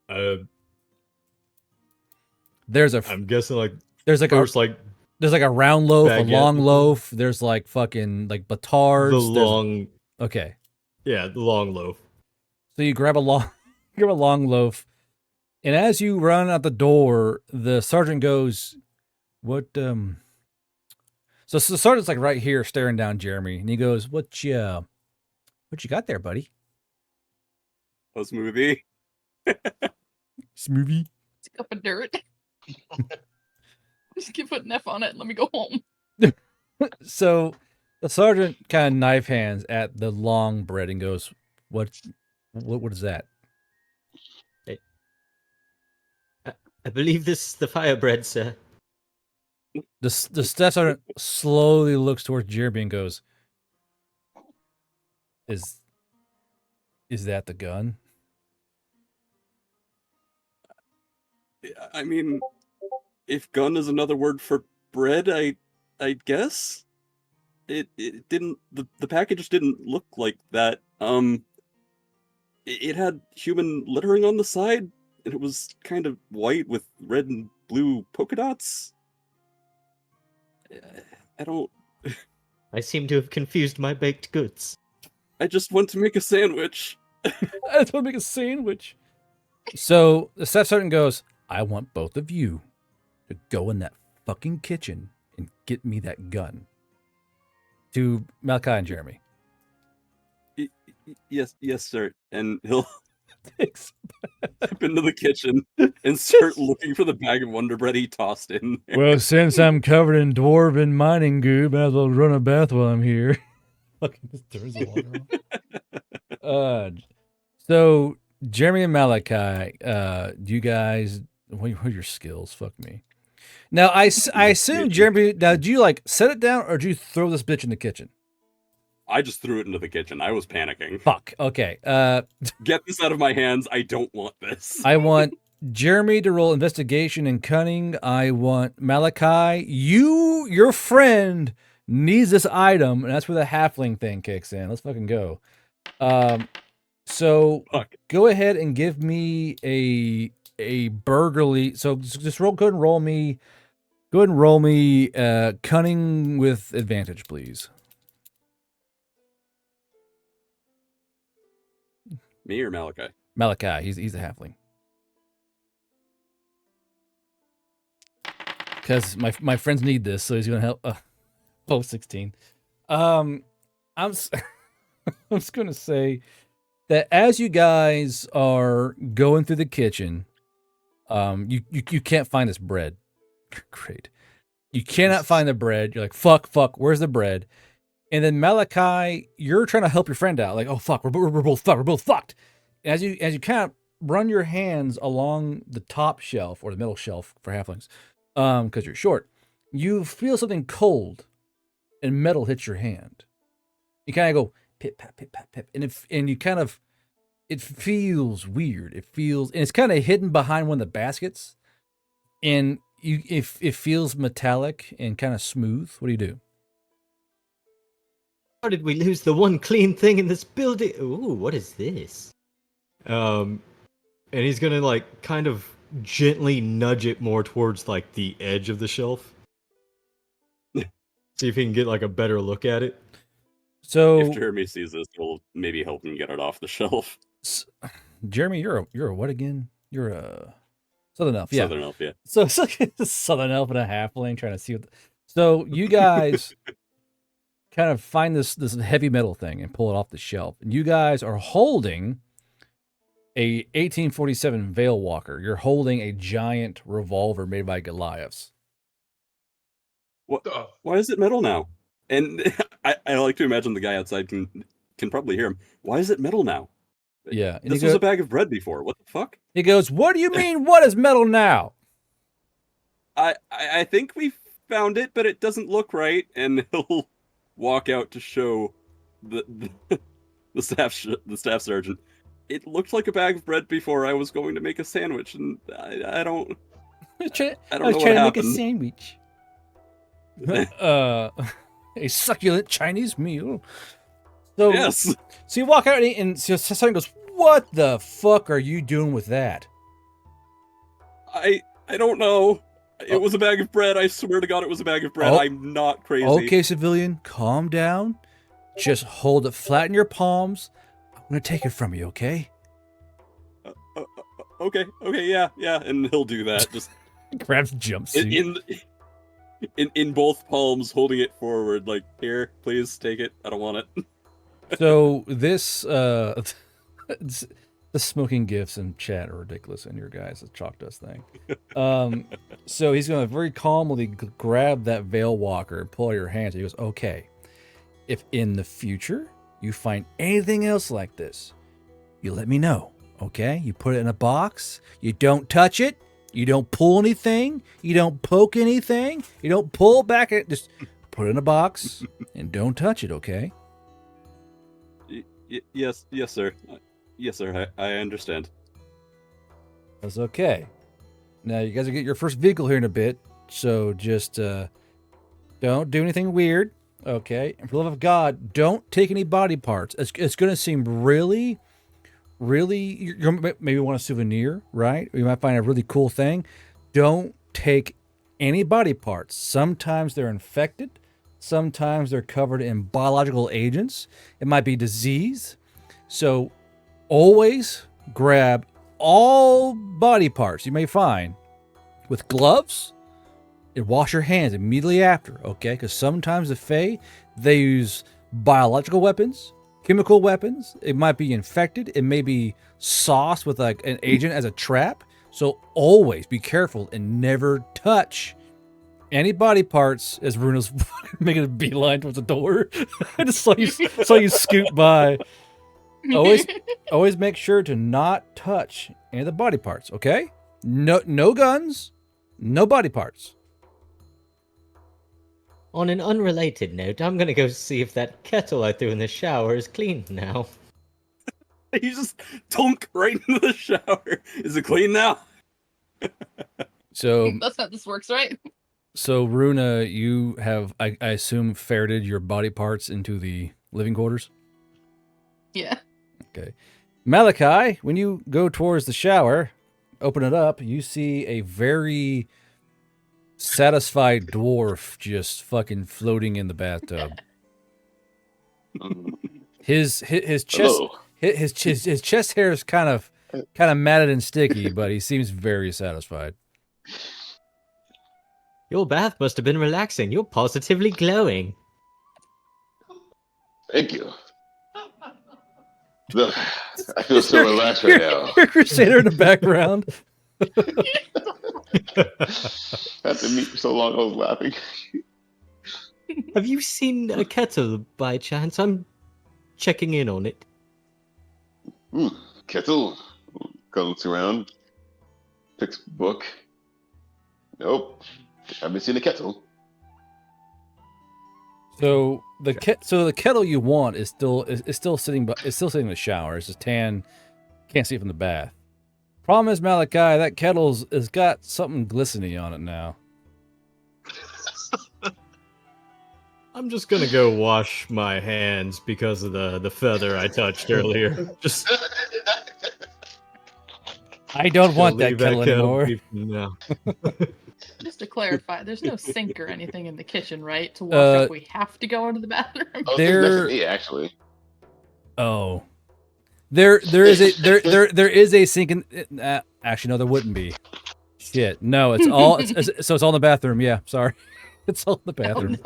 I'm guessing like there's like first there's like a round loaf, a baguette long before? loaf. There's like fucking like batards. The long. Okay. Yeah, the long loaf. So you grab a long loaf, and as you run out the door, the sergeant goes, "What?" So the sergeant's like right here, staring down Jeremy, and he goes, "What you got there, buddy?" A smoothie. Smoothie. It's a cup of dirt. Just keep putting F on it and let me go home. So the sergeant kind of knife hands at the long bread and goes, What is that?" I believe this is the fire bread, sir. The staff sergeant slowly looks towards Jeremy and goes, Is that the gun? I mean, if gun is another word for bread, I guess it didn't. The package didn't look like that. It had human lettering on the side, and it was kind of white with red and blue polka dots. I don't. I seem to have confused my baked goods. I just want to make a sandwich. I just want to make a sandwich. So the staff sergeant goes, I want both of you to go in that fucking kitchen and get me that gun. To Malachi and Jeremy. Yes, sir. And he'll step into the kitchen and start looking for the bag of Wonder Bread he tossed in there. Well, since I'm covered in dwarven mining goo, might as well run a bath while I'm here. Fucking just turns the water on. So Jeremy and Malachi, do you guys? What are your skills? Fuck me. Now I assume Jeremy. Now, do you like set it down or do you throw this bitch in the kitchen? I just threw it into the kitchen. I was panicking. Fuck. Okay. Get this out of my hands. I don't want this. I want Jeremy to roll investigation and cunning. I want Malachi. Your friend needs this item, and that's where the halfling thing kicks in. Let's fucking go. So go ahead and give me a burglary. So just go ahead and roll me. Go ahead and roll me cunning with advantage, please. Me or Malachi? Malachi. He's a halfling. Because my friends need this, so he's gonna help. 16. I'm just gonna say that as you guys are going through the kitchen, you can't find this bread. Great. You cannot find the bread. You're like, fuck, where's the bread? And then Malachi, you're trying to help your friend out. Like, oh fuck, we're both fucked. As you kind of run your hands along the top shelf or the middle shelf for halflings, because you're short, you feel something cold and metal hits your hand. You kind of go pip pap pip pap pip, and you kind of, it feels weird. And it's kind of hidden behind one of the baskets, and it feels metallic and kind of smooth. What do you do? How did we lose the one clean thing in this building? Ooh, what is this? And he's gonna like kind of gently nudge it more towards like the edge of the shelf. See if he can get like a better look at it. So if Jeremy sees this, we'll maybe help him get it off the shelf. Jeremy, you're a what again? You're a Southern elf. Yeah. Southern elf, yeah. So it's like a Southern elf and a halfling trying to see what. So you guys kind of find this heavy metal thing and pull it off the shelf, and you guys are holding a 1847 Veil Walker. You're holding a giant revolver made by Goliaths. What? Why is it metal now? And I like to imagine the guy outside can probably hear him. Why is it metal now? Yeah. This was a bag of bread before. What the fuck? He goes, "What do you mean? What is metal now?" I think we found it, but it doesn't look right. And he'll walk out to show the staff sergeant. It looked like a bag of bread before. I was going to make a sandwich, and I don't. I was trying know to make a sandwich. A succulent Chinese meal. So, yes. So you walk out and someone goes, "What the fuck are you doing with that?" I don't know. It was a bag of bread. I swear to God, it was a bag of bread. I'm not crazy. Okay, civilian, calm down. Just hold it flat in your palms. I'm gonna take it from you, okay? Okay, yeah, and he'll do that. Just grabs jumpsuit in both palms, holding it forward, like, here, please take it. I don't want it. So this the smoking gifts in chat are ridiculous in your guys' chalk dust thing. So he's gonna very calmly grab that veil walker and pull out your hands. He goes, "Okay, if in the future you find anything else like this, you let me know. Okay, you put it in a box. You don't touch it. You don't pull anything. You don't poke anything. You don't pull back it. Just put it in a box and don't touch it. Okay." Yes, sir. Yes, sir. I understand. That's okay. Now you guys will get your first vehicle here in a bit, so just don't do anything weird. Okay, and for the love of God, don't take any body parts. It's going to seem really. You maybe want a souvenir, right? Or you might find a really cool thing. Don't take any body parts. Sometimes they're infected. Sometimes they're covered in biological agents. It might be disease. So always grab all body parts you may find with gloves and wash your hands immediately after, okay? Because sometimes the Fae, they use biological weapons, chemical weapons. It might be infected. It may be sauced with like an agent as a trap. So always be careful and never touch any body parts. As Bruno's making a beeline towards the door. I just saw you scoot by. Always make sure to not touch any of the body parts, okay? No guns, no body parts. On an unrelated note, I'm gonna go see if that kettle I threw in the shower is clean now. You just dunk right into the shower. Is it clean now? So that's how this works, right? So Runa, you have, I assume, ferreted your body parts into the living quarters? Yeah. Okay. Malachi, when you go towards the shower, open it up, you see a very satisfied dwarf just fucking floating in the bathtub. His chest his chest hair is kind of matted and sticky, but he seems very satisfied. Your bath must have been relaxing. You're positively glowing. Thank you. Look, I feel so relaxed right now. Crusader in the background. After meet for so long, I was laughing. Have you seen a kettle by chance? I'm checking in on it. Kettle comes around, picks a book. Nope, haven't seen a kettle. So the kettle you want is still sitting in the shower. It's just tan, can't see it from the bath. Problem is, Malachi, that kettle's has got something glistening on it now. I'm just gonna go wash my hands because of the feather I touched earlier. Just I don't want that kettle anymore. No. Just to clarify, there's no sink or anything in the kitchen, right? To wash up, we have to go into the bathroom. Oh, there's me, actually. Oh, there is a sink in. Actually, no, there wouldn't be. Shit, no, it's all so it's all in the bathroom. Yeah, sorry, it's all in the bathroom.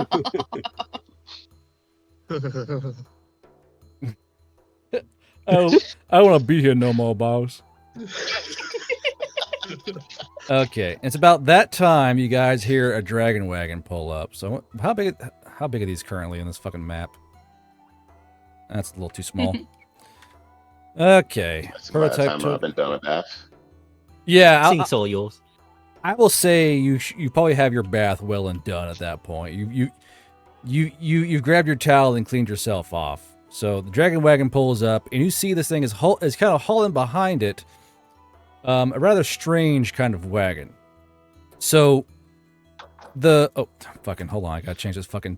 Oh, no. I want to be here no more, boss. Okay, it's about that time you guys hear a dragon wagon pull up. So how big are these currently in this fucking map? That's a little too small. Okay, That's by the prototype. time I've been done with that. Yeah, Sink's all yours. I will say you probably have your bath well and done at that point. You've grabbed your towel and cleaned yourself off. So the dragon wagon pulls up, and you see this thing is kind of hauling behind it. A rather strange kind of wagon. So fucking hold on, I gotta change this fucking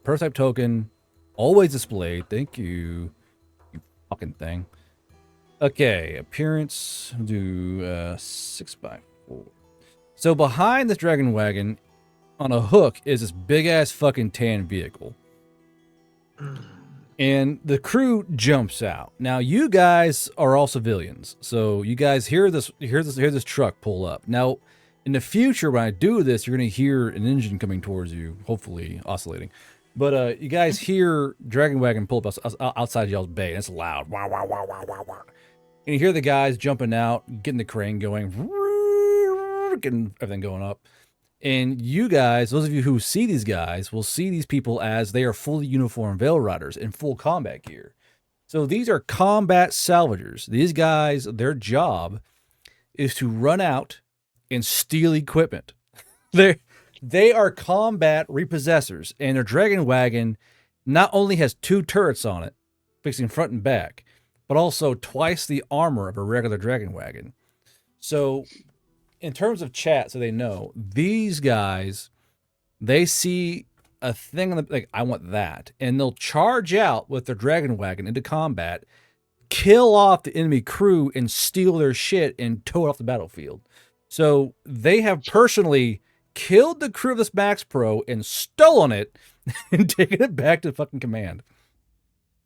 prototype token. Always displayed. Thank you, you fucking thing. Okay, appearance. Do 6x4. So behind this dragon wagon, on a hook, is this big ass fucking tan vehicle. And the crew jumps out. Now you guys are all civilians, so you guys hear this truck pull up. Now, in the future, when I do this, you're gonna hear an engine coming towards you, hopefully oscillating. But you guys hear dragon wagon pull up outside y'all's bay, and it's loud. Wow, wow, wow, wow, wow, wow. And you hear the guys jumping out, getting the crane going, getting everything going up. And you guys, those of you who see these guys, will see these people as they are fully uniformed Veil Riders in full combat gear. So these are combat salvagers. These guys, their job is to run out and steal equipment. They are combat repossessors, and their dragon wagon not only has 2 turrets on it, fixing front and back, but also twice the armor of a regular dragon wagon. So in terms of chat, so they know, these guys, they see a thing on the, like, I want that, and they'll charge out with their dragon wagon into combat, kill off the enemy crew, and steal their shit and tow it off the battlefield. So they have personally killed the crew of this Max Pro and stolen it and taken it back to fucking command.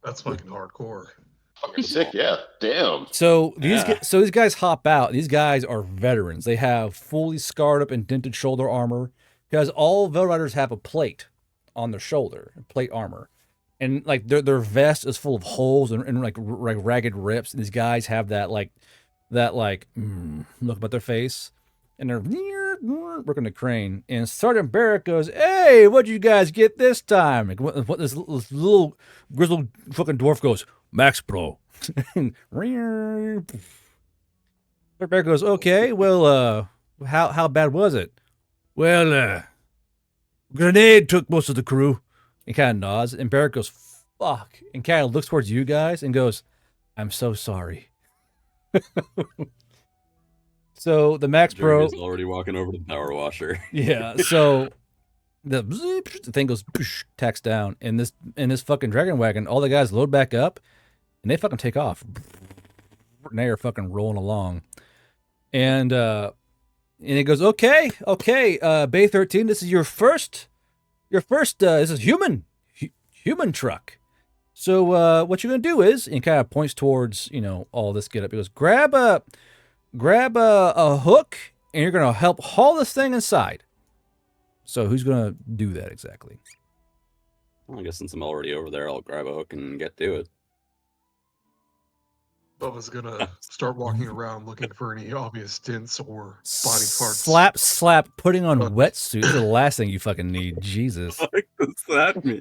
That's fucking hardcore. Fucking sick, yeah. Damn. So these guys hop out. These guys are veterans. They have fully scarred up and dented shoulder armor, because all Veil Riders have a plate on their shoulder, plate armor, and like their vest is full of holes and like ragged rips. And these guys have that look about their face, and they're working the crane. And Sergeant Barrett goes, "Hey, what'd you guys get this time?" Like, what this little grizzled fucking dwarf goes, "Max Pro." Barrett goes, "Okay, well, how bad was it?" "Well, grenade took most of the crew." And kind of nods, and Barrett goes, "Fuck," and kind of looks towards you guys and goes, "I'm so sorry." So the Max Pro is already walking over to the power washer. Yeah, so the thing goes tacks down, and this fucking dragon wagon, all the guys load back up, and they fucking take off. And they are fucking rolling along, and it goes, okay, Bay 13, this is your first. This is human truck. So what you're gonna do is, and kind of points towards all this get up. He goes, grab a hook, and you're gonna help haul this thing inside. So who's gonna do that exactly? Well, I guess since I'm already over there, I'll grab a hook and get to it. Bubba's gonna start walking around looking for any obvious dents or body parts. Slap, putting on wetsuit is the last thing you fucking need. Jesus. What does that mean?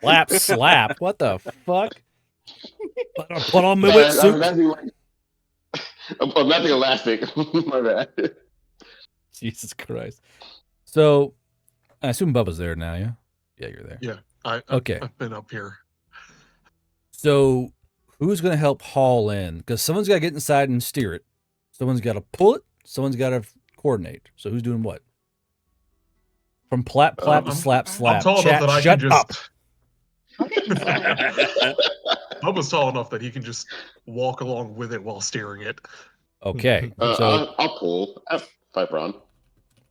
Slap. What the fuck? Put on my wetsuit. I'm not elastic. My bad. Jesus Christ. So, I assume Bubba's there now, yeah? Yeah, you're there. Yeah, I've been up here. So, who's going to help haul in? Because someone's got to get inside and steer it. Someone's got to pull it. Someone's got to coordinate. So, who's doing what? From plap to slap. I'm tall Chat, enough that shut I up. can just... Bubba's tall enough that he can just walk along with it while steering it. Okay. So I'll pull. I have 5 round.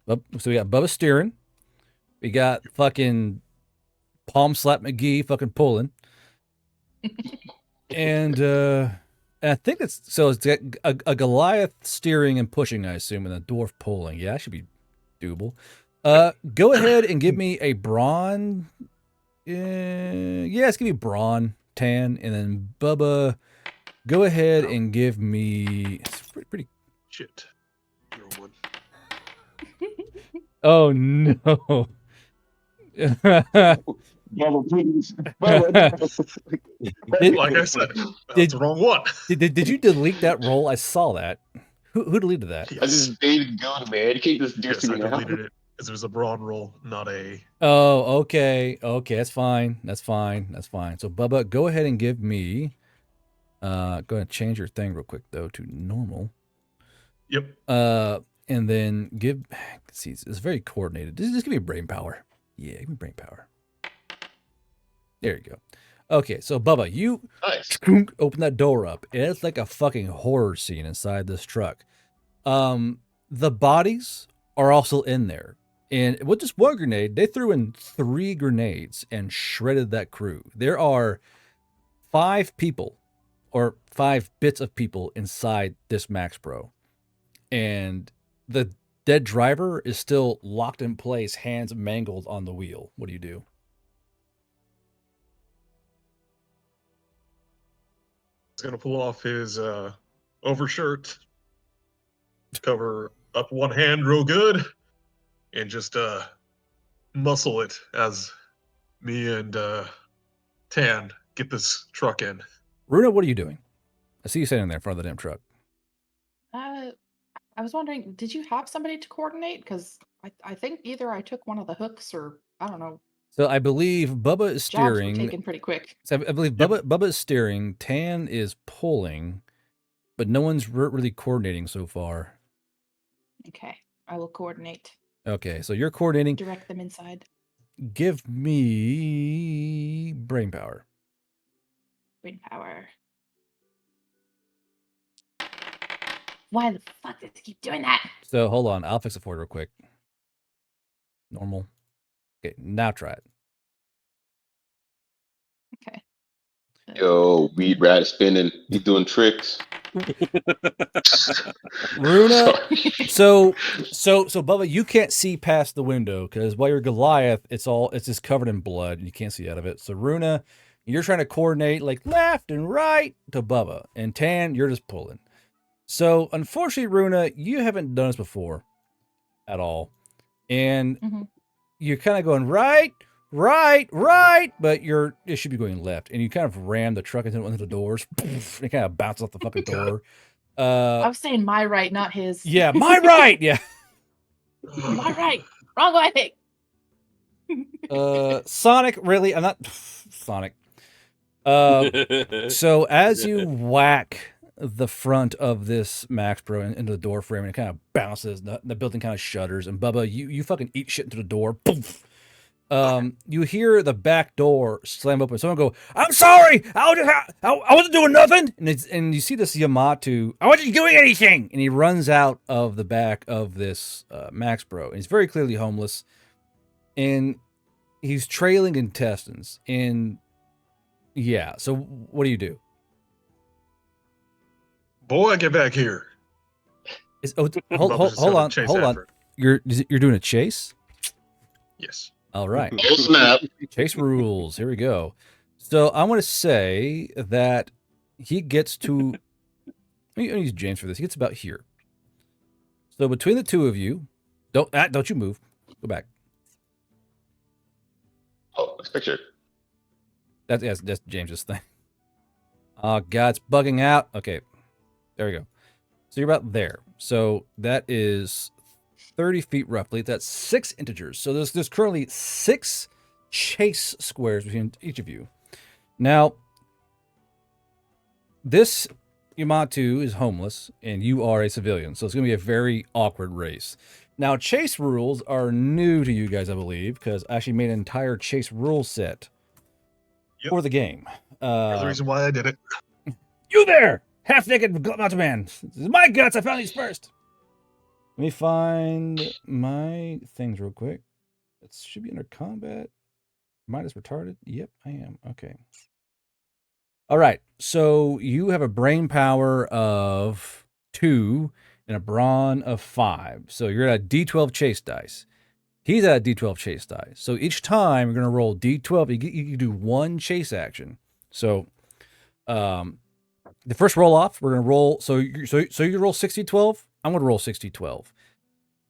So we got Bubba steering. We got fucking Palm Slap McGee fucking pulling. And I think it's a Goliath steering and pushing, I assume, and a dwarf pulling. Yeah, that should be doable. Go ahead and give me a brawn. Let's give me brawn 10, and then Bubba, go ahead and give me. It's pretty. Shit. Oh no. Bubba, please. Like I said, that's the wrong one. Did you delete that roll? I saw that. Who deleted that? I just baited good, man. You can't just diss Yes, me I now. deleted it because it was a broad roll, not a. Oh, okay. Okay, that's fine. That's fine. That's fine. So Bubba, go ahead and give me go ahead and change your thing real quick though to normal. Yep. And then give let's see, it's very coordinated. Just give me brain power. Yeah, give me brain power. There you go. Okay, so Bubba, you Nice. open that door up, and it's like a fucking horror scene inside this truck. The bodies are also in there. And with just one grenade, they threw in 3 grenades and shredded that crew. There are 5 people or 5 bits of people inside this Max Pro. And the dead driver is still locked in place, hands mangled on the wheel. What do you do? He's gonna pull off his overshirt, cover up one hand real good, and just muscle it as me and Tan get this truck in. Runa, what are you doing? I see you standing there in front of the damn truck. I was wondering, did you have somebody to coordinate? Because I think either I took one of the hooks or I don't know. So I believe Bubba is Jobs were steering. taken pretty quick. So I believe Bubba is steering. Tan is pulling, but no one's really coordinating so far. Okay, I will coordinate. Okay, so you're coordinating. Direct them inside. Give me brain power. Brain power. Why the fuck does it keep doing that? So hold on, I'll fix it for you real quick. Normal. Okay, now try it. Okay. Yo, weed rat is spinning. He's doing tricks. Runa, so Bubba, you can't see past the window because while you're Goliath, it's just covered in blood and you can't see out of it. So Runa, you're trying to coordinate like left and right to Bubba, and Tan, you're just pulling. So unfortunately, Runa, you haven't done this before at all, and you're kind of going right, but it should be going left, and you kind of ram the truck into one of the doors. And it kind of bounces off the fucking door. I was saying my right, not his. Yeah, my right. Yeah. My right. Wrong way. Sonic, really? I'm not Sonic. So as you whack the front of this Max Pro into the door frame, and it kind of bounces, the building kind of shudders, and Bubba, you fucking eat shit into the door. Poof. You hear the back door slam open. Someone go, "I'm sorry, I wasn't doing nothing." And you see this Yamato, "I wasn't doing anything," and he runs out of the back of this Max Pro, and he's very clearly homeless, and he's trailing intestines. And yeah, so what do you do? Boy, get back here. Hold on. You're doing a chase? Yes. All right. Oh, snap. Chase rules. Here we go. So I'm going to say that he gets to. I'm going to use James for this. He gets about here. So between the two of you, don't you move. Go back. Oh, this picture. That's James's thing. Oh God, it's bugging out. Okay, there we go. So you're about there. So that is 30 feet roughly. That's 6 integers. So there's currently 6 chase squares between each of you. Now, this Yamato is homeless, and you are a civilian. So it's going to be a very awkward race. Now, chase rules are new to you guys, I believe, because I actually made an entire chase rule set for the game. There's the reason why I did it. You there! Half-naked mountain man. This is my guts. I found these first. Let me find my things real quick. It should be under combat. Minus retarded. Yep, I am. Okay. All right. So you have a brain power of 2 and a brawn of 5. So you're at a D12 chase dice. He's at a D12 chase dice. So each time you're going to roll D12. You do 1 chase action. So the first roll off, we're going to roll. So you roll 60-12. I'm going to roll 60-12.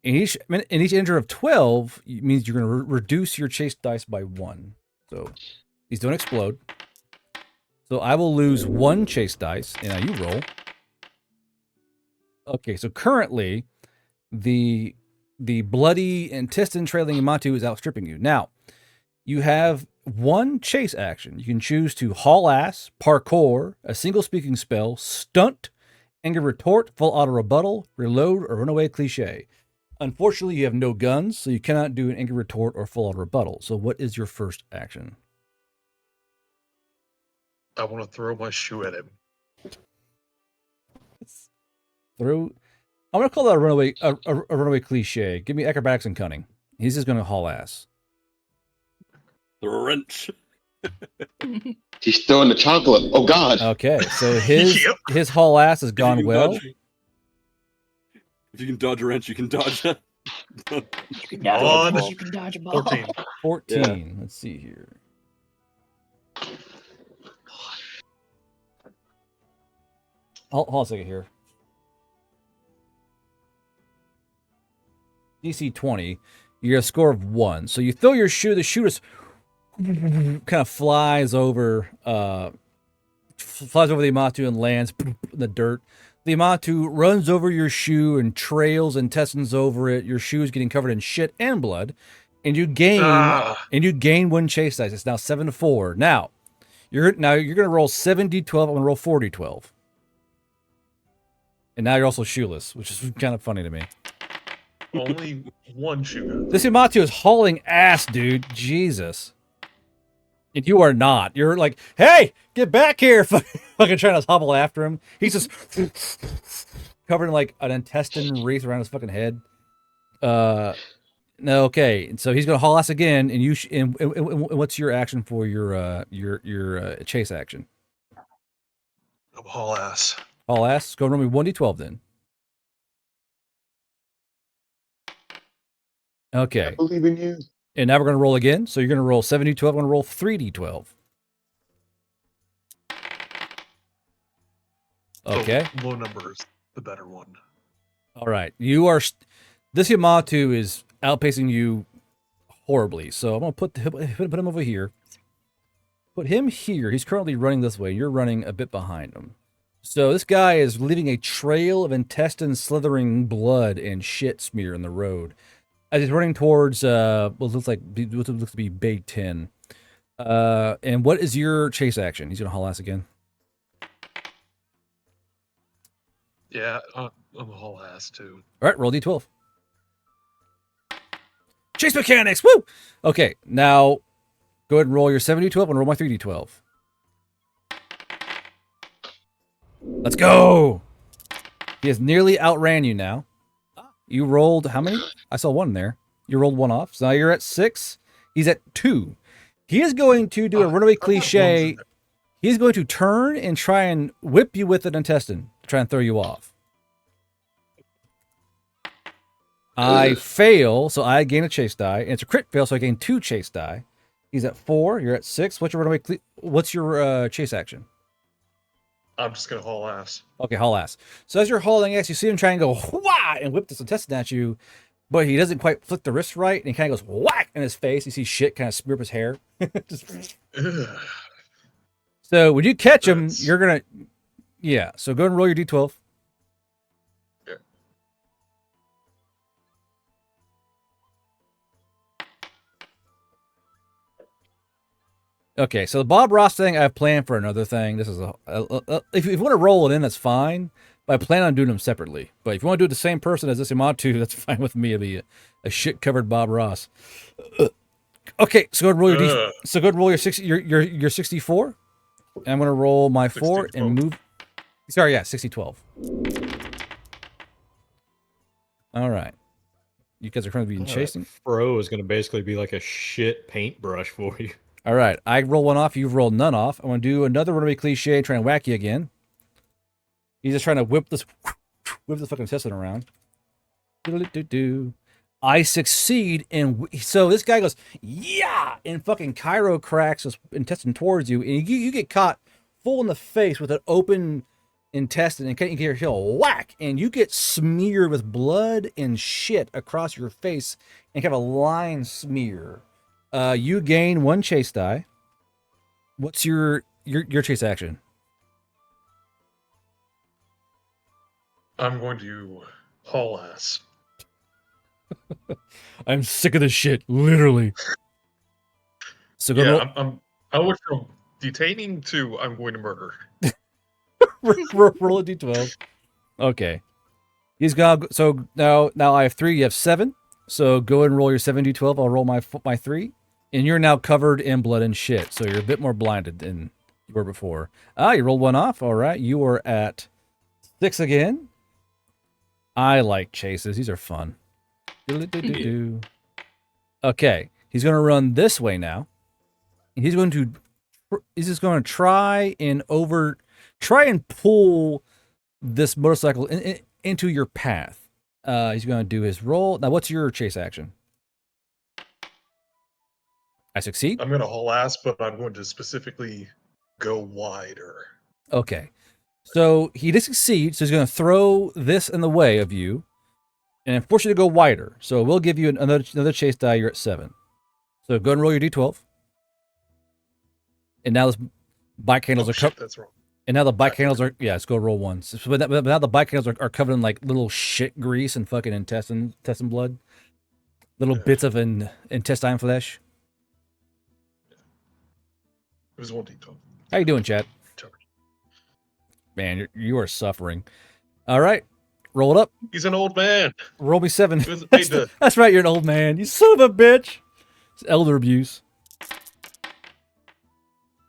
in each integer of 12 means you're going to reduce your chase dice by 1. So these don't explode. So I will lose 1 chase dice, and now you roll. Okay, so currently the bloody intestine trailing Yamato is outstripping you. Now, you have 1 chase action. You can choose to haul ass, parkour, a single speaking spell, stunt, angry retort, full auto rebuttal, reload, or runaway cliche. Unfortunately, you have no guns, so you cannot do an angry retort or full auto rebuttal. So what is your first action? I want to throw my shoe at him. I'm going to call that a runaway cliche. Give me acrobatics and cunning. He's just going to haul ass. The wrench. He's throwing the chocolate. Oh God. Okay, so his haul ass has gone well. If you can dodge a wrench, you can dodge it. You can dodge a ball. You can dodge a ball. 14. 14. Yeah. Let's see here. Hold on a second here. DC 20. You get a score of 1. So you throw your shoe. The shoe just kind of flies over the Yamato and lands in the dirt. The Yamato runs over your shoe and trails intestines over it. Your shoe is getting covered in shit and blood, and you gain 1 chase dice. It's now 7-4. Now you're gonna roll 7d12. I'm gonna roll 4d12, and now you're also shoeless, which is kind of funny to me. Only 1 shoe. This Yamato is hauling ass, dude. Jesus. And you are not. You're like, hey, get back here. Fucking trying to hobble after him. He's just covered in like an intestine wreath around his fucking head. No, okay. And so he's going to haul ass again. And and what's your action for your chase action? Haul ass. Haul ass. Go roll me 1d12 then. Okay. I believe in you. And now we're going to roll again. So you're going to roll 7d12. I'm going to roll 3d12. Okay. So low numbers, the better one. All right. You are... This Yamato is outpacing you horribly. So I'm going to put him over here. Put him here. He's currently running this way. You're running a bit behind him. So this guy is leaving a trail of intestine slithering blood and shit smear in the road. As he's running towards what looks to be Bay 10. And what is your chase action? He's gonna haul ass again. Yeah, I'm a haul ass too. All right, roll d12. Chase mechanics, woo! Okay, now go ahead and roll your 7d12 and roll my 3d12. Let's go! He has nearly outran you now. You rolled how many? I saw 1 there. You rolled 1 off. So now you're at 6. He's at 2. He is going to do a runaway cliche. He's going to turn and try and whip you with an intestine to try and throw you off. I fail, so I gain a chase die. And it's a crit fail, so I gain 2 chase die. He's at 4. You're at 6. What's your chase action? I'm just gonna haul ass. Okay, haul ass. So as you're hauling ass, you see him try and go whack and whip this intestine at you, but he doesn't quite flick the wrist right, and he kind of goes whack in his face. You see shit kind of smear up his hair. So when you catch him, you're gonna, yeah. So go ahead and roll your d12. Yeah. Okay, so the Bob Ross thing I have planned for another thing. This is if you want to roll it in, that's fine. But I plan on doing them separately. But if you want to do it the same person as this Yamato, that's fine with me. It'll be a shit covered Bob Ross. Okay, so go ahead and roll your 64. And I'm gonna roll my 4 and move. Sorry, yeah, 60-12. All right. You guys are currently being chasing. Fro is gonna basically be like a shit paintbrush for you. All right, I roll 1 off. You've rolled none off. I'm gonna do another runaway cliche, try and whack you again. He's just trying to whip this fucking intestine around. I succeed, and so this guy goes, yeah, and fucking Cairo cracks his intestine towards you, and you get caught full in the face with an open intestine, and you hear a whack, and you get smeared with blood and shit across your face, and kind of a line smear. You gain 1 chase die. What's your chase action? I'm going to haul ass. I'm sick of this shit, literally. So go yeah, I went from detaining to I'm going to murder. roll a d12. Okay. He's got so now I have 3. You have 7. So go and roll your 7d12. I'll roll my 3, and you're now covered in blood and shit. So you're a bit more blinded than you were before. You rolled 1 off. All right, you are at 6 again. I like chases. These are fun. Okay, he's going to run this way now. He's just going to try and pull this motorcycle into your path. He's going to do his roll. Now, what's your chase action? I succeed. I'm going to haul ass, but I'm going to specifically go wider. Okay. So he did succeed, so he's going to throw this in the way of you and force you to go wider. So we'll give you another chase die. You're at 7. So go ahead and roll your d12. And now this bike handles are covered. That's wrong. And now the bike handles are, let's go roll 1. So, but now the bike handles are covered in like little shit grease and fucking intestine blood. Little bits of intestine flesh. It was 1d12. How you doing, chat? Man, you are suffering. All right, roll it up. He's an old man. Roll me 7. He wasn't paid to- That's right, you're an old man. You son of a bitch. It's elder abuse.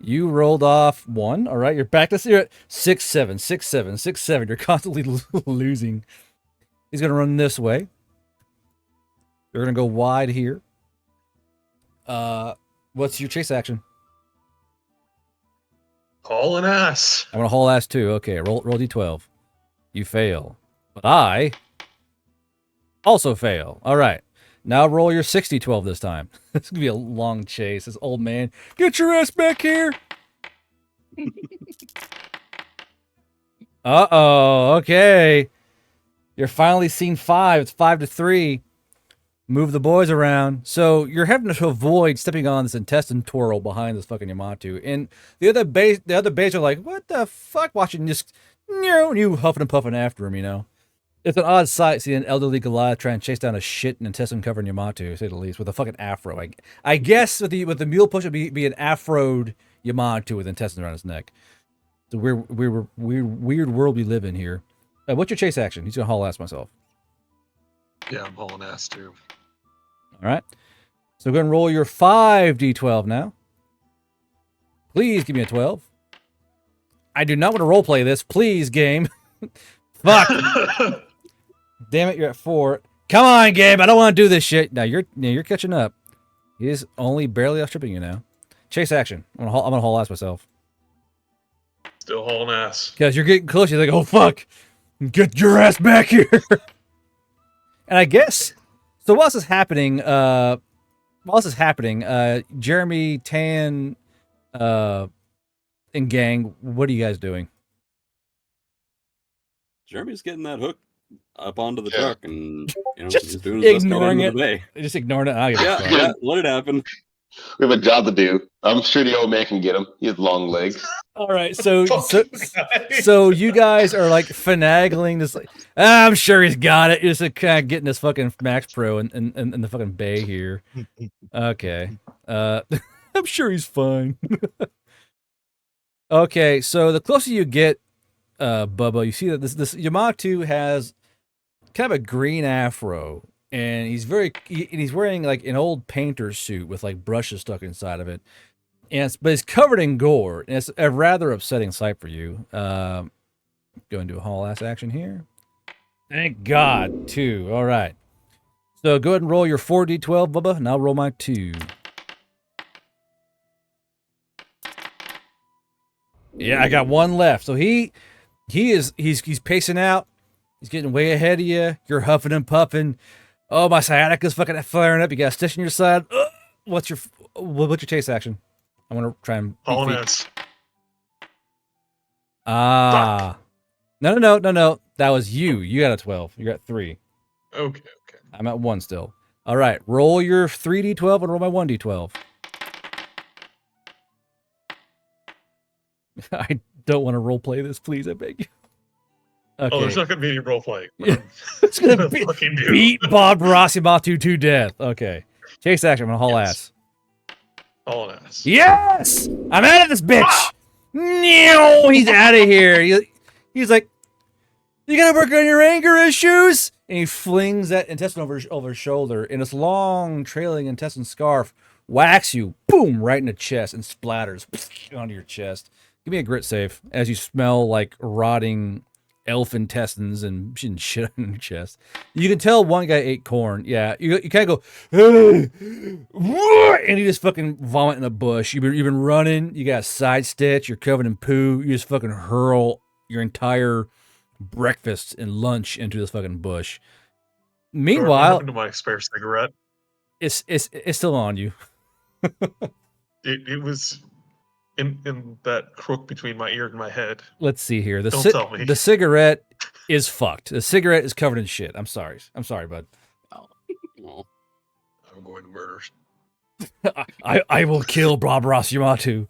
You rolled off 1. All right, you're back to 0. 6, 7, 6, 7, 6, 7. You're constantly losing. He's going to run this way. You're going to go wide here. What's your chase action? Haul an ass. I'm going to haul ass too. Okay, roll d12. You fail. But I also fail. All right. Now roll your 60-12 this time. It's going to be a long chase. This old man. Get your ass back here. Uh-oh. Okay. You're finally scene 5. It's 5-3. Move the boys around. So you're having to avoid stepping on this intestine twirl behind this fucking Yamato. And the other base are like, what the fuck? Watching just, you huffing and puffing after him, you know. It's an odd sight seeing an elderly Goliath try and chase down a shit and intestine-covered Yamato, to say the least, with a fucking afro. I guess with the mule push, it'd be an afroed Yamato with intestines around his neck. It's a weird world we live in here. What's your chase action? He's gonna haul ass myself. Yeah, I'm hauling ass too. All right. So go ahead and roll your 5d12 now. Please give me a 12. I do not want to roleplay this. Please, game. Fuck. Damn it, you're at 4. Come on, game. I don't want to do this shit. Now you're catching up. He is only barely outstripping you now. Chase action. I'm gonna haul ass myself. Still hauling ass. Because you're getting close. You're like, oh fuck. Get your ass back here. And I guess so. While this is happening, Jeremy, Tan, and gang, what are you guys doing? Jeremy's getting that hook up onto the truck and just he's doing his best ignoring to it. the bay. Just ignoring it. I don't give a fuck. Yeah, let it happen. We have a job to do. I'm sure the old man can get him. He has long legs. All right, so you guys are like finagling this. Like, I'm sure he's got it. You're just kind of getting this fucking Max Pro in the fucking bay here. Okay, I'm sure he's fine. Okay, so the closer you get, Bubba, you see that this Yamato has kind of a green afro, and he's wearing like an old painter suit with like brushes stuck inside of it. But it's covered in gore, and it's a rather upsetting sight for you. Go and do a haul ass action here. Thank God, 2. All right. So go ahead and roll your 4d12, Bubba, and I'll roll my 2. Yeah, I got 1 left. So he's pacing out. He's getting way ahead of you. You're huffing and puffing. Oh, my sciatica's fucking flaring up. You got a stitch in your side. What's your chase action? I want to try and Hauling ass. Ah. No. That was you. You got a 12. You got 3. Okay. I'm at 1 still. All right. Roll your 3d12 and roll my 1d12. I don't want to role play this, please. I beg you. Okay. Oh, there's not going to be any role playing. Yeah. It's gonna beat Bob Rosimatu to death. Okay. Chase action. I'm gonna haul ass. Haul ass. Yes! I'm out of this bitch! No, he's out of here. He's like, you gotta work on your anger issues? And he flings that intestine over his shoulder, and this long trailing intestine scarf whacks you, boom, right in the chest and splatters onto your chest. Give me a grit save as you smell like rotting elf intestines and shit on your chest. You can tell one guy ate corn. Yeah, you kind of go, and you just fucking vomit in a bush. You've been running. You got a side stitch. You're covered in poo. You just fucking hurl your entire breakfast and lunch into this fucking bush. Meanwhile, what happened to my spare cigarette? It's still on you. It was in that crook between my ear and my head. Let's see here. Don't tell me. The cigarette is fucked. The cigarette is covered in shit. I'm sorry, bud. I'm going to murder. I will kill Bob Rosimatu.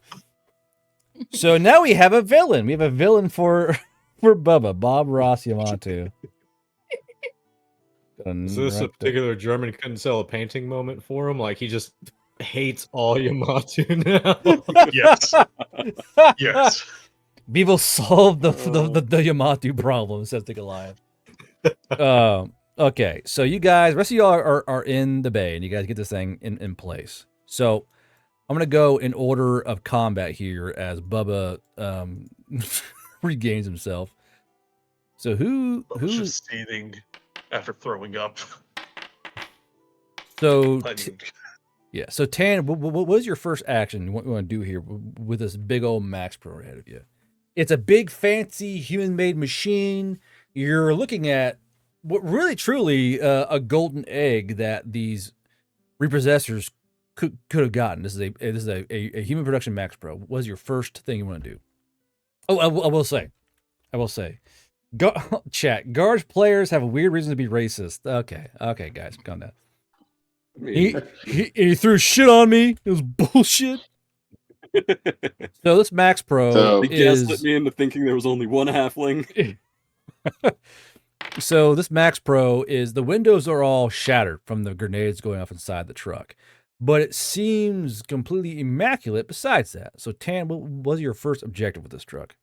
So now we have a villain. We have a villain for Bubba, Bob Rosimatu. Is this a particular German couldn't sell a painting moment for him? Like he just hates all Yamato now? Yes. Yes. We will solve the Yamato problem, says the Goliath. Okay, so you guys, rest of y'all are in the bay, and you guys get this thing in place. So I'm gonna go in order of combat here as Bubba regains himself. So who's just seething after throwing up? So yeah, so Tan, what is your first action you want to do here with this big old Max Pro ahead of you? It's a big, fancy, human-made machine. You're looking at what really, truly a golden egg that these repossessors could have gotten. This is a human production Max Pro. What is your first thing you want to do? Oh, I will say, chat. Guards players have a weird reason to be racist. Okay, guys, calm down. He threw shit on me. It was bullshit. So this Max Pro He gaslit me into thinking there was only one halfling. So this Max Pro is, the windows are all shattered from the grenades going off inside the truck, but it seems completely immaculate besides that. So Tan, what was your first objective with this truck?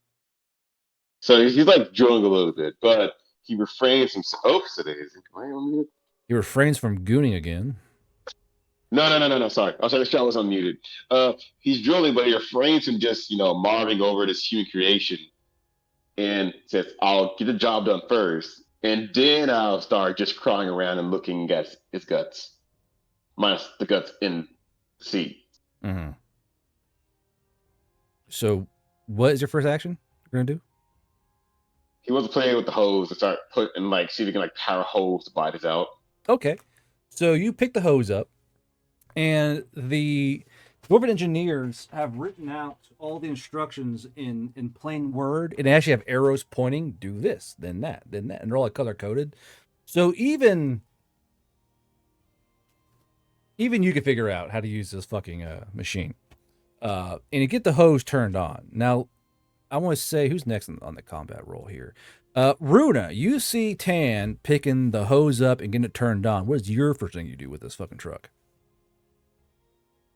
So he's like drilling a little bit, but he refrains from. Oh, so He refrains from gooning again. No. Sorry. I was sorry, the shot was unmuted. He's drilling, but he refrains from just, marveling over this human creation and says, I'll get the job done first, and then I'll start just crawling around and looking at his guts. Minus the guts in the seat. Mm-hmm. So what is your first action you're going to do? He wasn't playing with the hose to start putting, see if he can, power hose to bite this out. Okay. So you pick the hose up, and the Dwarven engineers have written out all the instructions in plain word, and they actually have arrows pointing, do this, then that, and they're all color-coded. So even you can figure out how to use this fucking machine. And you get the hose turned on. Now, I want to say, who's next on the combat roll here? Runa, you see Tan picking the hose up and getting it turned on. What is your first thing you do with this fucking truck?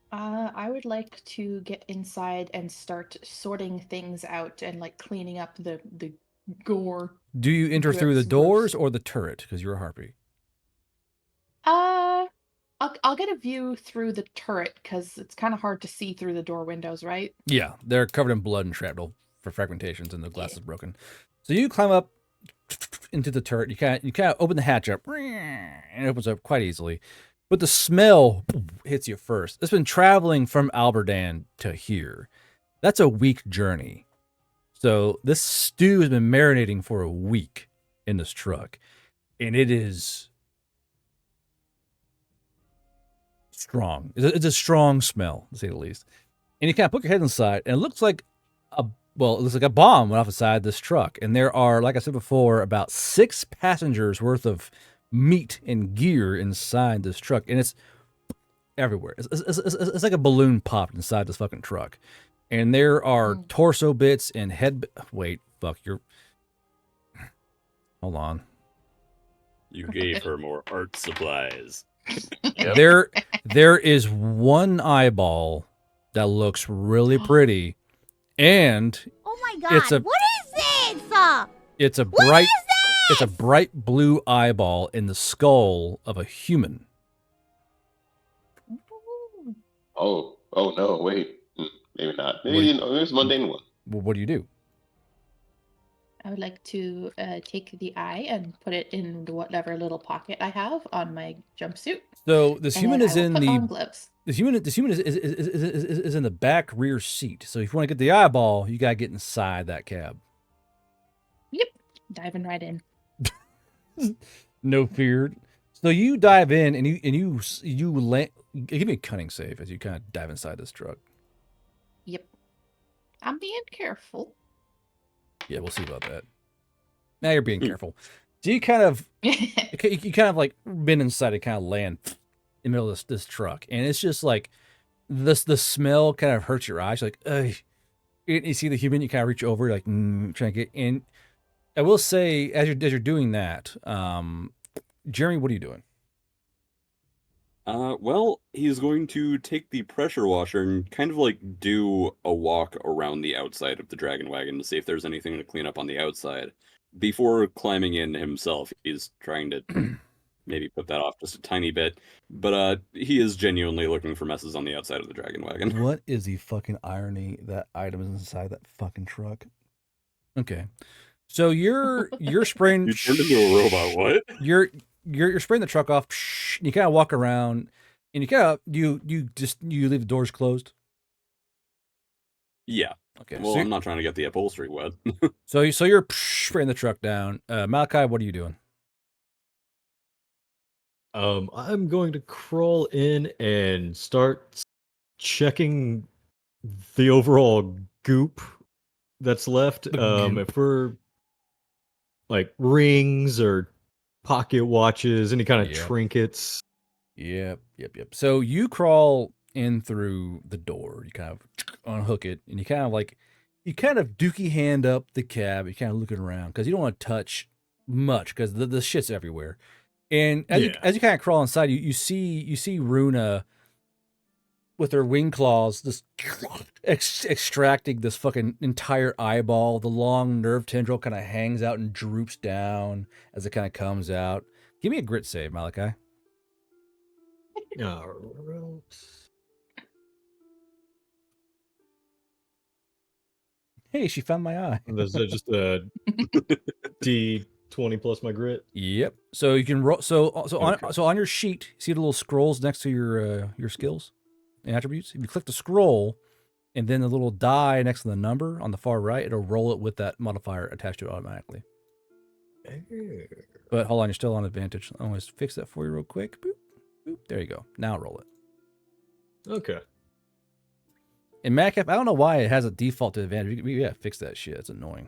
I would like to get inside and start sorting things out and cleaning up the gore. Do you enter through the doors or the turret? Because you're a harpy. I'll get a view through the turret because it's kind of hard to see through the door windows, right? Yeah, they're covered in blood and shrapnel for fragmentations, and the glass is broken. So you climb up into the turret. You kind of open the hatch up, and it opens up quite easily. But the smell hits you first. It's been traveling from Alberdan to here. That's a week journey. So this stew has been marinating for a week in this truck, and it is strong. It's a strong smell, to say the least. And you kind of put your head inside, and it looks like well, it looks like a bomb went off the side of this truck. And there are, like I said before, about 6 passengers worth of meat and gear inside this truck. And it's everywhere. It's like a balloon popped inside this fucking truck. And there are torso bits and head... Wait, fuck, you're... Hold on. You gave her more art supplies. There is one eyeball that looks really pretty, and oh my god, what is this? It's a bright blue eyeball in the skull of a human. Oh no, wait. Maybe not. Maybe it's a mundane one. What do you do? I would like to take the eye and put it in whatever little pocket I have on my jumpsuit. So this human is in the gloves. This human is in the back rear seat. So if you want to get the eyeball, you gotta get inside that cab. Yep, diving right in. No fear. So you dive in and you land. Give me a cunning save as you kind of dive inside this truck. Yep, I'm being careful. Yeah, we'll see about that. Now you're being careful. So you kind of, you kind of like been inside and kind of land in the middle of this truck, and it's just like the smell kind of hurts your eyes. You're like, ugh. You see the human, you kind of reach over, like trying to get in. I will say, as you're doing that, Jeremy, what are you doing? Well, he's going to take the pressure washer and kind of like do a walk around the outside of the dragon wagon to see if there's anything to clean up on the outside. Before climbing in himself, he's trying to maybe put that off just a tiny bit, but he is genuinely looking for messes on the outside of the dragon wagon. What is the fucking irony that item is inside that fucking truck? Okay. So you're spraying. You turned into a robot. What? You're spraying the truck off. And you kind of walk around, and you kind of you leave the doors closed. Yeah. Okay. Well, so I'm not trying to get the upholstery wet. so you're spraying the truck down. Malachi, what are you doing? I'm going to crawl in and start checking the overall goop that's left. If we're like rings or pocket watches, any kind of trinkets. Yep. So you crawl in through the door. You kind of unhook it, and you kind of dookie hand up the cab. You're kind of looking around because you don't want to touch much because the shit's everywhere. And as you kind of crawl inside, you see Runa with her wing claws just extracting this fucking entire eyeball. The long nerve tendril kind of hangs out and droops down as it kind of comes out. Give me a grit save, Malachi. Hey, she found my eye. Is that just a D20 plus my grit? Yep. So you can roll. So on your sheet, see the little scrolls next to your skills and attributes. If you click the scroll, and then the little die next to the number on the far right, it'll roll it with that modifier attached to it automatically. But hold on, you're still on advantage. I'll always fix that for you real quick. Boop, boop. There you go. Now roll it. Okay. In Madcap, I don't know why it has a default to advantage. We gotta fix that shit. It's annoying.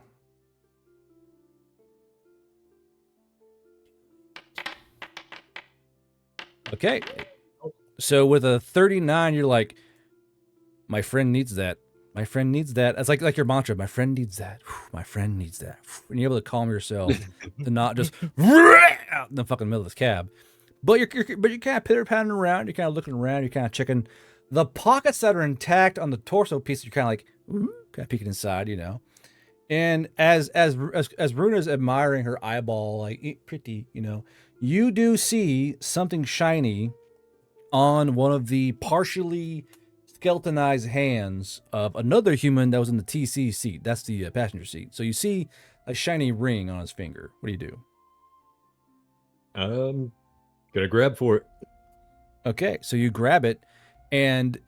Okay. So with a 39, you're like, my friend needs that. My friend needs that. It's like your mantra. My friend needs that. My friend needs that. And you're able to calm yourself to not just out in the fucking middle of this cab. But you're kind of pitter-patting around. You're kind of looking around. You're kind of checking the pockets that are intact on the torso piece. You're kind of like, kind of peeking inside, you know. And as Runa's admiring her eyeball, like pretty, you know, you do see something shiny on one of the partially skeletonized hands of another human that was in the TC seat. That's the passenger seat. So you see a shiny ring on his finger. What do you do? Gonna grab for it. Okay, so you grab it, and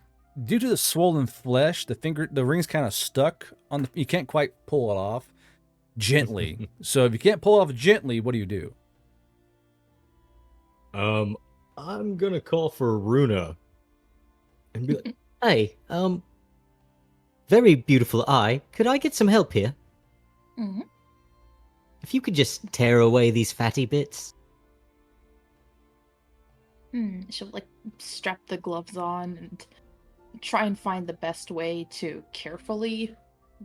due to the swollen flesh, the ring's kind of stuck on the. You can't quite pull it off gently. So if you can't pull it off gently, what do you do? I'm gonna call for Runa and be like, "Hey, very beautiful eye. Could I get some help here? Mm-hmm. If you could just tear away these fatty bits. She'll like strap the gloves on and try and find the best way to carefully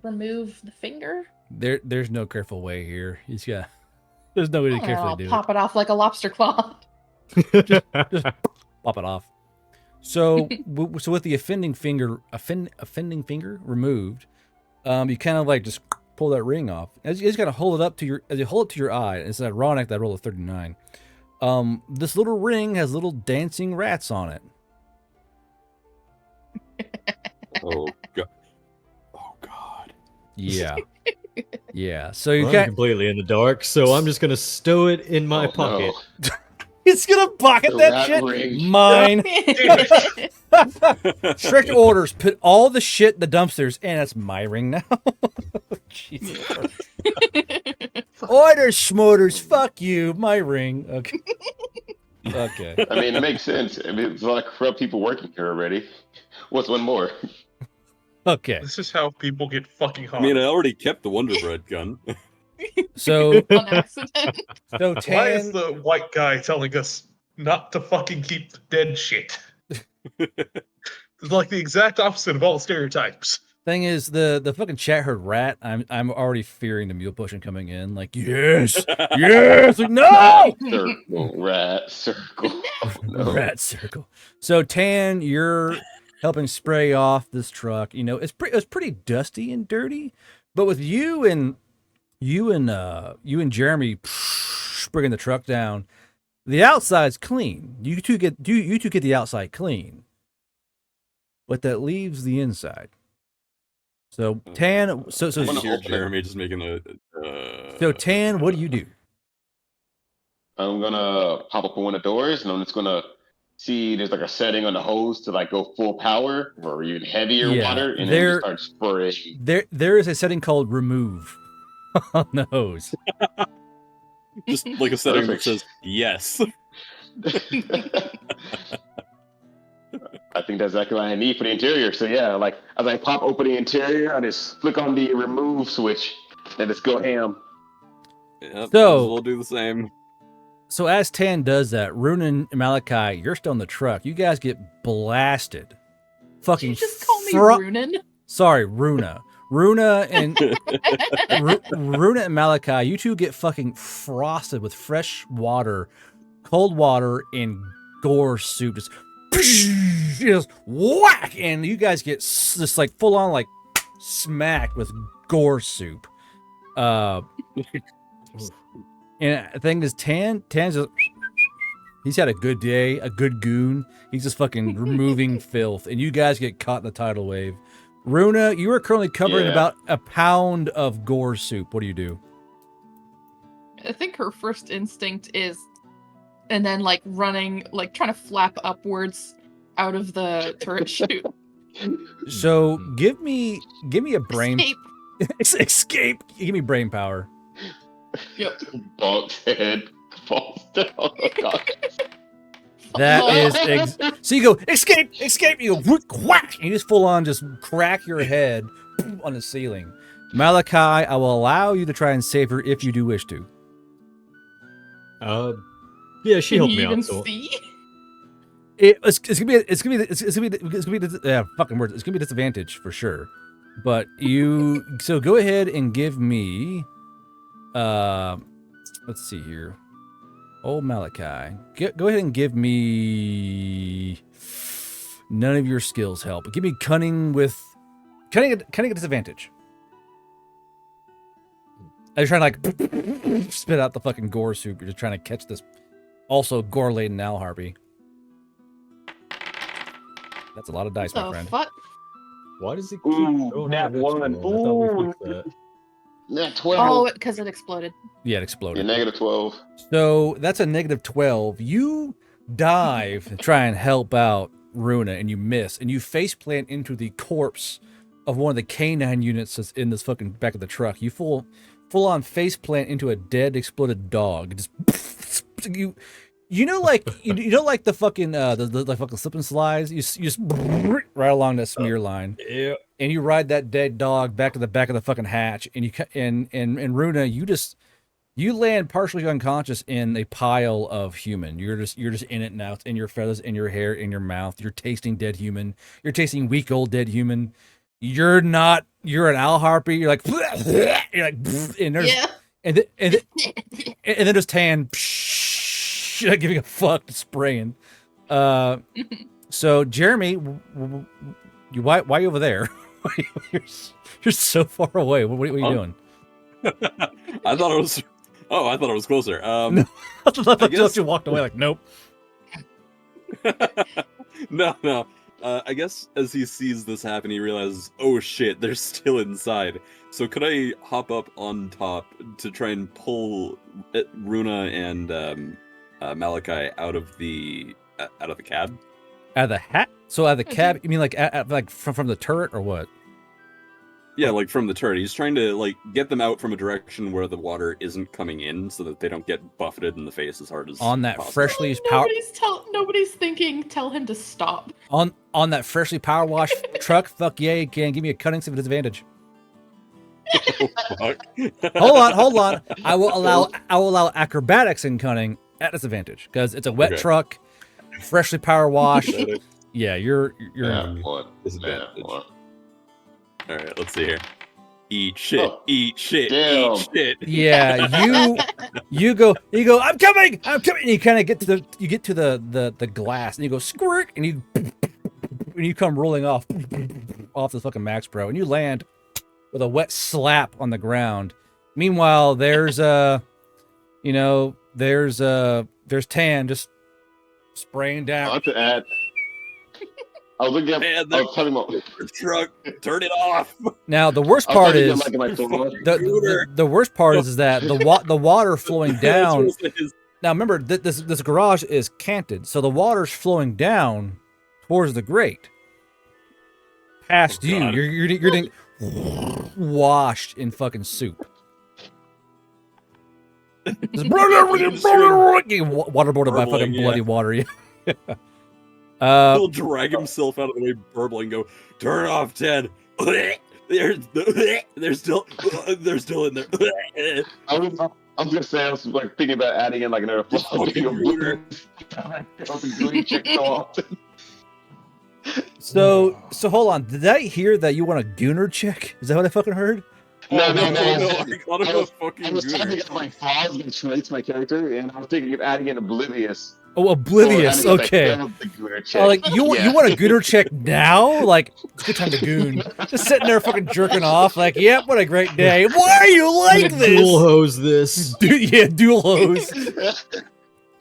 remove the finger. There's no careful way here. There's no way to carefully I'll do pop it off like a lobster claw. just pop it off. So with the offending finger removed, you kind of like just pull that ring off. You just gotta hold it up to your eye. It's ironic that I rolled a 39. This little ring has little dancing rats on it. Oh god. Oh god. Yeah. Yeah. So you I'm can't completely in the dark, so I'm just gonna stow it in my pocket. No. It's gonna pocket The that rat shit. ring. Mine. Strict orders. Put all the shit in the dumpsters, and that's my ring now. Jesus Christ. Order schmoters. Fuck you. My ring. Okay. Okay. I mean, it makes sense. I mean, there's a lot of corrupt people working here already. What's one more? Okay. This is how people get fucking hot. I mean, I already kept the Wonder Bread gun. So On accident. So Why is Tan, the white guy telling us not to fucking keep the dead shit? It's like the exact opposite of all stereotypes. thing is, the fucking chat heard rat. I'm already fearing the mule potion coming in. Like, yes, yes, like, no, Circle, rat, circle. No. rat circle. So Tan, you're helping spray off this truck. You know, it's pretty dusty and dirty, but with you and Jeremy bringing the truck down, the outside's clean. You two get the outside clean, but that leaves the inside. So Tan, so I want to hear Jeremy just making a. So Tan, what do you do? I'm gonna pop up one of the doors, and I'm just gonna see there's like a setting on the hose to like go full power or even heavier water, and then just start spraying. There is a setting called remove on the hose. Just like a setting that says yes. I think that's exactly what I need for the interior. So yeah, like as I pop open the interior, I just flick on the remove switch and just go ham. Yep, So we'll do the same. So as Tan does that, Runa and Malachi, you're still in the truck. You guys get blasted. Fucking Did you just call me Runan? Sorry, Runa. Runa and Runa and Malachi, you two get fucking frosted with fresh water, cold water, and gore soup. Just whack, and you guys get just like full on like smacked with gore soup. And the thing is, Tan's just, he's had a good day, a good goon. He's just fucking removing filth, and you guys get caught in the tidal wave. Runa, you are currently covering about a pound of gore soup. What do you do? I think her first instinct is, and then like running, like trying to flap upwards out of the turret chute. So give me a brain escape. Give me brain power. Yep. Bonk's head falls down. Oh, God. That is so you go escape, you go whack, and you just full on just crack your head on the ceiling. Malachi, I will allow you to try and save her if you do wish to. Yeah, she helped me out. Can you So. even see? It's gonna be fucking words. It's gonna be a disadvantage for sure. But so go ahead and give me let's see here. Oh, Malachi, go ahead and give me none of your skills help. Give me cunning at disadvantage. I'm trying to like spit out the fucking gore soup. You're just trying to catch this also gore laden owl harpy. That's a lot of dice, my friend. Fuck? Why does it keep going nat one? Ooh, Nat 12. Oh, because it exploded. Yeah, it exploded. Yeah, negative 12. So that's a negative 12. You dive to try and help out Runa, and you miss, and you faceplant into the corpse of one of the canine units that's in this fucking back of the truck. You full on faceplant into a dead, exploded dog. Just You know, like like the fucking the fucking slip and slides. You just right along that smear line, Yeah. and you ride that dead dog back to the back of the fucking hatch, and and Runa, you land partially unconscious in a pile of human. You're just in it now. It's in your feathers, in your hair, in your mouth. You're tasting dead human. You're tasting weak old dead human. You're an owl harpy. You're like you're like, and there's and then there's Tan. You're not giving a fuck, spraying. So Jeremy, why are you over there? you're so far away. What are you doing? I thought it was. Oh, I thought it was closer. No, I thought you walked away. Like, nope. No. I guess as he sees this happen, he realizes, oh shit, they're still inside. So could I hop up on top to try and pull Runa and Malachi out of the cab? Out of the hat? So out of the cab? You mean like from the turret or what? Yeah, like from the turret. He's trying to like get them out from a direction where the water isn't coming in, so that they don't get buffeted in the face as hard as on that possible. freshly Nobody's thinking. Tell him to stop. On that freshly power wash truck. Fuck yeah, you can give me a cunning at disadvantage. Oh, fuck. Hold on. I will allow acrobatics and cunning at disadvantage because it's a wet truck, freshly power wash. Yeah, you're disadvantage. All right, let's see here. Eat shit, eat shit, eat shit. Yeah, you go. I'm coming. And you kind of get to the glass, and you go squirt, and you come rolling off the fucking Max Pro, and you land with a wet slap on the ground. Meanwhile, there's there's Tan just spraying down. I have to add. I was looking at. I was talking about truck. Turn it off. Now the worst part is the worst part is that the water flowing down. Now remember this garage is canted, so the water's flowing down towards the grate. Past you, you're getting washed in fucking soup. Waterboarded by fucking bloody water. He'll drag himself out of the way, burble, and go, "Turn it off, Ted." They're still in there. I was gonna say I was like thinking about adding in like another flaw. So hold on. Did I hear that you want a gooner check? Is that what I fucking heard? No. I was trying to get my flaws and traits my character, and I was thinking of adding in oblivious. Oh, oblivious. Okay. Like you want a gooner check now? Like it's a good time to goon. Just sitting there fucking jerking off. Like, yep, what a great day. Why are you like this? Dual hose this. Dual hose.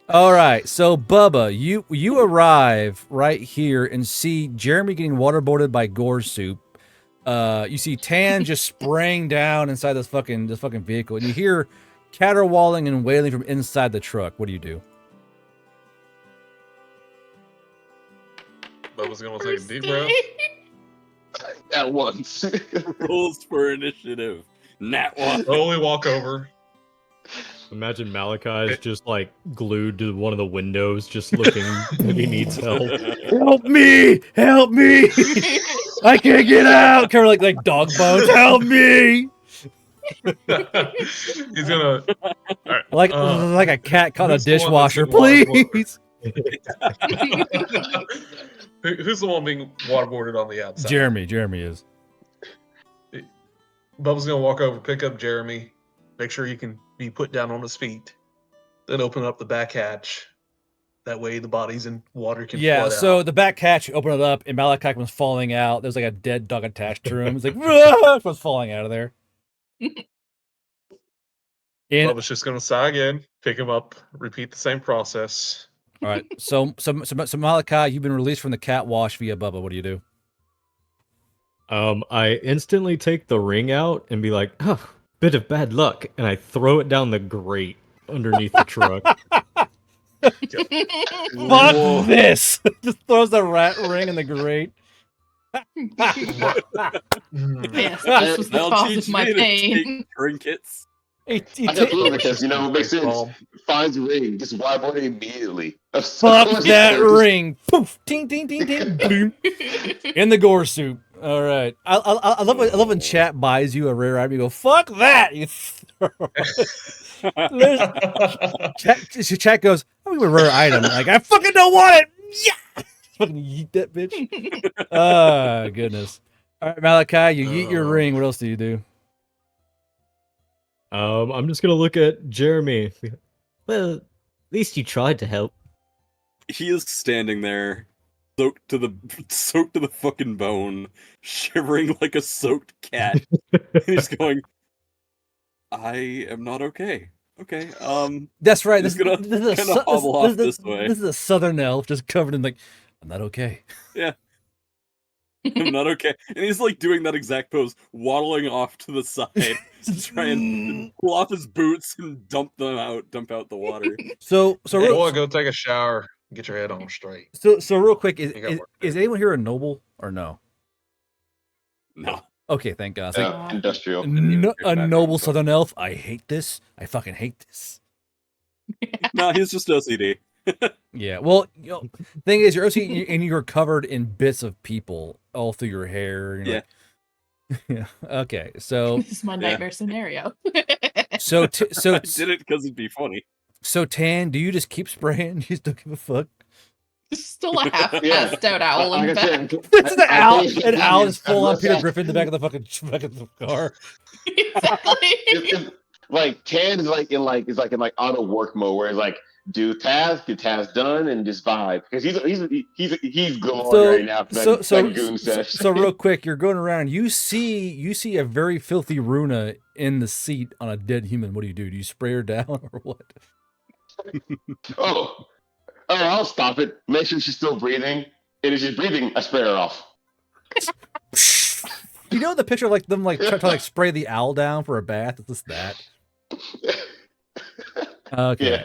All right, so Bubba, you arrive right here and see Jeremy getting waterboarded by gore soup. You see Tan just spraying down inside this fucking vehicle, and you hear caterwauling and wailing from inside the truck. What do you do? Bubba's gonna take a deep breath. At once. Rules for initiative. Nat one. Slowly walk over. Imagine Malachi is just like glued to one of the windows, just looking if he needs help. Help me! Help me! I can't get out! Kind of like dog bones. Help me! He's gonna like a cat caught in a dishwasher, please. Who's the one being waterboarded on the outside? Jeremy is. Bubba's gonna walk over, pick up Jeremy, make sure he can be put down on his feet, then open up the back hatch. That way the bodies in water can flood so out. the back hatch, you open it up, and Malachi comes falling out. There's like a dead dog attached to him. He's like, was falling out of there. Bubba's just gonna sigh again, pick him up, repeat the same process. All right, so Malachi, you've been released from the cat wash via Bubba. What do you do? I instantly take the ring out and be like, oh, bit of bad luck, and I throw it down the grate underneath the truck. Fuck this! Just throws the rat ring in the grate. Yes, this was the cause of my pain. Trinkets. I just love it because, it makes sense. Finds a ring, just vibrating immediately. Fuck that ring! Poof! Ting, ting, ting, ting. Boom. In the gore soup. All right. I love when chat buys you a rare item. You go, fuck that! You throw it. Chat goes, I'm gonna give a rare item. Like, I fucking don't want it! Yeah! Fucking yeet that bitch. Ah, goodness. All right, Malachi, you yeet your ring. What else do you do? I'm just gonna look at Jeremy. Well, at least you tried to help. He is standing there, soaked to the fucking bone, shivering like a soaked cat. He's going, I am not okay. Okay, That's right. He's This gonna kind of hobble off this way. This is a southern elf just covered in like, I'm not okay. Yeah. I'm not okay. And he's like doing that exact pose, waddling off to the side to try and pull off his boots and dump out the water. So boy, go take a shower. Get your head on straight. So real quick, is anyone here a noble or no? No. Okay, thank God. Like, industrial. A noble southern elf. I hate this. I fucking hate this. No, he's just OCD. Yeah, well, thing is, you're OCD and you're covered in bits of people all through your hair. Yeah. Yeah. Okay, so this is my nightmare scenario. so I did it because it'd be funny. So Tan, do you just keep spraying? You just don't give a fuck. Still a half-passed out owl in the back. It's an owl. An owl is full on Peter Griffin in the back of the fucking car. Exactly. Like Tan is like in auto work mode where it's like do task, get task done, and just vibe because he's glowing right now. So real quick, you're going around. You see a very filthy Runa in the seat on a dead human. What do? Do you spray her down or what? Oh, I'll stop it. Make sure she's still breathing. And if she's breathing, I spray her off. You know the picture of like them like trying to like spray the owl down for a bath? It's just that. Okay. Yeah.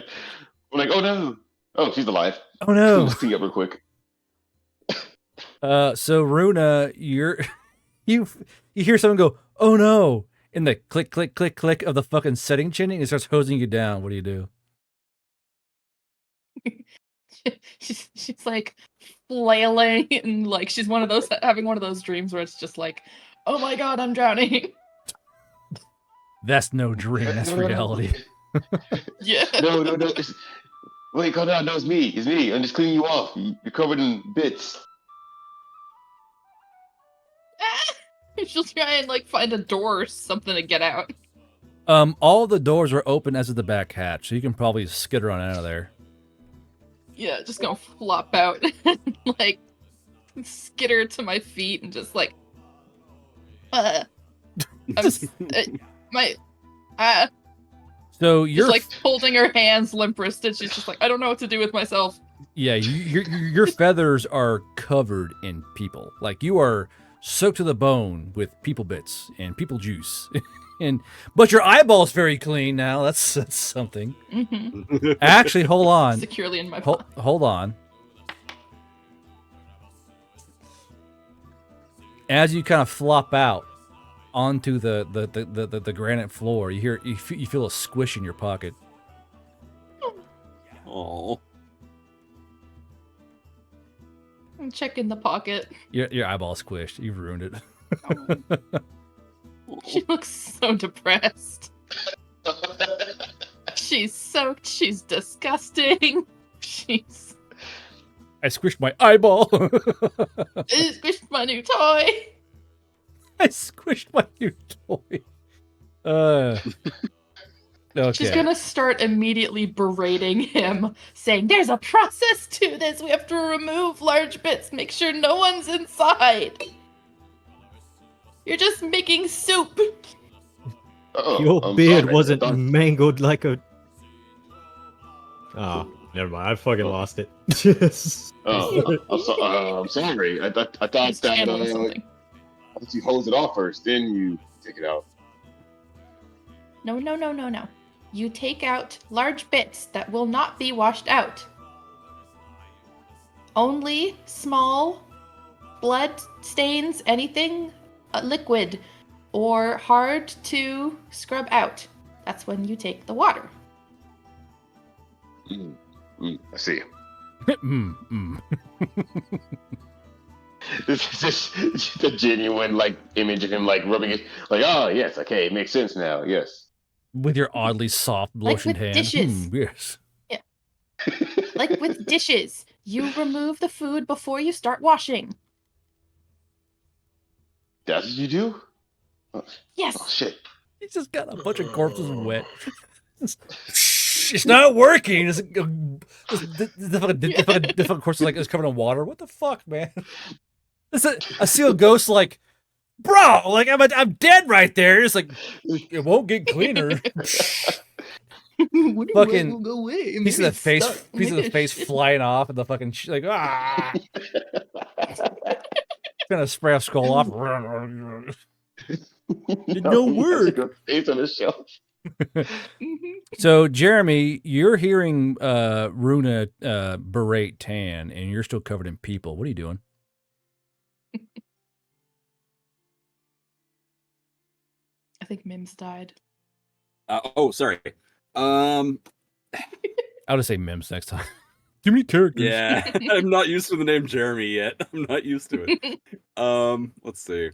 I'm like, oh no. Oh, she's alive. Oh no. Let's clean up real quick. So Runa, you hear someone go, oh no, in the click, click, click, click of the fucking setting chinning, and it starts hosing you down. What do you do? she's like flailing and like she's having one of those dreams where it's just like, oh my god, I'm drowning. That's no dream, that's reality. Yeah. No. Wait, calm down. No, it's me. It's me. I'm just cleaning you off. You're covered in bits. She'll try and like find a door or something to get out. All the doors are open as of the back hatch, so you can probably skitter on out of there. Yeah, just gonna flop out and like skitter to my feet and just like So you're just like holding her hands limp wristed. She's just like, I don't know what to do with myself. Yeah, your feathers are covered in people. Like you are soaked to the bone with people bits and people juice. But your eyeball's very clean now. That's something. Mm-hmm. Actually, hold on. Securely in my pocket. Hold on. As you kind of flop out onto the granite floor, you feel a squish in your pocket. Oh. I'm checking the pocket. Your eyeball squished. You've ruined it. She looks so depressed. She's soaked. She's disgusting. I squished my eyeball. I squished my new toy. I squished my new toy. Okay. She's gonna start immediately berating him, saying, there's a process to this. We have to remove large bits, make sure no one's inside. You're just making soup. Your beard wasn't mangled like a... Oh, never mind. I fucking lost it. I'm sorry. I thought that you hose it off first, then you take it out. No. You take out large bits that will not be washed out. Only small blood stains, anything liquid or hard to scrub out. that's when you take the water. I see. This is just a genuine like image of him like rubbing it. Like, oh yes, okay, it makes sense now. Yes. With your oddly soft Like lotioned with hand. dishes. Yes. Yeah. Like with dishes, you remove the food before you start washing. That's what you do? Oh, yes. Oh shit. He's just got a bunch of corpses wet. It's not working. The fucking corpse is like is covered in water. What the fuck, man? I see a ghost like, bro, like I'm dead right there. It's like it won't get cleaner. Fucking go away. piece of the face flying off, and the fucking like ah. Gonna spray a skull off. It don't work. Face on the shelf. So, Jeremy, you're hearing Runa berate Tan, and you're still covered in people. What are you doing? I think Mims died. Sorry. I'll just say Mims next time. Too many characters. Yeah, I'm not used to the name Jeremy yet. I'm not used to it. Let's see.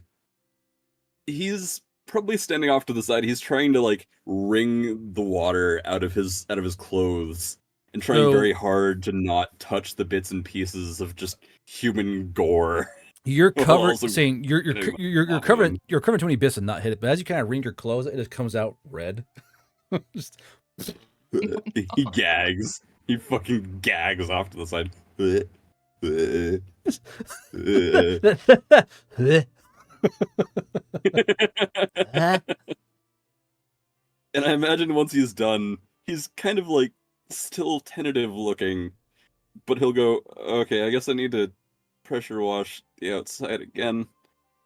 He's probably standing off to the side. He's trying to like wring the water out of his clothes and trying very hard to not touch the bits and pieces of just human gore. You're covered, saying you're covering too many bits and not hit it, but as you kind of wring your clothes, it just comes out red. Just... He gags. He fucking gags off to the side. And I imagine once he's done, he's kind of like still tentative looking, but he'll go, okay, I guess I need to pressure wash the outside again.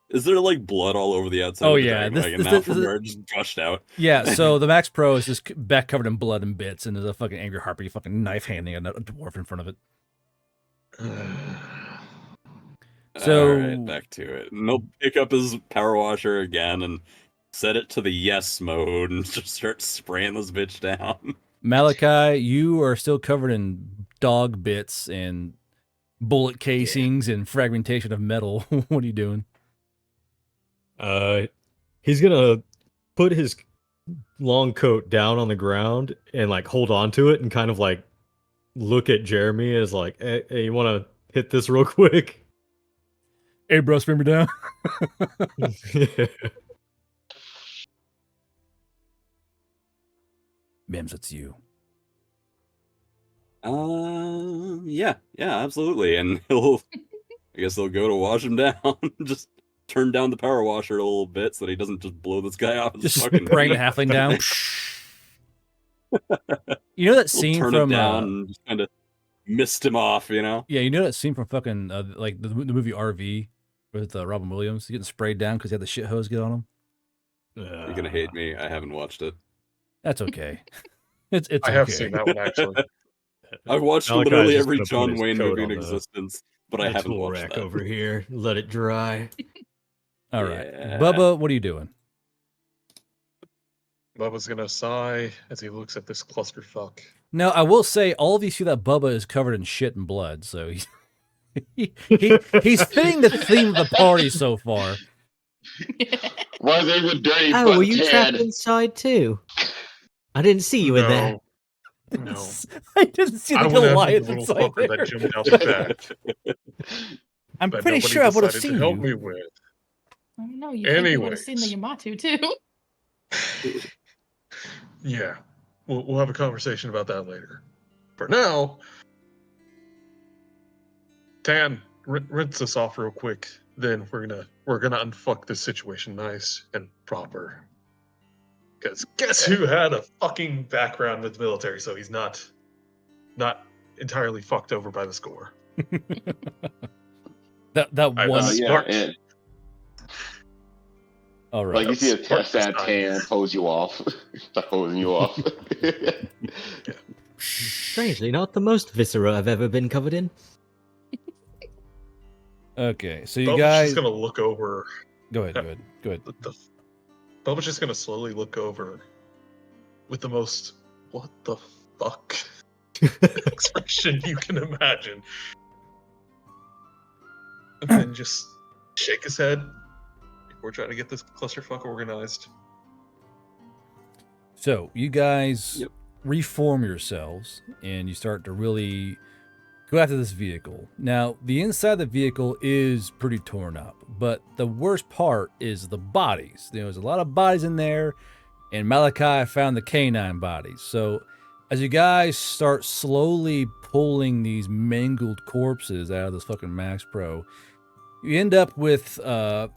Is there like blood all over the outside? Oh of the yeah, this from where it just gushed out. Yeah, so the Max Pro is just back covered in blood and bits, and there's a fucking angry harpy fucking knife handing a dwarf in front of it. So all right, back to it. And he'll pick up his power washer again and set it to the yes mode and just start spraying this bitch down. Malachi, you are still covered in dog bits and bullet casings and fragmentation of metal. What are you doing? He's gonna put his long coat down on the ground and like hold on to it and kind of like look at Jeremy as like, hey, you want to hit this real quick? Hey, bro, spin me down. Mims, it's you. Yeah, absolutely. And I guess he'll go to wash him down. Just turn down the power washer a little bit so that he doesn't just blow this guy off. Just spraying the halfling down. You know that scene turn from it down and just kind of mist him off, you know? Yeah, you know that scene from fucking like the movie RV with Robin Williams getting sprayed down because he had the shit hose get on him. You're gonna hate me. I haven't watched it. That's okay. It's I have seen that one actually. I've watched Malachi's literally just every gonna put John his Wayne coat movie in on the- existence, but I haven't tool watched rack that. over here. Let it dry. All right, Yeah. Bubba, what are you doing? Bubba's gonna sigh as he looks at this clusterfuck. Now, I will say, all of you see that Bubba is covered in shit and blood, so he's fitting the theme of the party so far. Why is everyone dirty? Oh, were you trapped inside too? I didn't see you in there. No. I didn't see the I would have Goliath the little inside fucker there. that jumped out the back. I'm that pretty nobody sure I would have decided seen to help you. me with. I don't know. You think we would have seen the Yamato too? Yeah, we'll have a conversation about that later. For now, Tan, rinse us off real quick. Then we're gonna unfuck this situation nice and proper. Because guess who had a fucking background with the military, so he's not entirely fucked over by the score. that one smart. And, all right. like you see a sad Tan hose you off. Start hosing you off. Strangely, not the most viscera I've ever been covered in. Okay, so you Bubba's guys just gonna look over. Go ahead. Bubba's just gonna slowly look over with the most "what the fuck" expression you can imagine, and then just shake his head. We're trying to get this clusterfuck organized. So you guys reform yourselves, and you start to really go after this vehicle. Now, the inside of the vehicle is pretty torn up, but the worst part is the bodies. There's a lot of bodies in there, and Malachi found the canine bodies. So as you guys start slowly pulling these mangled corpses out of this fucking Max Pro, you end up with, let's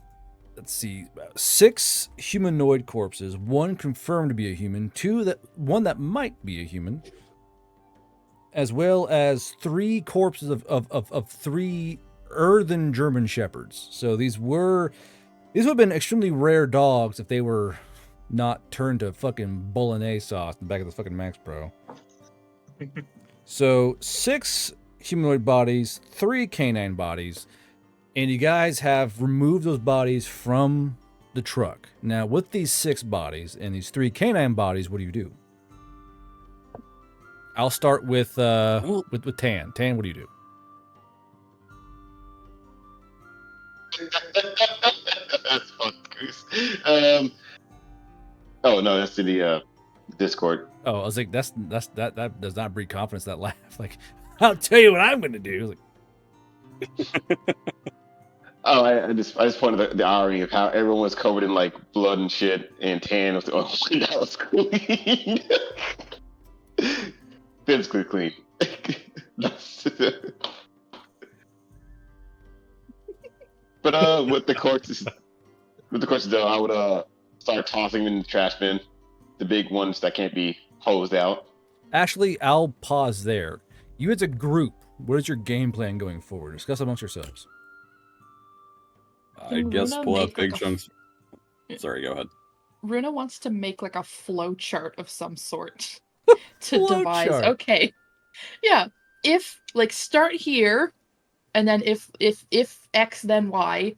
see, 6 humanoid corpses, 1 confirmed to be a human, 1 that might be a human, as well as 3 corpses of 3 earthen German shepherds. So these would have been extremely rare dogs if they were not turned to fucking bolognese sauce in the back of the fucking Max Pro. So 6 humanoid bodies, 3 canine bodies, and you guys have removed those bodies from the truck. Now, with these 6 bodies and these 3 canine bodies, what do you do? I'll start with Tan. Tan, what do you do? That's fun, Goose. Oh no, that's in the Discord. Oh, I was like, that does not breed confidence. That laugh, like, I'll tell you what I'm going to do. Like, oh, I just pointed the irony of how everyone was covered in like blood and shit, and Tan was the only one that was clean, physically clean. But with the corpses though, I would start tossing them in the trash bin, the big ones that can't be hosed out. Actually, I'll pause there. You as a group, what is your game plan going forward? Discuss amongst yourselves. I guess pull out big chunks. Sorry, go ahead. Runa wants to make like a flow chart of some sort to devise. Chart. Okay, yeah. If like start here, and then if X then Y,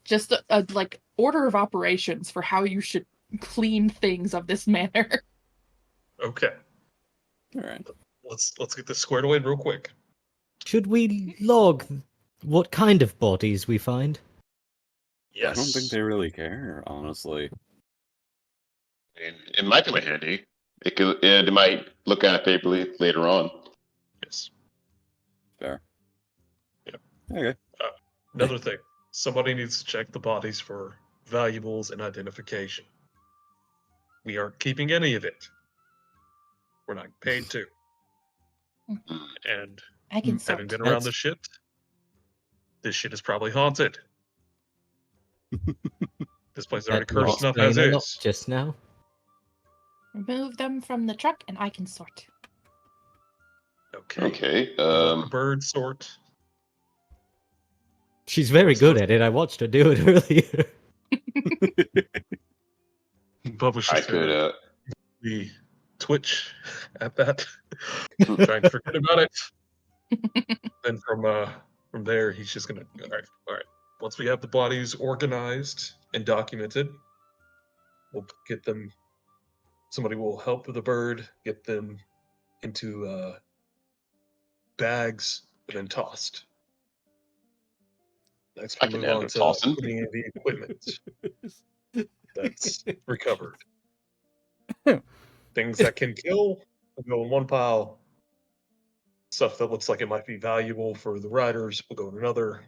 just a like order of operations for how you should clean things of this manner. Okay. All right. Let's get this squared away real quick. Should we log what kind of bodies we find? Yes. I don't think they really care, honestly. And it might come in handy. They might look at it favorably later on. Yes. Fair. Yeah. Okay. Another thing. Somebody needs to check the bodies for valuables and identification. We aren't keeping any of it. We're not paid to. And I can having sort. been around this shit is probably haunted. This place is already cursed enough as is. Just now. Remove them from the truck, and I can sort. Okay. Bird sort. She's very good at it. I watched her do it earlier. Bubba I could the Twitch at that. Trying to forget about it. Then from there he's just gonna all right. Once we have the bodies organized and documented, we'll get them. Somebody will help with the bird, get them into bags, and then tossed. Next, I we can move have on them to tossing. putting in the equipment that's recovered. Things that can kill will go in one pile. Stuff that looks like it might be valuable for the riders will go in another.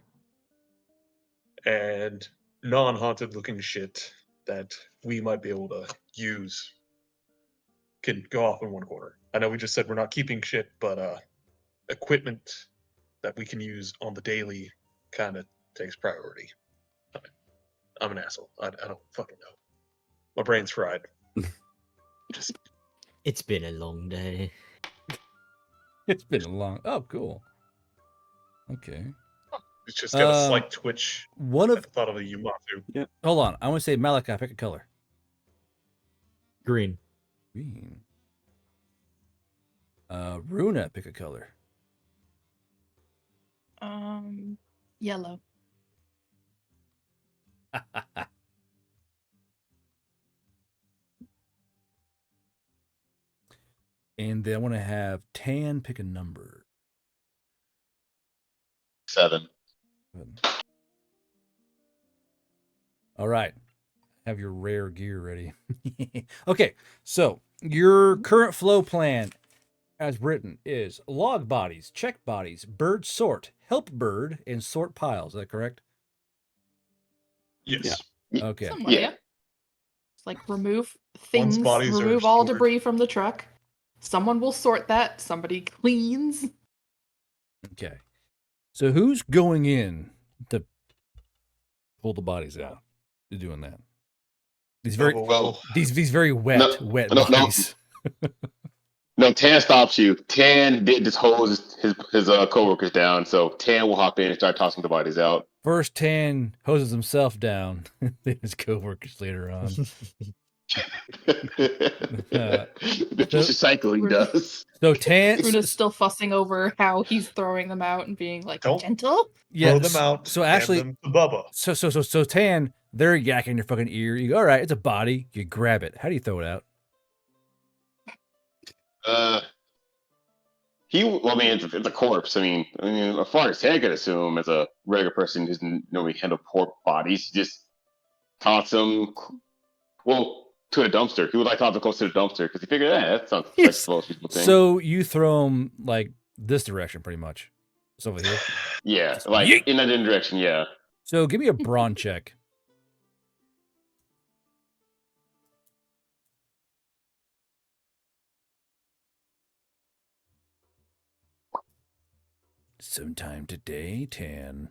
And non-haunted looking shit that we might be able to use can go off in one corner. I know we just said we're not keeping shit, but equipment that we can use on the daily kind of takes priority. I'm an asshole. I don't fucking know. My brain's fried. It's been a long day. It's been a long. Oh, cool. Okay. It's just got a slight twitch. One of at the thought of a Yumatu. Yeah. Hold on. I want to say Malachi. Pick a color. Green. Green. Runa, pick a color. Yellow. And then I want to have Tan pick a number. 7. All right. Have your rare gear ready. Okay, so your current flow plan as written is log bodies, check bodies, bird sort, help bird, and sort piles. Is that correct? Yes. Okay. Somewhat, yeah. It's like remove things, bodies are remove all stored. debris from the truck. Someone will sort that. Somebody cleans. Okay. So who's going in to pull the bodies out? Who's doing that? These very these very wet bodies. No, Tan stops you. Tan did just hose his coworkers down, so Tan will hop in and start tossing the bodies out. First, Tan hoses himself down, then his coworkers later on. That's what cycling does. So Tan Runa's still fussing over how he's throwing them out and being like, gentle? Yeah, Throw them out. So hand actually, them to Bubba. So Tan, they're yakking your fucking ear. You go, all right, it's a body. You grab it. How do you throw it out? Well, I mean, it's a corpse. I mean, as far as Tan could assume, as a regular person who doesn't normally handle poor bodies, just toss them, to a dumpster. He would like toss them close to the dumpster because he figured, that sounds like the most people thing. So you throw them like this direction, pretty much. It's over here. Yeah, Just like yeet. in that direction. Yeah. So give me a brawn check. Sometime today, Tan.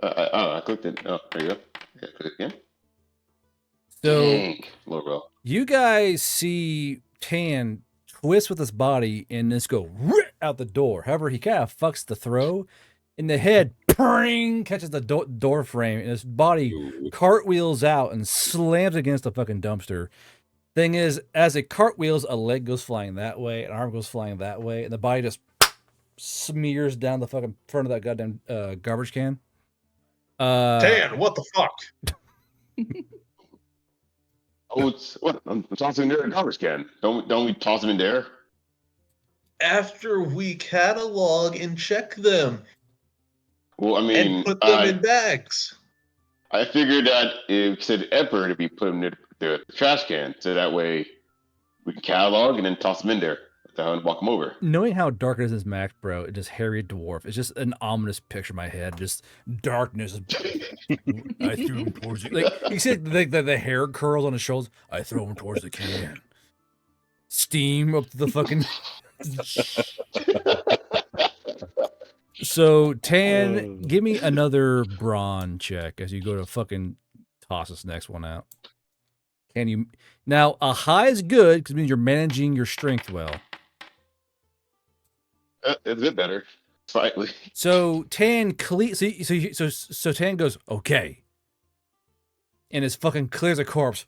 I clicked it. Oh, there you go. Yeah, click it again. So Dang, Lorwell. You guys see Tan twist with his body and just go out the door. However, he kind of fucks the throw. In the head, pring, catches the door frame, and his body cartwheels out and slams against the fucking dumpster. Thing is, as it cartwheels, a leg goes flying that way, an arm goes flying that way, and the body just smears down the fucking front of that goddamn garbage can. Tan, what the fuck? I'm tossing there in garbage can. Don't we toss them in there? After we catalog and check them. Well, I mean, and put them in bags. I figured that if you said Emperor to be put them in the trash can, so that way we can catalog and then toss them in there and walk them over. Knowing how dark it is in this map, bro, it just hairy dwarf. It's just an ominous picture in my head. Just darkness. I threw him towards it. Like you said, the hair curls on his shoulders. I throw him towards the can. Steam up to the fucking. So Tan, give me another brawn check as you go to fucking toss this next one out. Can you now? A high is good because it means you're managing your strength well. It's a bit better, slightly. So Tan so Tan goes okay, and his fucking clears a corpse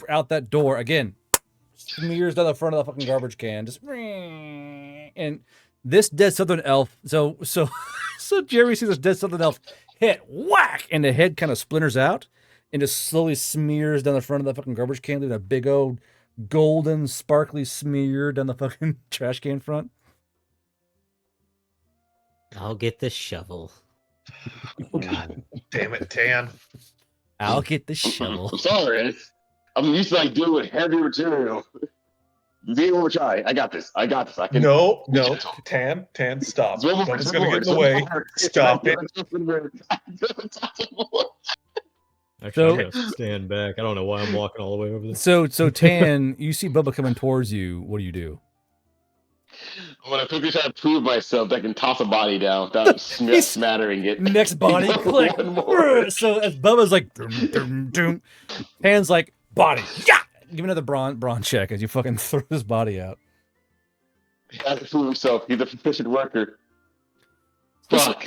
out that door again, smears down the front of the fucking garbage can, just and this dead southern elf. So Jeremy sees this dead southern elf hit whack, and the head kind of splinters out and just slowly smears down the front of the fucking garbage can, leaving a big old golden sparkly smear down the fucking trash can front. I'll get the shovel. God damn it, Tan. I'll get the shovel. I'm sorry. I'm used to like dealing with heavy material. Zero over try. I got this. I can. No. Tan, stop. Someone's gonna get in the way. Stop it. Actually, I'm gonna stand back. I don't know why I'm walking all the way over there. So Tan, you see Bubba coming towards you. What do you do? I'm gonna quickly try to prove myself that I can toss a body down without smattering it. Next body click. So as Bubba's like, doom, doom, Tan's like, body, yeah. Give me another brawn check as you fucking throw this body out. He has to prove himself. He's a proficient worker. Fuck.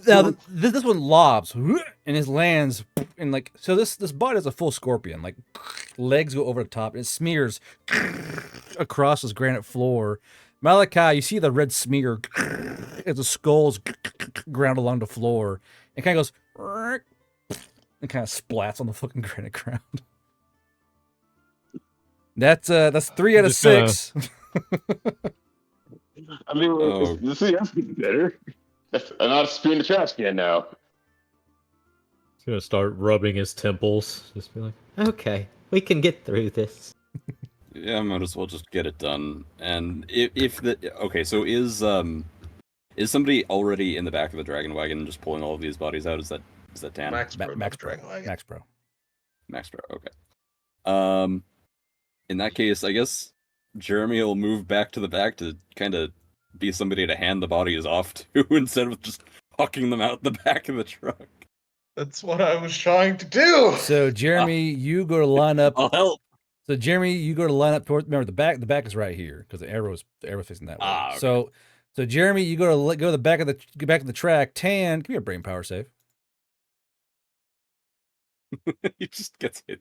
Now this one lobs and his lands and like so this body is a full scorpion. Like legs go over the top and it smears across this granite floor. Malachi, you see the red smear as the skulls ground along the floor. It kind of goes and kind of splats on the fucking granite ground. That's 3 out of 6. I mean, this is better. I'm not spewing the trash can now. He's gonna start rubbing his temples. Just be like, Okay, we can get through this. Yeah, I might as well just get it done. And if the okay, so is somebody already in the back of the dragon wagon just pulling all of these bodies out? Is that Dan? Max Pro. Max Pro. Max Pro. Max Pro. Okay. In that case, I guess Jeremy will move back to the back to kind of be somebody to hand the bodies off to instead of just hucking them out the back of the truck. That's what I was trying to do. So Jeremy, you go to line up. I'll help. So Jeremy, you go to line up towards. Remember the back. The back is right here because the arrow is facing that way. Okay. So Jeremy, you go to the back of the track. Tan, give me a brain power save. He just gets hit.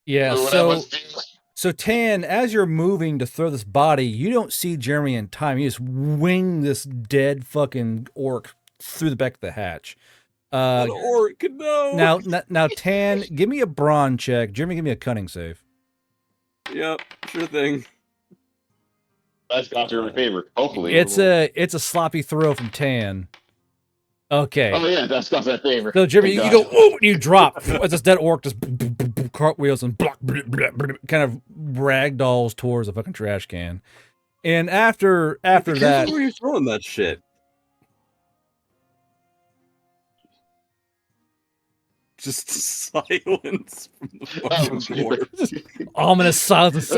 Yeah. So Tan, as you're moving to throw this body, you don't see Jeremy in time. You just wing this dead fucking orc through the back of the hatch. Orc, no. Now, Tan, give me a brawn check. Jeremy, give me a cunning save. Yep, sure thing. That's got your favor. Hopefully, it's a sloppy throw from Tan. Okay. Oh yeah, that's got that favor. So Jeremy, you go, ooh, you drop as this dead orc just cartwheels and kind of ragdolls towards the fucking trash can. And after that, where are you throwing that shit? Just silence from the fucking corpse. Ominous silence,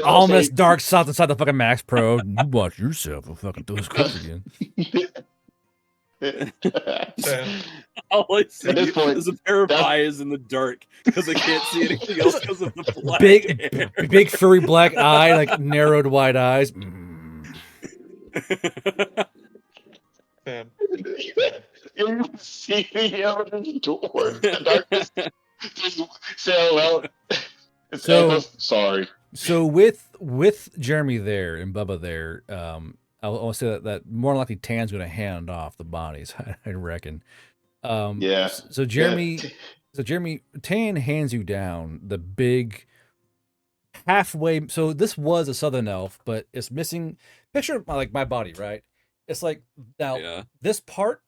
ominous dark silence inside the fucking Max Pro. You watch yourself. I'll fucking throw this corpse again. All I see is a pair of eyes in the dark because I can't see anything else because of the black hair. Big furry black eye, like narrowed wide eyes. You see me out of the door. The darkness just sail out. So sorry. So with Jeremy there and Bubba there, I'll say that more than likely Tan's going to hand off the bodies. I reckon. Yeah. So Jeremy, Tan hands you down the big halfway. So this was a southern elf, but it's missing. Picture like my body, right? It's like now this part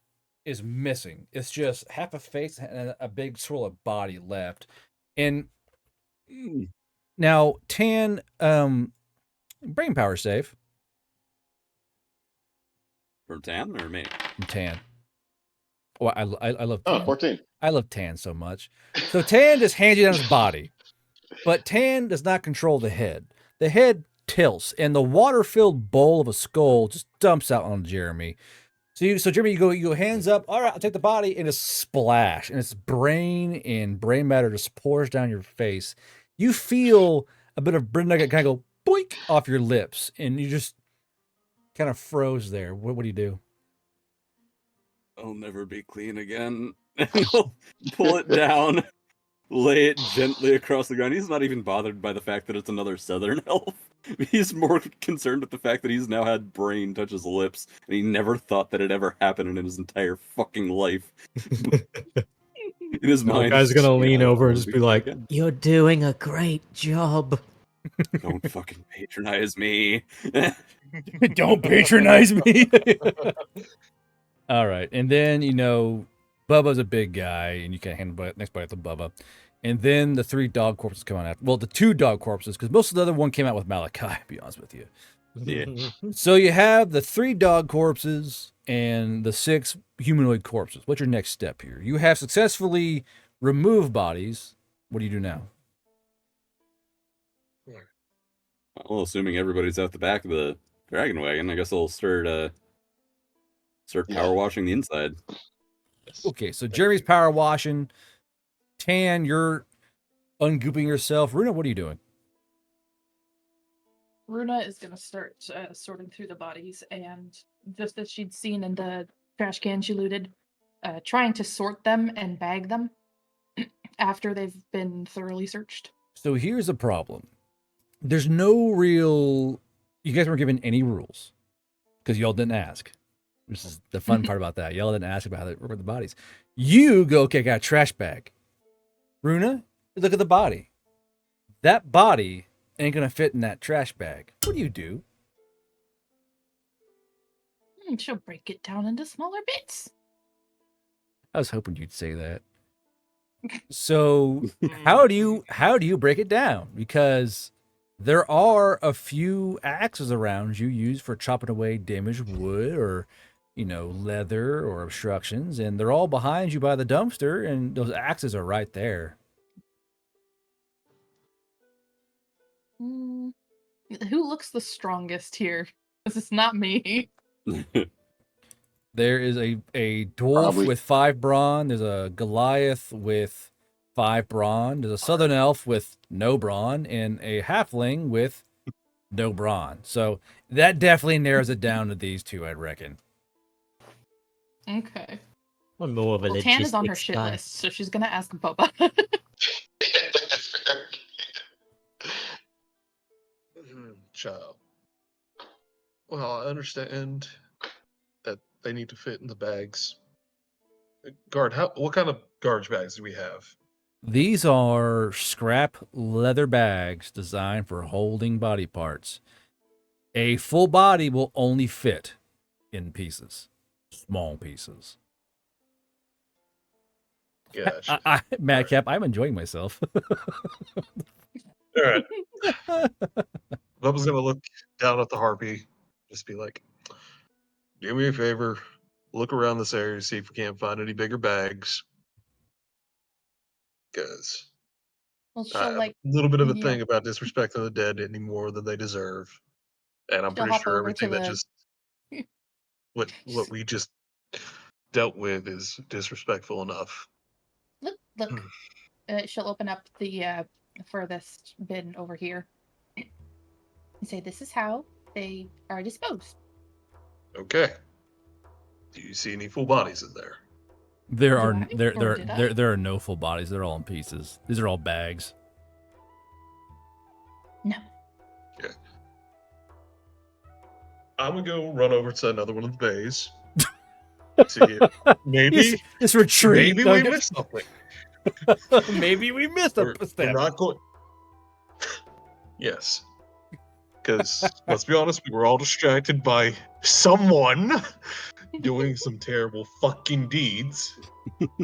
is missing. It's just half a face and a big swirl of body left. And now Tan, brain power save. From Tan or me? From Tan. Oh, I love Tan. 14. I love Tan so much. So Tan just hands you down his body. But Tan does not control the head. The head tilts, and the water-filled bowl of a skull just dumps out on Jeremy. So Jeremy, you go hands up. All right, I'll take the body, and it's splash, and its brain and brain matter just pours down your face. You feel a bit of brain nugget kind of go boink off your lips, and you just kind of froze there. What do you do? I'll never be clean again. He'll pull it down, lay it gently across the ground. He's not even bothered by the fact that it's another southern elf. He's more concerned with the fact that he's now had brain touch his lips, and he never thought that it ever happened in his entire fucking life. In his mind, the guy's gonna lean over and just be like, "You're doing a great job." Don't fucking patronize me. Don't patronize me. All right, and then Bubba's a big guy, and you can't handle next bite to Bubba. And then the 3 dog corpses come out. Well, the 2 dog corpses, because most of the other one came out with Malachi, to be honest with you. Yeah. So you have the 3 dog corpses and the 6 humanoid corpses. What's your next step here? You have successfully removed bodies. What do you do now? Well, assuming everybody's out the back of the dragon wagon, I guess I'll start power washing the inside. Okay, so Jeremy's power washing. Tan, you're ungooping yourself. Runa, what are you doing? Runa is going to start sorting through the bodies, and just as she'd seen in the trash can she looted, trying to sort them and bag them after they've been thoroughly searched. So here's the problem. There's no real... You guys weren't given any rules because y'all didn't ask. This is the fun part about that. Y'all didn't ask about how they work with the bodies. You go, okay, I got a trash bag. Runa, Look at the body. That body ain't gonna fit in that trash bag. What do? She'll break it down into smaller bits. I was hoping you'd say that. So how do you break it down? Because there are a few axes around you used for chopping away damaged wood or, leather or obstructions, and they're all behind you by the dumpster, and those axes are right there. Who looks the strongest here? This is not me. There is a dwarf with 5 brawn. There's a Goliath with 5 brawn. There's a southern elf with no brawn, and a halfling with no brawn. So that definitely narrows it down to these two, I'd reckon. Okay. I'm more of a Well, Tan is on her logistics shit guy. list, so she's gonna ask Bubba. Child. Well, I understand that they need to fit in the bags. Guard, what kind of garbage bags do we have? These are scrap leather bags designed for holding body parts. A full body will only fit in pieces, small pieces. Yeah, Madcap, I'm enjoying myself. All right. Bubba's gonna look down at the harpy, just be like, "Do me a favor, look around this area, see if we can't find any bigger bags." Because Well, I she'll have a little bit of a thing about disrespecting the dead any more than they deserve, and I'm She'll pretty hop sure over to everything that the- just what we just dealt with is disrespectful enough. Look. She'll open up the furthest bin over here and say, "This is how they are disposed." Okay. Do you see any full bodies in there? There Do are I? there Or there did I? there are no full bodies. They're all in pieces. These are all bags. No. Okay. I'm gonna go run over to another one of the bays. See if maybe This retreat. Maybe we missed something. Maybe we missed a We're step. not going. Yes. Because let's be honest, we were all distracted by someone doing some terrible fucking deeds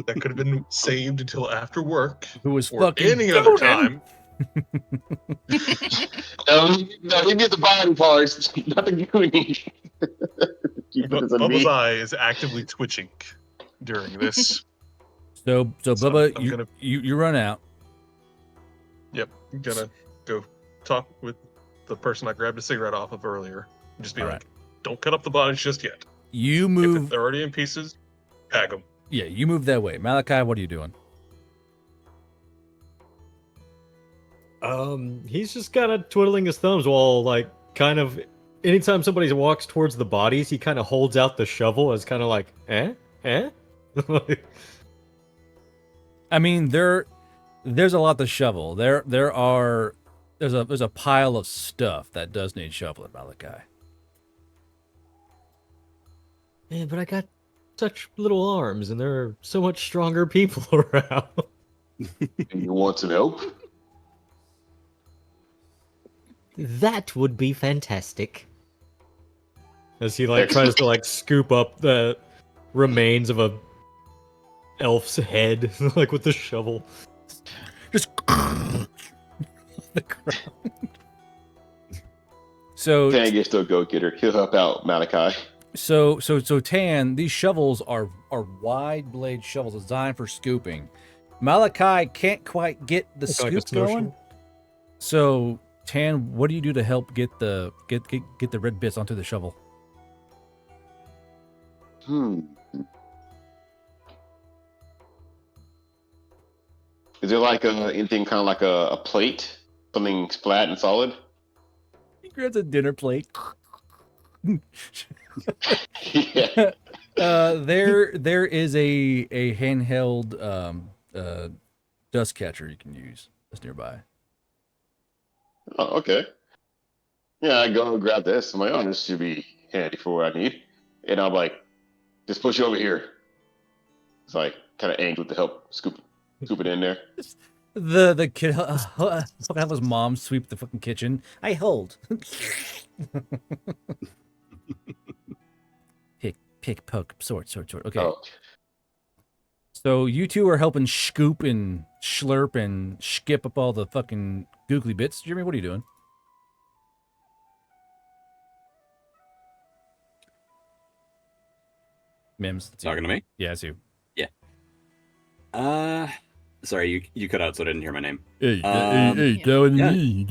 that could have been saved until after work. Who was or fucking any other gooning. time. No, he get the body parts, not the gooning. Bubba's eye is actively twitching during this. So Bubba, I'm gonna. you run out. Yep, I'm gonna go talk with the person I grabbed a cigarette off of earlier. And just be All like, right. don't cut up the bodies just yet. You move. If they're already in pieces, pack them. Yeah, you move that way. Malachi, what are you doing? He's just kind of twiddling his thumbs while, like, kind of, anytime somebody walks towards the bodies, he kind of holds out the shovel as kind of like, eh? I mean, there's a lot to shovel. There's a pile of stuff that does need shoveling, Malachi. Man, but I got such little arms, and there are so much stronger people around. You want some help? That would be fantastic. As he tries to scoop up the remains of a elf's head, with the shovel. Just the ground. So Tan gets to a go-getter. He'll help out Malachi. So Tan, these shovels are wide blade shovels designed for scooping. Malachi can't quite get the scoop going. So Tan, what do you do to help get the red bits onto the shovel? Is there anything kind of like a plate, something flat and solid? He grabs a dinner plate. Yeah. There is a handheld dust catcher you can use that's nearby. Oh, okay. Yeah, I go grab this. I'm like, oh, this should be handy for what I need. And I'm like, just push it over here. It's like kind of aimed with the help scoop it in there. The kid have his mom sweep the fucking kitchen. I hold. pick, poke, sort. Okay. Oh. So you two are helping scoop and slurp and skip up all the fucking googly bits. Jeremy, what are you doing? Mims, Talking to me? Yeah, it's you. Yeah. Sorry, you cut out, so I didn't hear my name. Hey, telling me.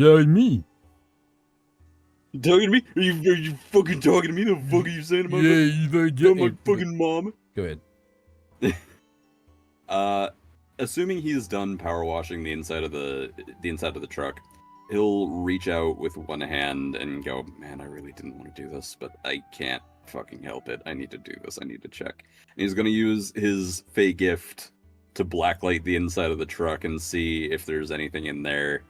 Talking to me? Are you fucking talking to me? The fuck are you saying about my fucking mom? Go ahead. Assuming he's done power washing the inside of the truck, he'll reach out with one hand and go, "Man, I really didn't want to do this, but I can't fucking help it. I need to do this. I need to check." And he's gonna use his Fey gift to blacklight the inside of the truck and see if there's anything in there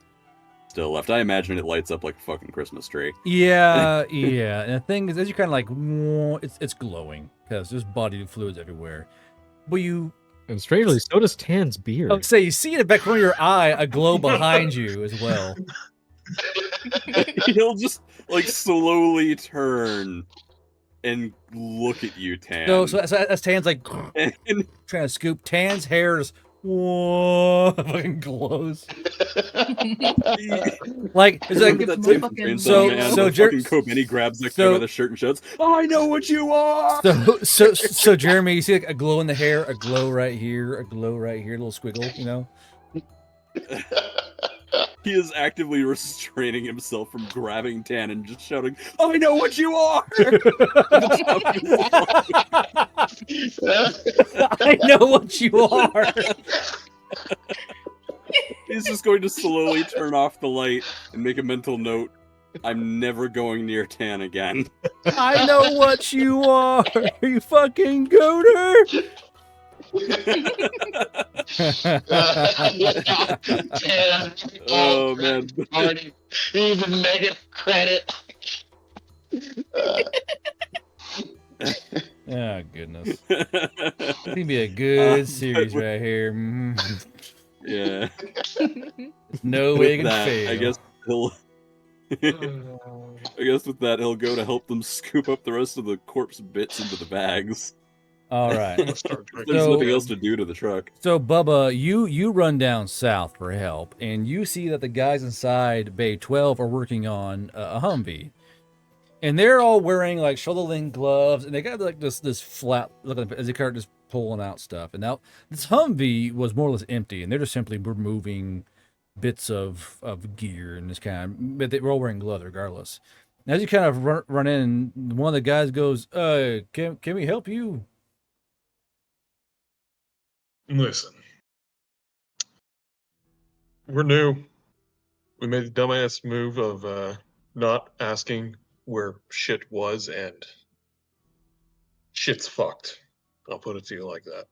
still left. I imagine it lights up like a fucking Christmas tree. Yeah. And the thing is, as you kind of like, it's glowing because there's bodily fluids everywhere. But and strangely, so does Tan's beard. I would say you see in the back corner of your eye a glow behind you as well. He'll just like slowly turn and look at you, Tan. So as Tan's like trying to scoop, Tan's hair is fucking glows. Like it's like so Kobeni grabs the cover of the shirt and shouts, "I know what you are!" So Jeremy, you see like a glow in the hair, a glow right here, a glow right here, a little squiggle, you know. He is actively restraining himself from grabbing Tan and just shouting, "I know what you are!" I know what you are. He's just going to slowly turn off the light and make a mental note. I'm never going near Tan again. I know what you are, you fucking gooter. Oh man, even negative credit. Oh goodness, it's gonna be a good series right here. Yeah, no way can fail. I guess he'll. I guess with that, he'll go to help them scoop up the rest of the corpse bits into the bags. All right. There's nothing else to do to the truck. So, Bubba, you run down south for help, and you see that the guys inside Bay 12 are working on a Humvee. And they're all wearing, like, shoulder-length gloves, and they got, like, this flat looking as they start just pulling out stuff. And now, this Humvee was more or less empty, and they're just simply removing bits of gear and this kind of, but they were all wearing gloves regardless. And as you kind of run in, one of the guys goes, can we help you? Listen, we're new. We made the dumbass move of not asking where shit was, and shit's fucked. I'll put it to you like that.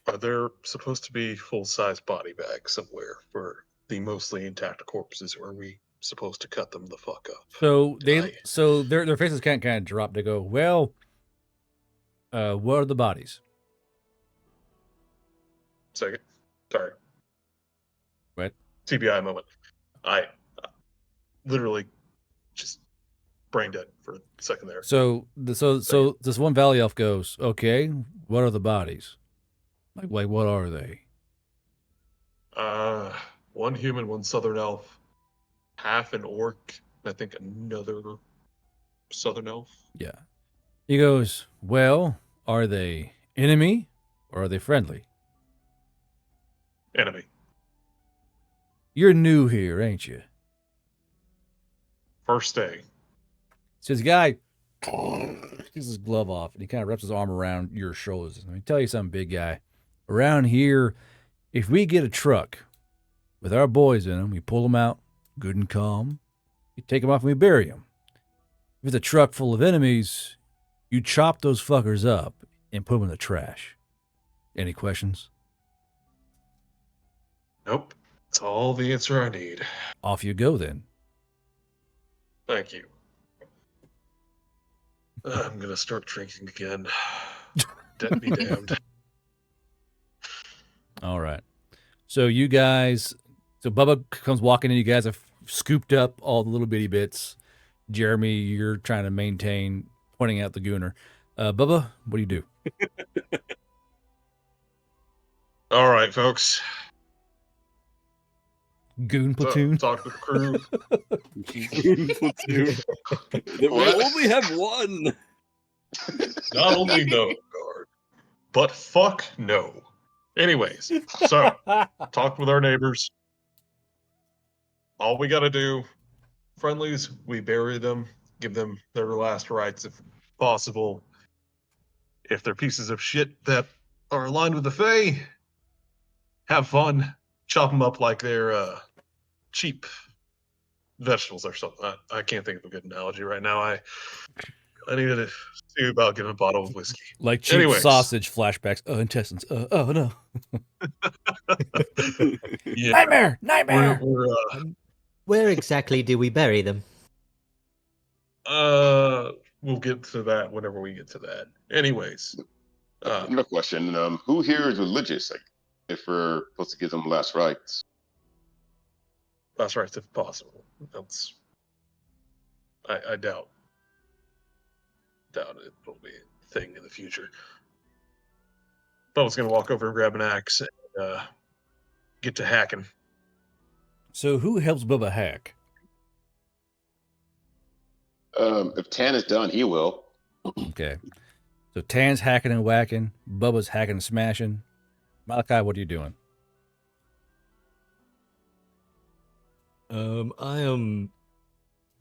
Are there supposed to be full-size body bags somewhere for the mostly intact corpses, or are we supposed to cut them the fuck up? So their faces kind of drop. They go, well, what are the bodies? Second. Sorry. What? TBI moment. I literally just brain dead for a second there. So this one valley elf goes, okay, what are the bodies? Like what are they? One human, one southern elf, half an orc, and I think another southern elf. Yeah. He goes, well, are they enemy or are they friendly? Enemy. You're new here, ain't you? First day. So this guy takes his glove off and he kind of wraps his arm around your shoulders. Let me tell you something, big guy. Around here, if we get a truck with our boys in them, we pull them out good and calm. We take them off and we bury them. If it's a truck full of enemies, you chop those fuckers up and put them in the trash. Any questions? Nope. That's all the answer I need. Off you go then. Thank you. I'm gonna start drinking again. Debt be damned. All right. So you guys, so Bubba comes walking in. You guys have scooped up all the little bitty bits. Jeremy, you're trying to maintain pointing out the gooner. Bubba, what do you do? All right, folks. Goon platoon. Talk to the crew. Goon platoon. That we only have one. Not only no, guard, but fuck no. Anyways, so talked with our neighbors. All we gotta do, friendlies, we bury them, give them their last rites if possible. If they're pieces of shit that are aligned with the Fae, have fun, chop them up like they're cheap vegetables or something. I can't think of a good analogy right now. I needed to see about getting a bottle of whiskey. Like cheap Anyways. sausage flashbacks. Intestines. Oh no. Yeah. Nightmare. Where exactly do we bury them? We'll get to that whenever we get to that. Anyways. No question. Who here is religious? Like, if we're supposed to give them last rites. Last rites if possible. That's I doubt it'll be a thing in the future. Bubba's gonna walk over and grab an axe and get to hacking. So who helps Bubba hack? If Tan is done, he will. Okay. So Tan's hacking and whacking. Bubba's hacking and smashing. Malachi, what are you doing? I am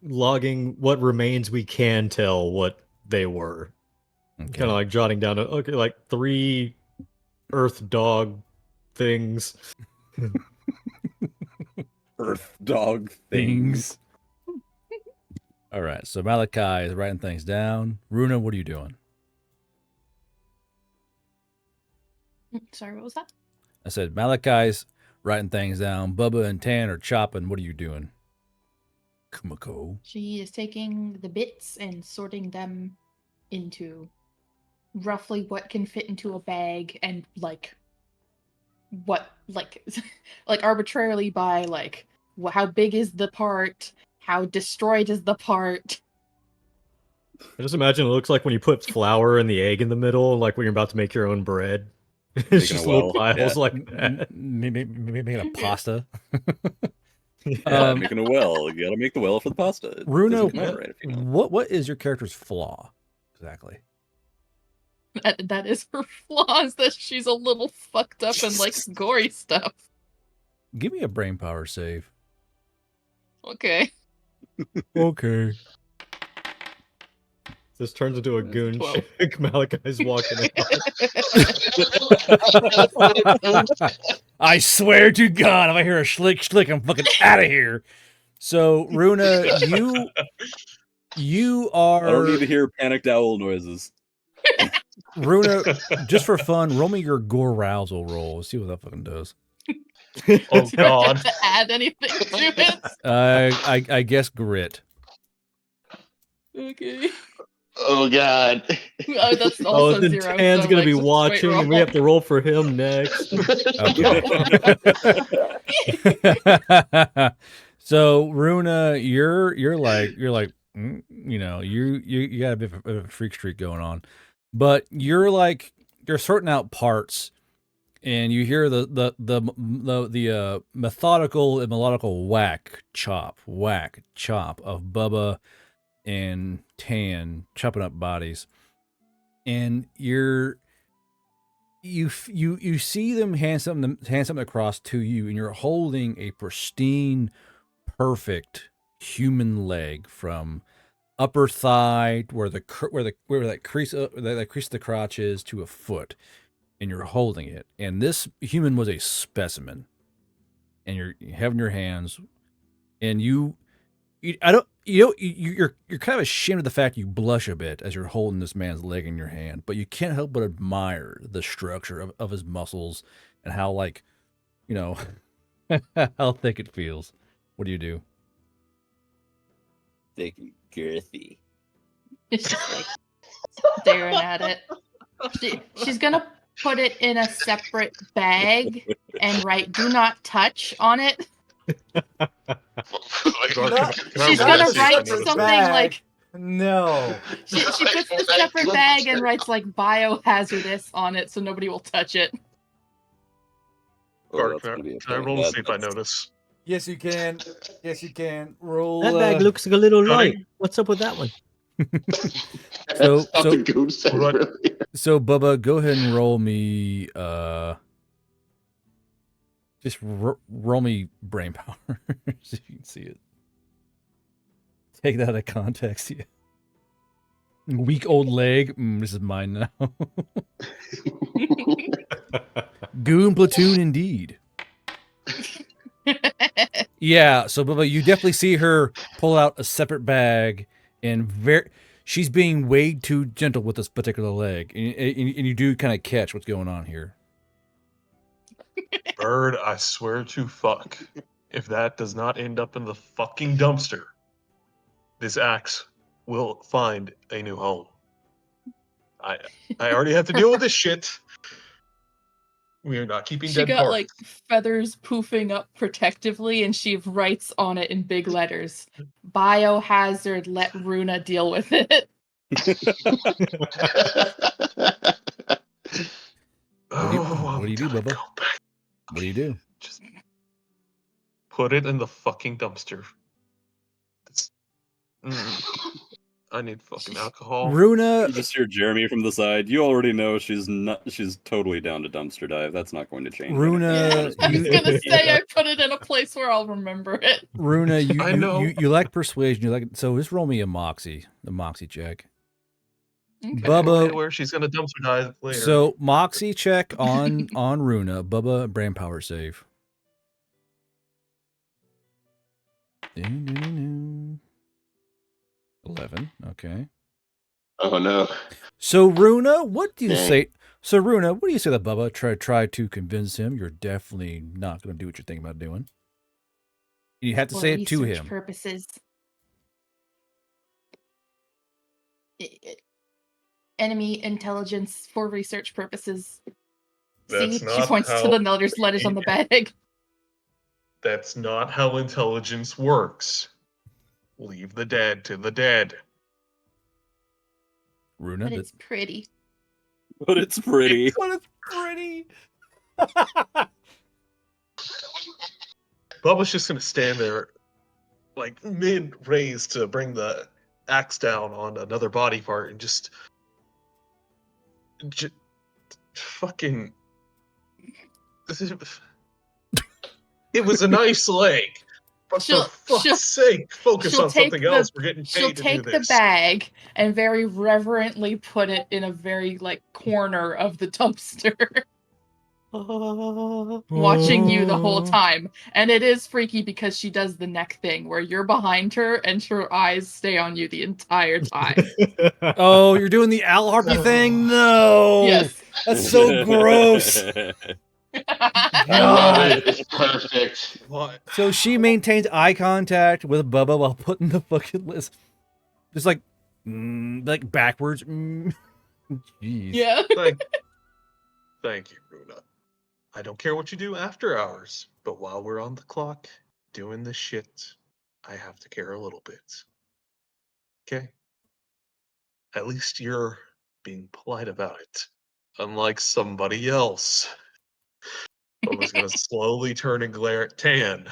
logging what remains we can tell what they were. Okay. Kind of like jotting down, like 3 earth dog things. Earth dog things. All right. So Malachi is writing things down. Runa, what are you doing? Sorry, what was that? I said Malachi's writing things down. Bubba and Tan are chopping. What are you doing? Kumako. She is taking the bits and sorting them into roughly what can fit into a bag and like arbitrarily by like how big is the part, how destroyed is the part. I just imagine it looks like when you put flour and the egg in the middle, like when you're about to make your own bread. It's just little piles like that. Maybe making a pasta. Making a well. You gotta make the well for the pasta. It Runa, doesn't come out right if you don't. what is your character's flaw exactly? That is her flaws, that she's a little fucked up and likes gory stuff. Give me a brain power save. Okay. Okay. This turns into a goon 12. chick. Malachi's walking out. I swear to God, if I hear a schlick, I'm fucking out of here. So, Runa, you are. I don't need to hear panicked owl noises. Runa, just for fun, roll me your gore rousal roll. Let's see what that fucking does. Oh God! To add anything to it. I guess grit. Okay. Oh God! Oh, that's also then 0. Tan's so, gonna like, be just straight watching, and we roll. have to roll for him next. Okay. So, Runa, you're like, you got a bit of a freak streak going on, but you're sorting out parts, and you hear the methodical and melodical whack chop of Bubba and Tan chopping up bodies, and you see them hand something across to you, and you're holding a pristine, perfect human leg from upper thigh where that crease of the crotch is to a foot, and you're holding it. And this human was a specimen, and you're having your hands, and you're kind of ashamed of the fact you blush a bit as you're holding this man's leg in your hand, but you can't help but admire the structure of his muscles and how how thick it feels. What do you do? Thick and girthy. It's just like staring at it. She's gonna put it in a separate bag and write "Do not touch" on it. She's gonna write something like no. She puts the separate bag and writes like "biohazardous" on it, so nobody will touch it. Can I roll to see if I notice? Yes, you can. Yes, you can. Roll. That bag looks a little light. What's up with that one? So so Bubba, go ahead and roll me. Just roll me brain power so you can see it. Take that out of context. Yeah. Weak old leg. This is mine now. Goon platoon indeed. Yeah, so Bubba, you definitely see her pull out a separate bag, and she's being way too gentle with this particular leg, and you do kind of catch what's going on here. Bird, I swear to fuck, if that does not end up in the fucking dumpster, this axe will find a new home. I already have to deal with this shit. We are not keeping She dead got parts. like feathers poofing up protectively, and she writes on it in big letters, "Biohazard, let Runa deal with it." What do you do, Bubba? What do you do? Just put it in the fucking dumpster. I need fucking alcohol. Runa, You just hear Jeremy from the side. You already know she's totally down to dumpster dive. That's not going to change. Runa, anything. I was gonna say I put it in a place where I'll remember it. Runa, I know. you like persuasion. You like so. Just roll me the moxie check. Okay. Bubba, Where she's gonna dumpster dive later. So moxie check on Runa. Bubba, brain power save. 11. Okay. Oh no. So Runa, what do you say? So Runa, what do you say that Bubba try to convince him you're definitely not going to do what you're thinking about doing? You have to say it to him. Purposes. Enemy intelligence for research purposes. That's See, not she points how to the letters on the bag. That's not how intelligence works. Leave the dead to the dead. Runa, But it's pretty. But it's pretty. But it's pretty. Bubba's just gonna stand there, like mid-raise to bring the axe down on another body part, and just fucking. It was a nice leg, but for fuck's sake, focus on something else. We're getting paid to do this. She'll take the bag and very reverently put it in a very corner of the dumpster. Watching you the whole time. And it is freaky because she does the neck thing where you're behind her and her eyes stay on you the entire time. Oh, you're doing the owl harpy thing? No. Yes. That's so gross. God. It's perfect. What? So she maintains eye contact with Bubba while putting the fucking list, just like backwards. Jeez. Yeah. Thank you, Runa. I don't care what you do after hours, but while we're on the clock doing this shit, I have to care a little bit. Okay? At least you're being polite about it. Unlike somebody else. Bubba's gonna slowly turn and glare at Tan.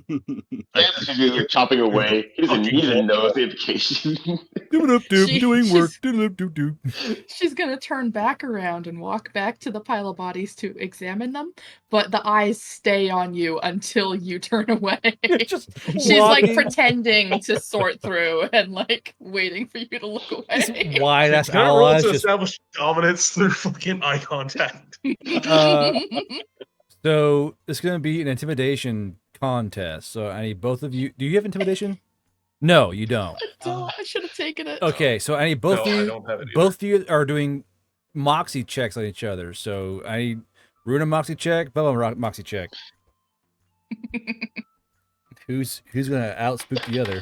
He's chopping away. He doesn't even know the implication. Doing work. She's gonna turn back around and walk back to the pile of bodies to examine them, but the eyes stay on you until you turn away. She's like pretending to sort through and waiting for you to look away. Wide ass Can I roll allies to just establish dominance through fucking eye contact? So it's gonna be an intimidation contest. So I need both of you. Do you have intimidation? No, you don't. I should have taken it. Okay, so I need both No, of I you. don't have it Both of you are doing moxie checks on each other. So I need Runa moxie check, Bubba moxie check. Who's gonna outspook the other?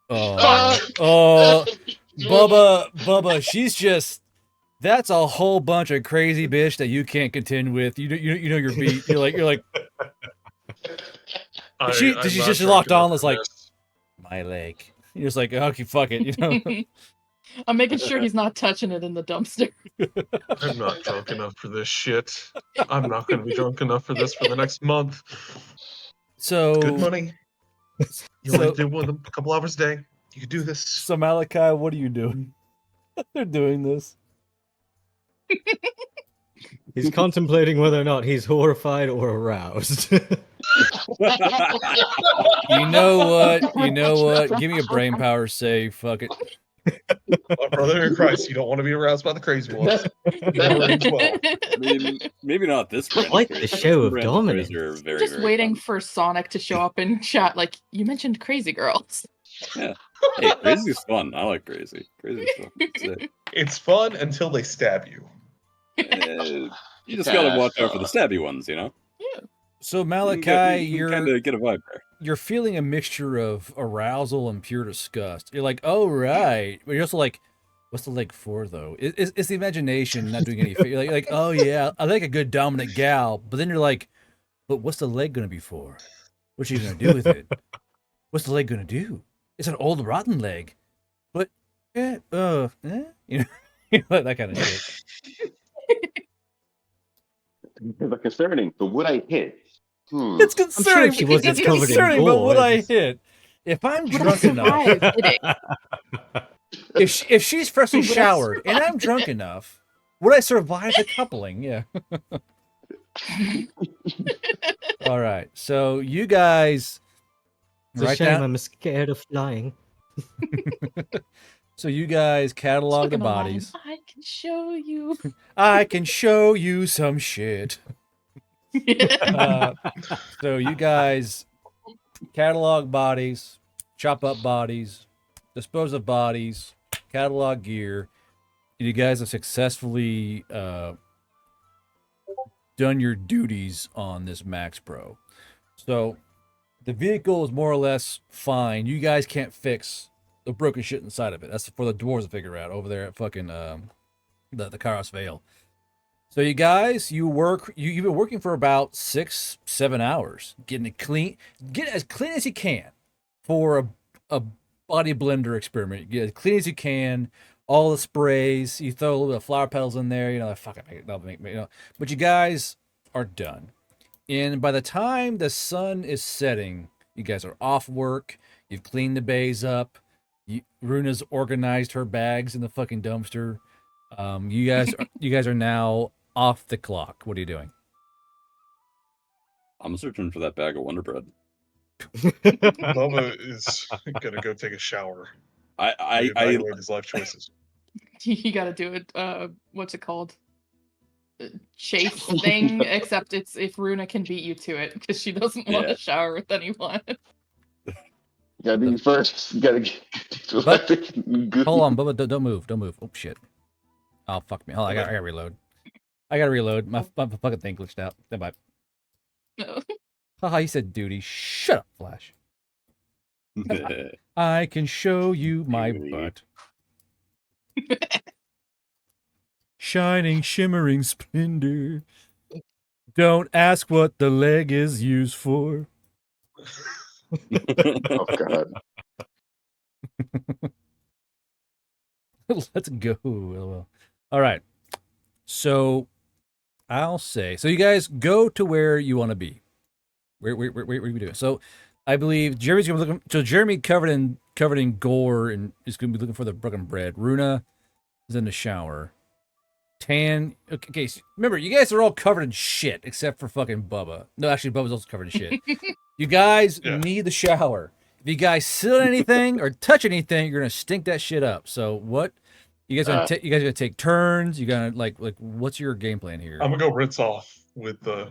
Oh, Bubba, she's just That's a whole bunch of crazy bitch that you can't contend with. You know you're beat. You're like did she just locked on? It's like my leg. You're just like, okay, fuck it. You know. I'm making sure he's not touching it in the dumpster. I'm not drunk enough for this shit. I'm not going to be drunk enough for this for the next month. So It's good money. You only do one a couple hours a day. You can do this. So Malachi, what are you doing? They're doing this. He's contemplating whether or not he's horrified or aroused. You know what? You know what? Give me a brain power save. Fuck it. My brother in Christ, you don't want to be aroused by the crazy ones. I mean, maybe not this brand. Quite the show of dominance. Are very, Just very waiting for Sonic to show up in chat. Like, you mentioned crazy girls. Yeah. Hey, crazy's fun. I like crazy. Crazy's fun. It's fun until they stab you. You just gotta watch out for the stabby ones, you know? Yeah. So Malachi, you kind of get a vibe there. You're feeling a mixture of arousal and pure disgust. You're like, oh right, but you're also like, what's the leg for though? It's the imagination not doing anything. You're like, oh yeah, I like a good dominant gal, but then you're like, but what's the leg gonna be for? What's she gonna do with it? What's the leg gonna do? It's an old rotten leg, but you know, that kind of shit. It's concerning, but would I hit? It's concerning. I'm sure she wasn't it's covered in concerning, but would I boards. hit? If I'm drunk enough, if she's freshly showered and I'm drunk enough, would I survive the coupling? Yeah. All right. So you guys, It's a shame I'm scared of flying. So you guys catalog the bodies. I can show you. I can show you some shit. So you guys catalog bodies, chop up bodies, dispose of bodies, catalog gear. You guys have successfully done your duties on this Max Pro. So the vehicle is more or less fine. You guys can't fix the broken shit inside of it. That's for the dwarves to figure out over there at fucking the Kairos Vale. So you guys, you've been working for about 6-7 hours, getting it clean, get as clean as you can for a body blender experiment. Get as clean as you can. All the sprays, you throw a little bit of flower petals in there, you know, that'll make you know. But you guys are done. And by the time the sun is setting, you guys are off work. You've cleaned the bays up. Runa's organized her bags in the fucking dumpster. You guys are now off the clock. What are you doing? I'm searching for that bag of Wonder Bread. Bubba is gonna go take a shower. I evaluate his life choices. You gotta do it. What's it called? Chase thing. Except it's if Runa can beat you to it because she doesn't want to shower with anyone. You gotta do first. You gotta get Hold on, Bubba, don't move. Don't move. Oh shit. Oh fuck me. Hold on, I gotta reload. I gotta reload. My fucking thing glitched out. Bye. No. Haha, you said duty. Shut up, Flash. I can show you my butt. Shining, shimmering splendor. Don't ask what the leg is used for. Oh god. Let's go. All right. So I'll say, so you guys go to where you want to be. Where are you doing? So I believe Jeremy's gonna be looking. So Jeremy covered in gore and is gonna be looking for the broken bread. Runa is in the shower. Tan. Okay. So remember, you guys are all covered in shit except for fucking Bubba. No, actually, Bubba's also covered in shit. You guys need the shower. If you guys sit on anything or touch anything, you're gonna stink that shit up. So what? You guys gonna take turns? You gonna like what's your game plan here? I'm gonna go rinse off with the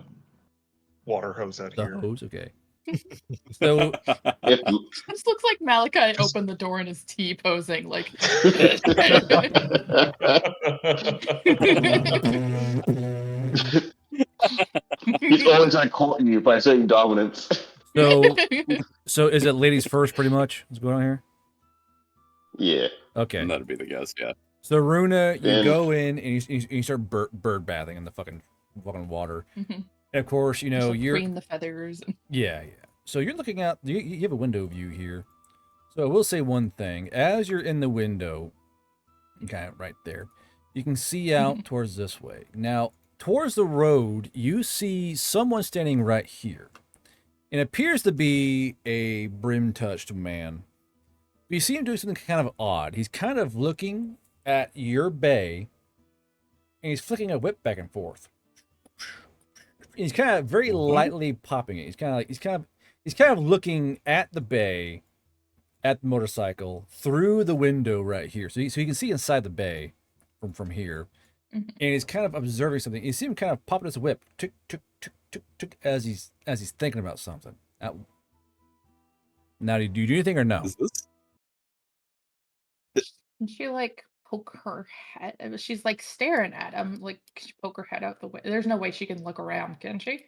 water hose out here. The hose, okay. So This looks like Malachi opened the door and is T-posing like. He's always like courting you by saying dominance. So is it ladies first, pretty much? What's going on here? Yeah. Okay. That'd be the guess, yeah. So Runa, you Then- go in and you start bird bathing in the fucking water. Mhm. And of course, you Just, know like, you're preen the feathers. yeah. So you're looking out. You have a window view here. So I will say one thing: as you're in the window, kind of right there, you can see out towards this way. Now, towards the road, you see someone standing right here. It appears to be a brim-touched man. But you see him doing something kind of odd. He's kind of looking at your bay, and he's flicking a whip back and forth. He's kind of very lightly popping it. He's kind of looking at the bay, at the motorcycle through the window right here. So you can see inside the bay from here, and he's kind of observing something. You see him kind of popping his whip, tick tick tick tick tick, as he's thinking about something. Now, do you do anything or no? Can she like poke her head? She's like staring at him. Like, can she poke her head out the window? There's no way she can look around, can she?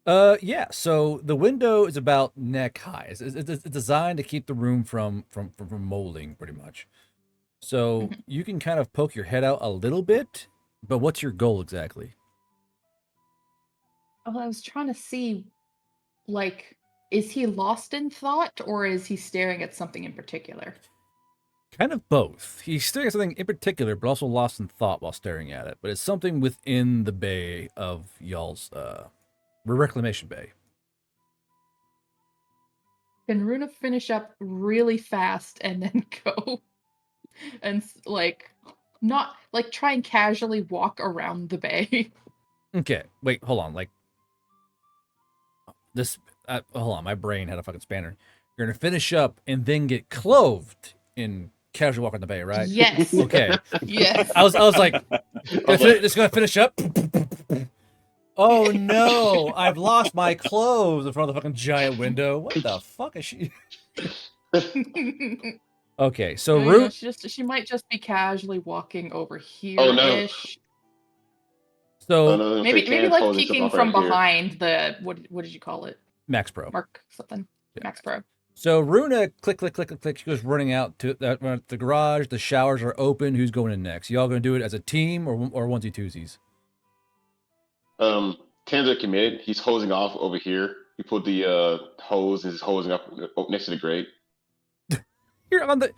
Yeah. So the window is about neck high. It's designed to keep the room from molding, pretty much. So you can kind of poke your head out a little bit, but what's your goal exactly? Oh, I was trying to see, like, is he lost in thought or is he staring at something in particular? Kind of both. He's staring at something in particular, but also lost in thought while staring at it. But it's something within the bay of y'all's reclamation bay. Can Runa finish up really fast and then go and like not like try and casually walk around the bay? Okay, wait, hold on. Like this. Hold on, my brain had a fucking spanner. You're gonna finish up and then get clothed in casual walk on the bay, right? Yes. Okay. Yes. I was like, just gonna finish up. Oh no! I've lost my clothes in front of the fucking giant window. What the fuck is she? Okay, so No, Root. she might just be casually walking over here. Oh, no. So maybe like peeking from behind the what did you call it? Max Pro. Mark something. Max Pro. So Runa, click, click, click, click, click. She goes running out to the garage. The showers are open. Who's going in next? Y'all gonna do it as a team or onesie twosies? Tanzer committed. He's hosing off over here. He pulled the hose and is hosing up next to the grate. You're on the.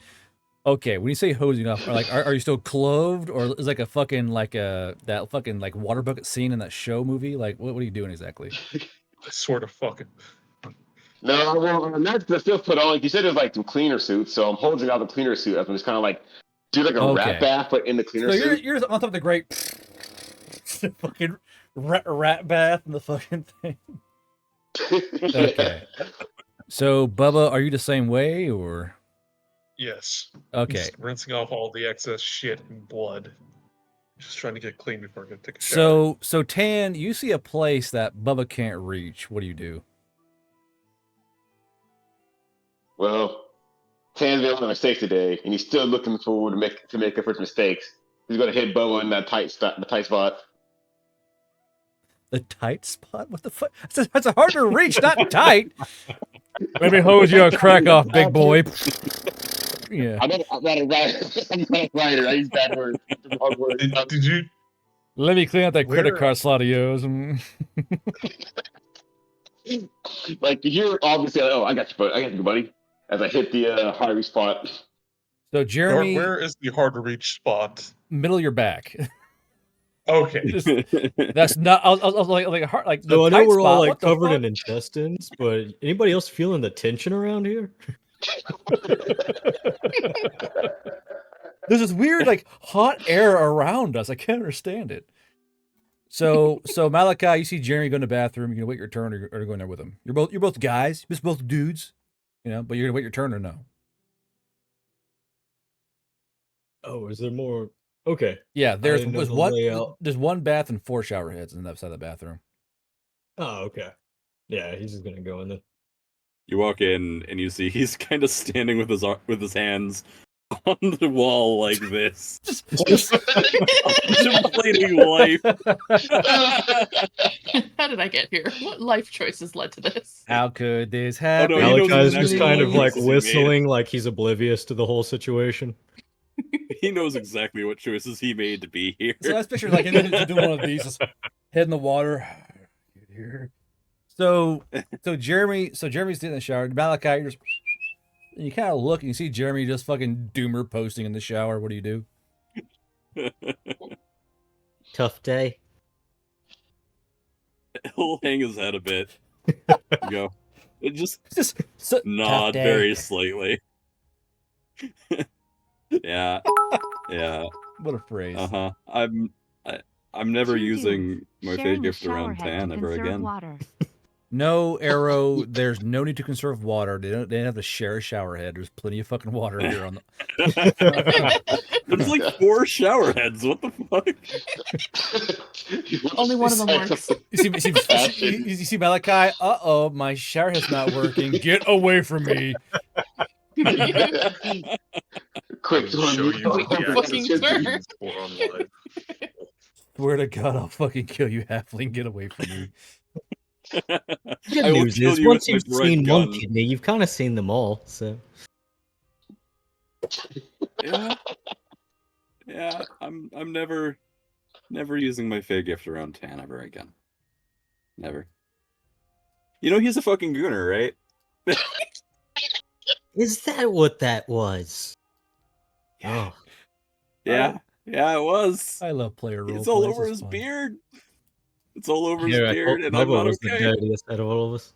Okay, when you say hosing off, are you still clothed, or is like a fucking that fucking like water bucket scene in that show movie? Like, what are you doing exactly? I sort of fucking. No, well, not the still put on. Like you said, there's like some cleaner suits, so I'm holding out the cleaner suit up and just kind of like do like a rat bath, but in the cleaner so suit. You're on top of the grate, fucking rat bath in the fucking thing. Okay. So Bubba, are you the same way or? Yes. Okay. Just rinsing off all the excess shit and blood. Just trying to get clean before I go take a shower. So Tan, you see a place that Bubba can't reach. What do you do? Well, Tan's made a lot of mistakes today, and he's still looking forward to make up for his mistakes. He's gonna hit Bubba in that tight spot. The tight spot? What the fuck? That's a hard to reach, not tight. Let me hose you a crack off, big boy. Yeah. I'm not a writer. I use bad words. Wrong word. Did you? Let me clean out that credit Where- card slot of yours. Like you're obviously like, oh, I got you, buddy. As I hit the hard spot. So Jeremy, Where is the hard to reach spot? middle of your back. Okay. That's not. I was like heart, like. So the I know tight we're all spot, like what the covered fuck? in intestines, but anybody else feeling the tension around here? There's this weird like hot air around us. I can't understand it. So Malachi, you see Jeremy go in the bathroom. You're gonna wait your turn, or go in there with him. You're both guys. You're both dudes, But you're gonna wait your turn or no? Oh, is there more? Okay. Yeah, there's didn't know the one. layout. There's one bath and 4 shower heads on that side of the bathroom. Oh, okay. Yeah, he's just gonna go in there. You walk in and you see he's kind of standing with his hands on the wall like this, just contemplating life. How did I get here? What life choices led to this? How could this happen? Malachi's just kind of like exactly what whistling, like he's oblivious to the whole situation. He knows exactly what choices he made to be here. So I picture like him doing one of these, just head in the water. Here. So Jeremy's in the shower. Malachi, you're just, and you kind of look and you see Jeremy just fucking doomer posting in the shower. What do you do? Tough day. He'll hang his head a bit. Go. It just tough nod day. very slightly. Yeah. Yeah. What a phrase. I'm never using my Sharing fake the gift around showerhead Tan to ever conserve again. water. No, Arrow, there's no need to conserve water. They don't have to share a shower head. There's plenty of fucking water here on the There's like 4 shower heads. What the fuck? Only one of them works. You see Malachi? Uh-oh, my shower head's not working. Get away from me. Quick, show you what the Fucking access turn. means for online. Swear to God, I'll fucking kill you, halfling. Get away from me. Good I will news kill is, you once with you've my bread seen one gun. kidney, you've kind of seen them all. So Yeah, I'm never using my fake gift around Tan ever again. Never. You know he's a fucking gooner, right? is that what that was? Oh, Yeah, yeah, it was. I love player role. It's all plays, over it's his fun. beard. It's all over his yeah, I beard, thought and I'm Bubba not was the okay. dirtiest out of all of us.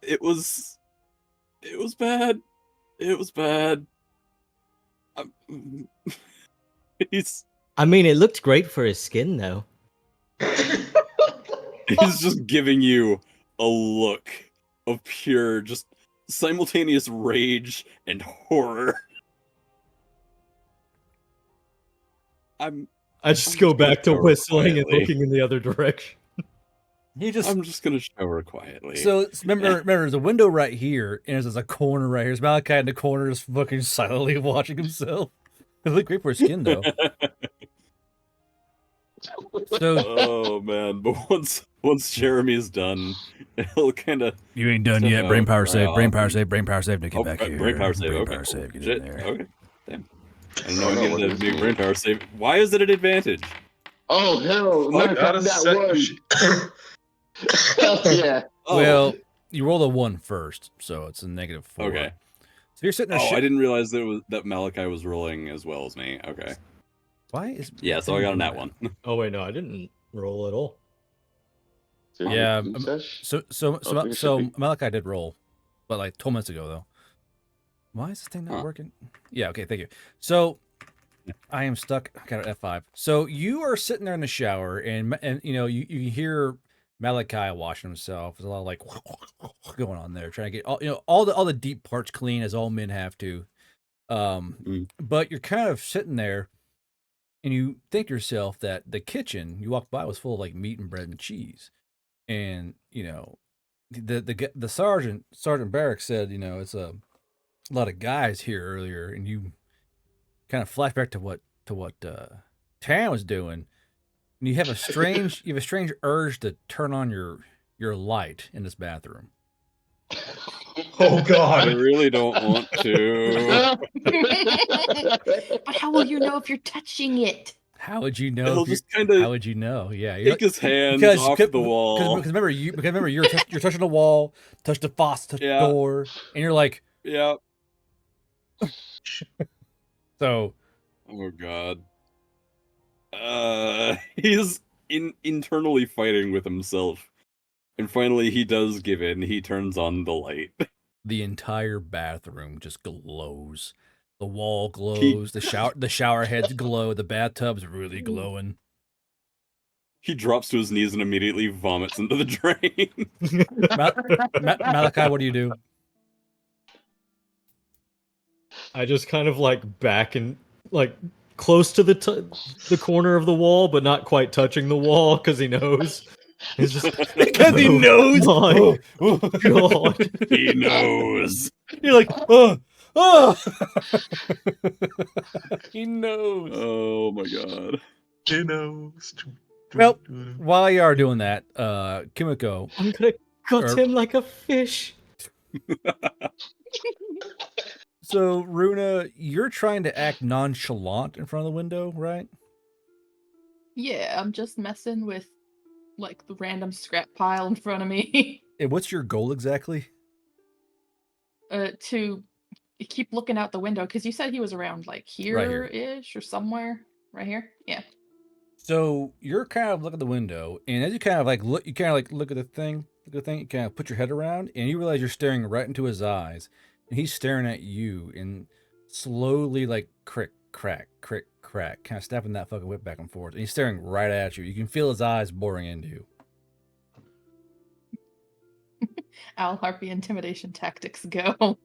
It was bad. It was bad. He's I mean, it looked great for his skin, though. he's just giving you a look of pure, just simultaneous rage and horror. I just go back to shower whistling and quietly. looking in the other direction. I'm just gonna shower quietly. So remember, there's a window right here, and there's a corner right here. There's Malachi in the corner, just fucking silently watching himself. It looked great for his skin, though. So, oh man, but once Jeremy's done, he'll kind of. You ain't done yet. Brain power save. Brain power save. Brain power save to get back here. Brain power save. Brain Okay. power save. Get Shit. in there. Okay. Damn. I don't know. I needed a big brain power save. Why is it an advantage? Oh hell! I Not got a that one. Hell yeah. Oh. Well, you rolled a 1 first, so it's a -4. Okay. So you're sitting there. I didn't realize that Malachi was rolling as well as me. Okay. Why is? Yeah, so I got a nat 1. Oh wait, no, I didn't roll at all. Yeah. Sesh? So Malachi did roll, but like 12 minutes ago though. Why is this thing not working? Yeah. Okay. Thank you. So I am stuck. I got an F5. So you are sitting there in the shower, and you know you hear Malachi washing himself. There's a lot of like going on there, trying to get all the deep parts clean, as all men have to. But you're kind of sitting there, and you think to yourself that the kitchen you walked by was full of like meat and bread and cheese, and you know the Sergeant Barrack said it's a lot of guys here earlier, and you kind of flash back to what Tan was doing, and you have a strange urge to turn on your light in this bathroom. Oh God! I really don't want to. But how will you know if you're touching it? How would you know? He'll just kind of. How would you know? Yeah, Take his hands off the wall. Because remember you're touching the wall, touch the faucet, touch the door, and you're like, yeah. So. Oh God. He's internally fighting with himself, and finally he does give in. He turns on the light. The entire bathroom just glows. The wall glows. The shower heads glow. The bathtub's really glowing. He drops to his knees and immediately vomits into the drain. Malachi, what do you do? I just kind of like back and like close to the corner of the wall, but not quite touching the wall because he knows. He's just because he knows. My God, he knows. You're like, he knows. Oh my God. He knows. Well, while you are doing that, Kimiko, I'm gonna cut him like a fish. So, Runa, you're trying to act nonchalant in front of the window, right? Yeah, I'm just messing with like the random scrap pile in front of me. And what's your goal exactly? To keep looking out the window because you said he was around like Right here. here-ish or somewhere. Right here? Yeah. So you're kind of looking at the window, and as you kind of like look, you kind of like look at the thing, you kind of put your head around, and you realize you're staring right into his eyes, and he's staring at you, and slowly like crick, crack, kind of snapping that fucking whip back and forth, and he's staring right at you. You can feel his eyes boring into you. Owl Harpy intimidation tactics go.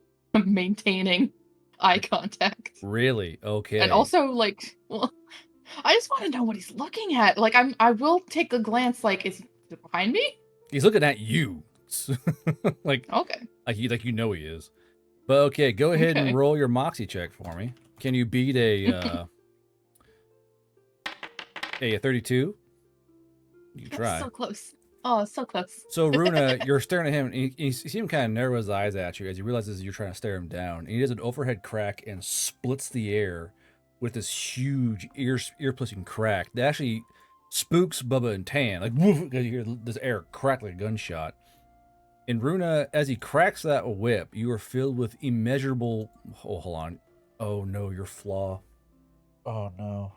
Maintaining eye contact. Really? Okay. And also, like, well, I just want to know what he's looking at. Like, I will take a glance. Like, is it behind me? He's looking at you. like, okay. Like you know he is. But okay, go ahead and roll your Moxie check for me. Can you beat a 32? You can try. So close. Oh, so close. So Runa, you're staring at him, and you see him kind of narrow his eyes at you as he realizes you're trying to stare him down. And he does an overhead crack and splits the air with this huge ear-piercing crack that actually spooks Bubba and Tan. Like, woof, because you hear this air crack like a gunshot. And Runa, as he cracks that whip, you are filled with immeasurable... Oh, hold on. Oh, no, your flaw. Oh, no.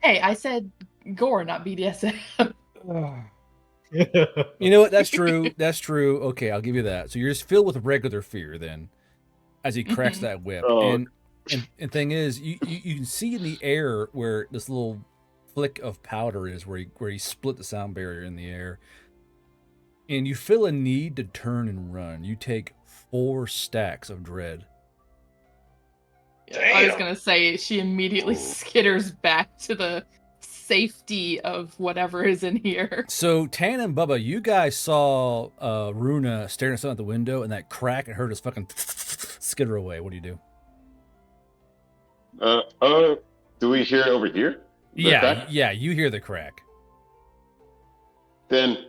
Hey, I said gore, not BDSM. You know what? That's true. That's true. Okay, I'll give you that. So you're just filled with regular fear then, as he cracks that whip. Oh. And thing is, you can see in the air where this little flick of powder is, where he split the sound barrier in the air. And you feel a need to turn and run. You take 4 stacks of dread. I was gonna say she immediately skitters back to the safety of whatever is in here. So Tan and Bubba, you guys saw Runa staring at something at the window, and that crack and heard us fucking skitter away. What do you do? Do we hear it over here? Yeah, you hear the crack. Then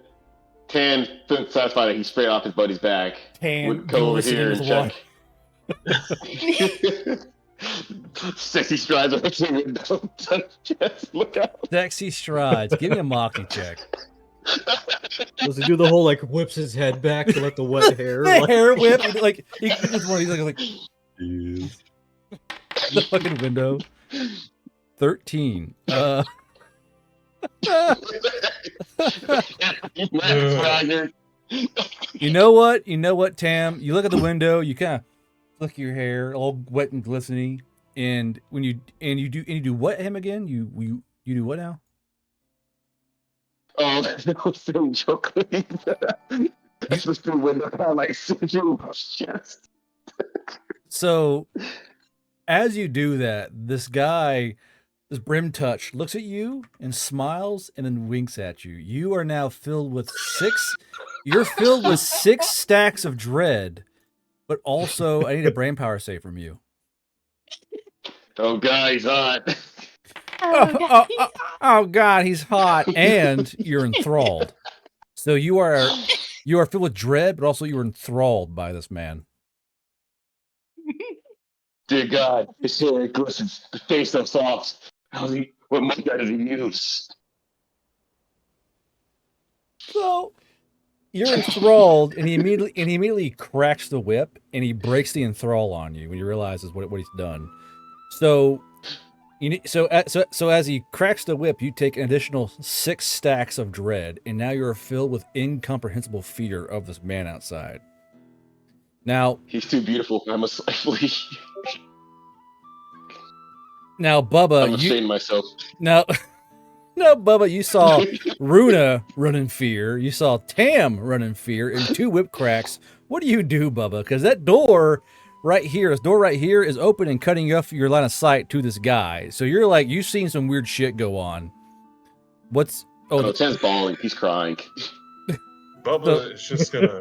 Tan, feeling satisfied that he sprayed off his buddy's back, would go over here and check. Sexy strides over to the window. Just look out. Sexy strides. Give me a Moxie check. Does he do the whole like whips his head back to let the wet hair? The like... hair whip, like he's like the fucking window. 13. You know what, Tam? You look at the window, you kind of flick your hair, all wet and glistening, and when you do what him again? You do what now? Oh, that was so joking. That's just the window kind of like singeing my chest. So, as you do that, this guy, this Brim Touch, looks at you and smiles and then winks at you. You are now filled with 6. You're filled with 6 stacks of dread, but also I need a brain power save from you. Oh God, he's hot. Oh God, he's hot, and you're enthralled. So you are filled with dread, but also you are enthralled by this man. Dear God, his hair glistens, the face so soft. What might does he use? So you're enthralled, and he immediately cracks the whip, and he breaks the enthrall on you when he realizes what he's done. So as he cracks the whip, you take an additional 6 stacks of dread, and now you're filled with incomprehensible fear of this man outside. Now he's too beautiful. I must flee. Now, Bubba, I'm ashamed myself. No, Bubba, you saw Runa run in fear. You saw Tam run in fear, and 2 whip cracks. What do you do, Bubba? Because that door right here, is open and cutting off your line of sight to this guy. So you're like, you've seen some weird shit go on. What's... Oh, Tam's bawling. He's crying. Bubba is just gonna...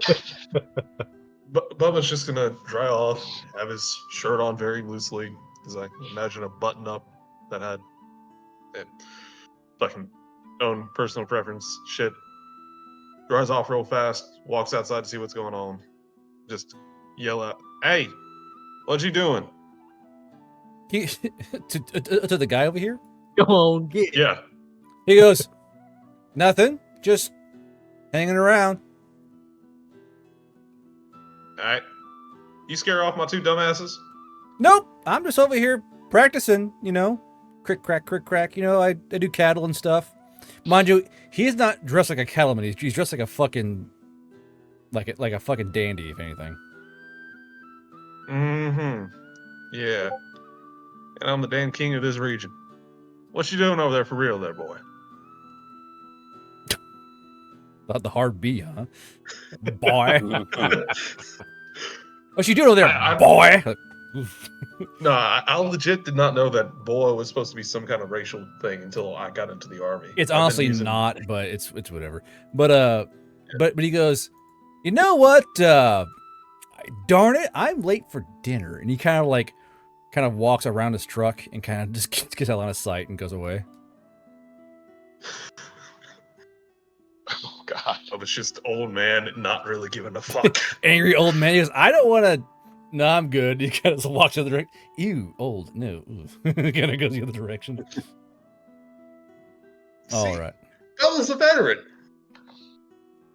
Bubba's just gonna dry off, have his shirt on very loosely, because I imagine a button-up that had fucking own personal preference shit. Dries off real fast, walks outside to see what's going on. Just yell out, "Hey, What you doing? To the guy over here? Come on, get it. Yeah. He goes, nothing, just hanging around. Alright. You scare off my two dumbasses? Nope, I'm just over here practicing, you know, crick crack, you know, I do cattle and stuff. Mind you, he's not dressed like a cattleman, he's dressed like a fucking, like a fucking dandy, if anything. Mm-hmm. Yeah. And I'm the damn king of this region. What you doing over there for real there, boy? Not the hard B, huh? Boy. What you doing over there, boy? No, I legit did not know that boy was supposed to be some kind of racial thing until I got into the army. It's honestly not, but it's whatever. But he goes, you know what? Darn it, I'm late for dinner. And he kind of walks around his truck and kind of just gets out of sight and goes away. Oh God! I was just old man not really giving a fuck. Angry old man. He goes, I don't want to. No, I'm good. He kind of walks the other direction. Ew, old. No. Kind of goes the other direction. All right. Bella's a veteran.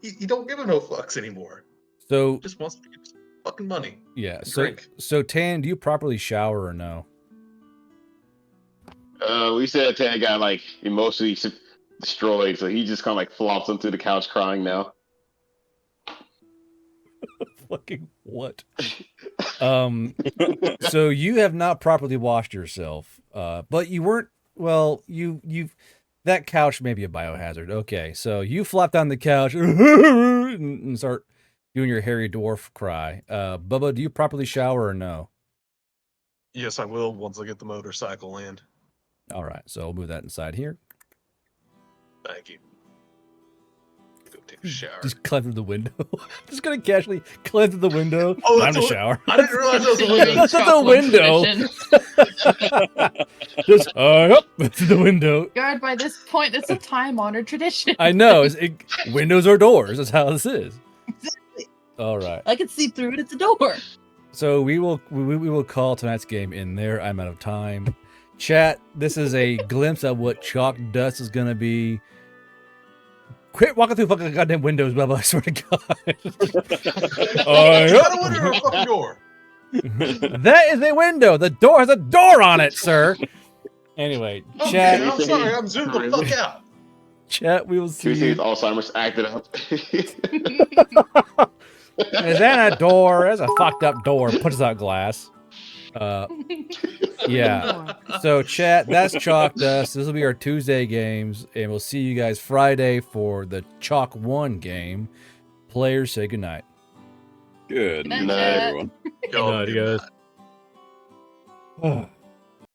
He don't give a no fucks anymore. So Just wants to give some fucking money. yeah. Drink. So Tan, do you properly shower or no? We said Tan got like emotionally destroyed, so he just kind of like flops onto the couch crying now. Fucking what? So you have not properly washed yourself, but you weren't. Well, you've that couch may be a biohazard. Okay, so you flopped on the couch and start doing your hairy dwarf cry. Bubba, do you properly shower or no? Yes, I will once I get the motorcycle in. All right, so I'll move that inside here. Thank you. Go take a shower. Just climb through the window. Just gonna casually climb through the window. Oh, Time to that's shower. I didn't realize that was a window. That's not the window. Just up to the window. God, by this point, it's a time-honored tradition. I know. Windows or doors. That's how this is. Exactly. All right. I can see through it. It's a door. So we will call tonight's game in there. I'm out of time. Chat, this is a glimpse of what chalk dust is gonna be. Quit walking through fucking goddamn windows, Bubba. I swear to God. I don't want a fucking door. That is a window. The door has a door on it, sir. Anyway, chat. Okay, I'm sorry. I'm zoomed the fuck out. Chat, we will see. His Alzheimer's acted up. Is that a door? That's a fucked up door. Puts out glass. Yeah. So chat, that's Chalk Dust. This will be our Tuesday games, and we'll see you guys Friday for the Chalk 1 game. Players say goodnight. Good Good night, night, chat. everyone. Good night, guys.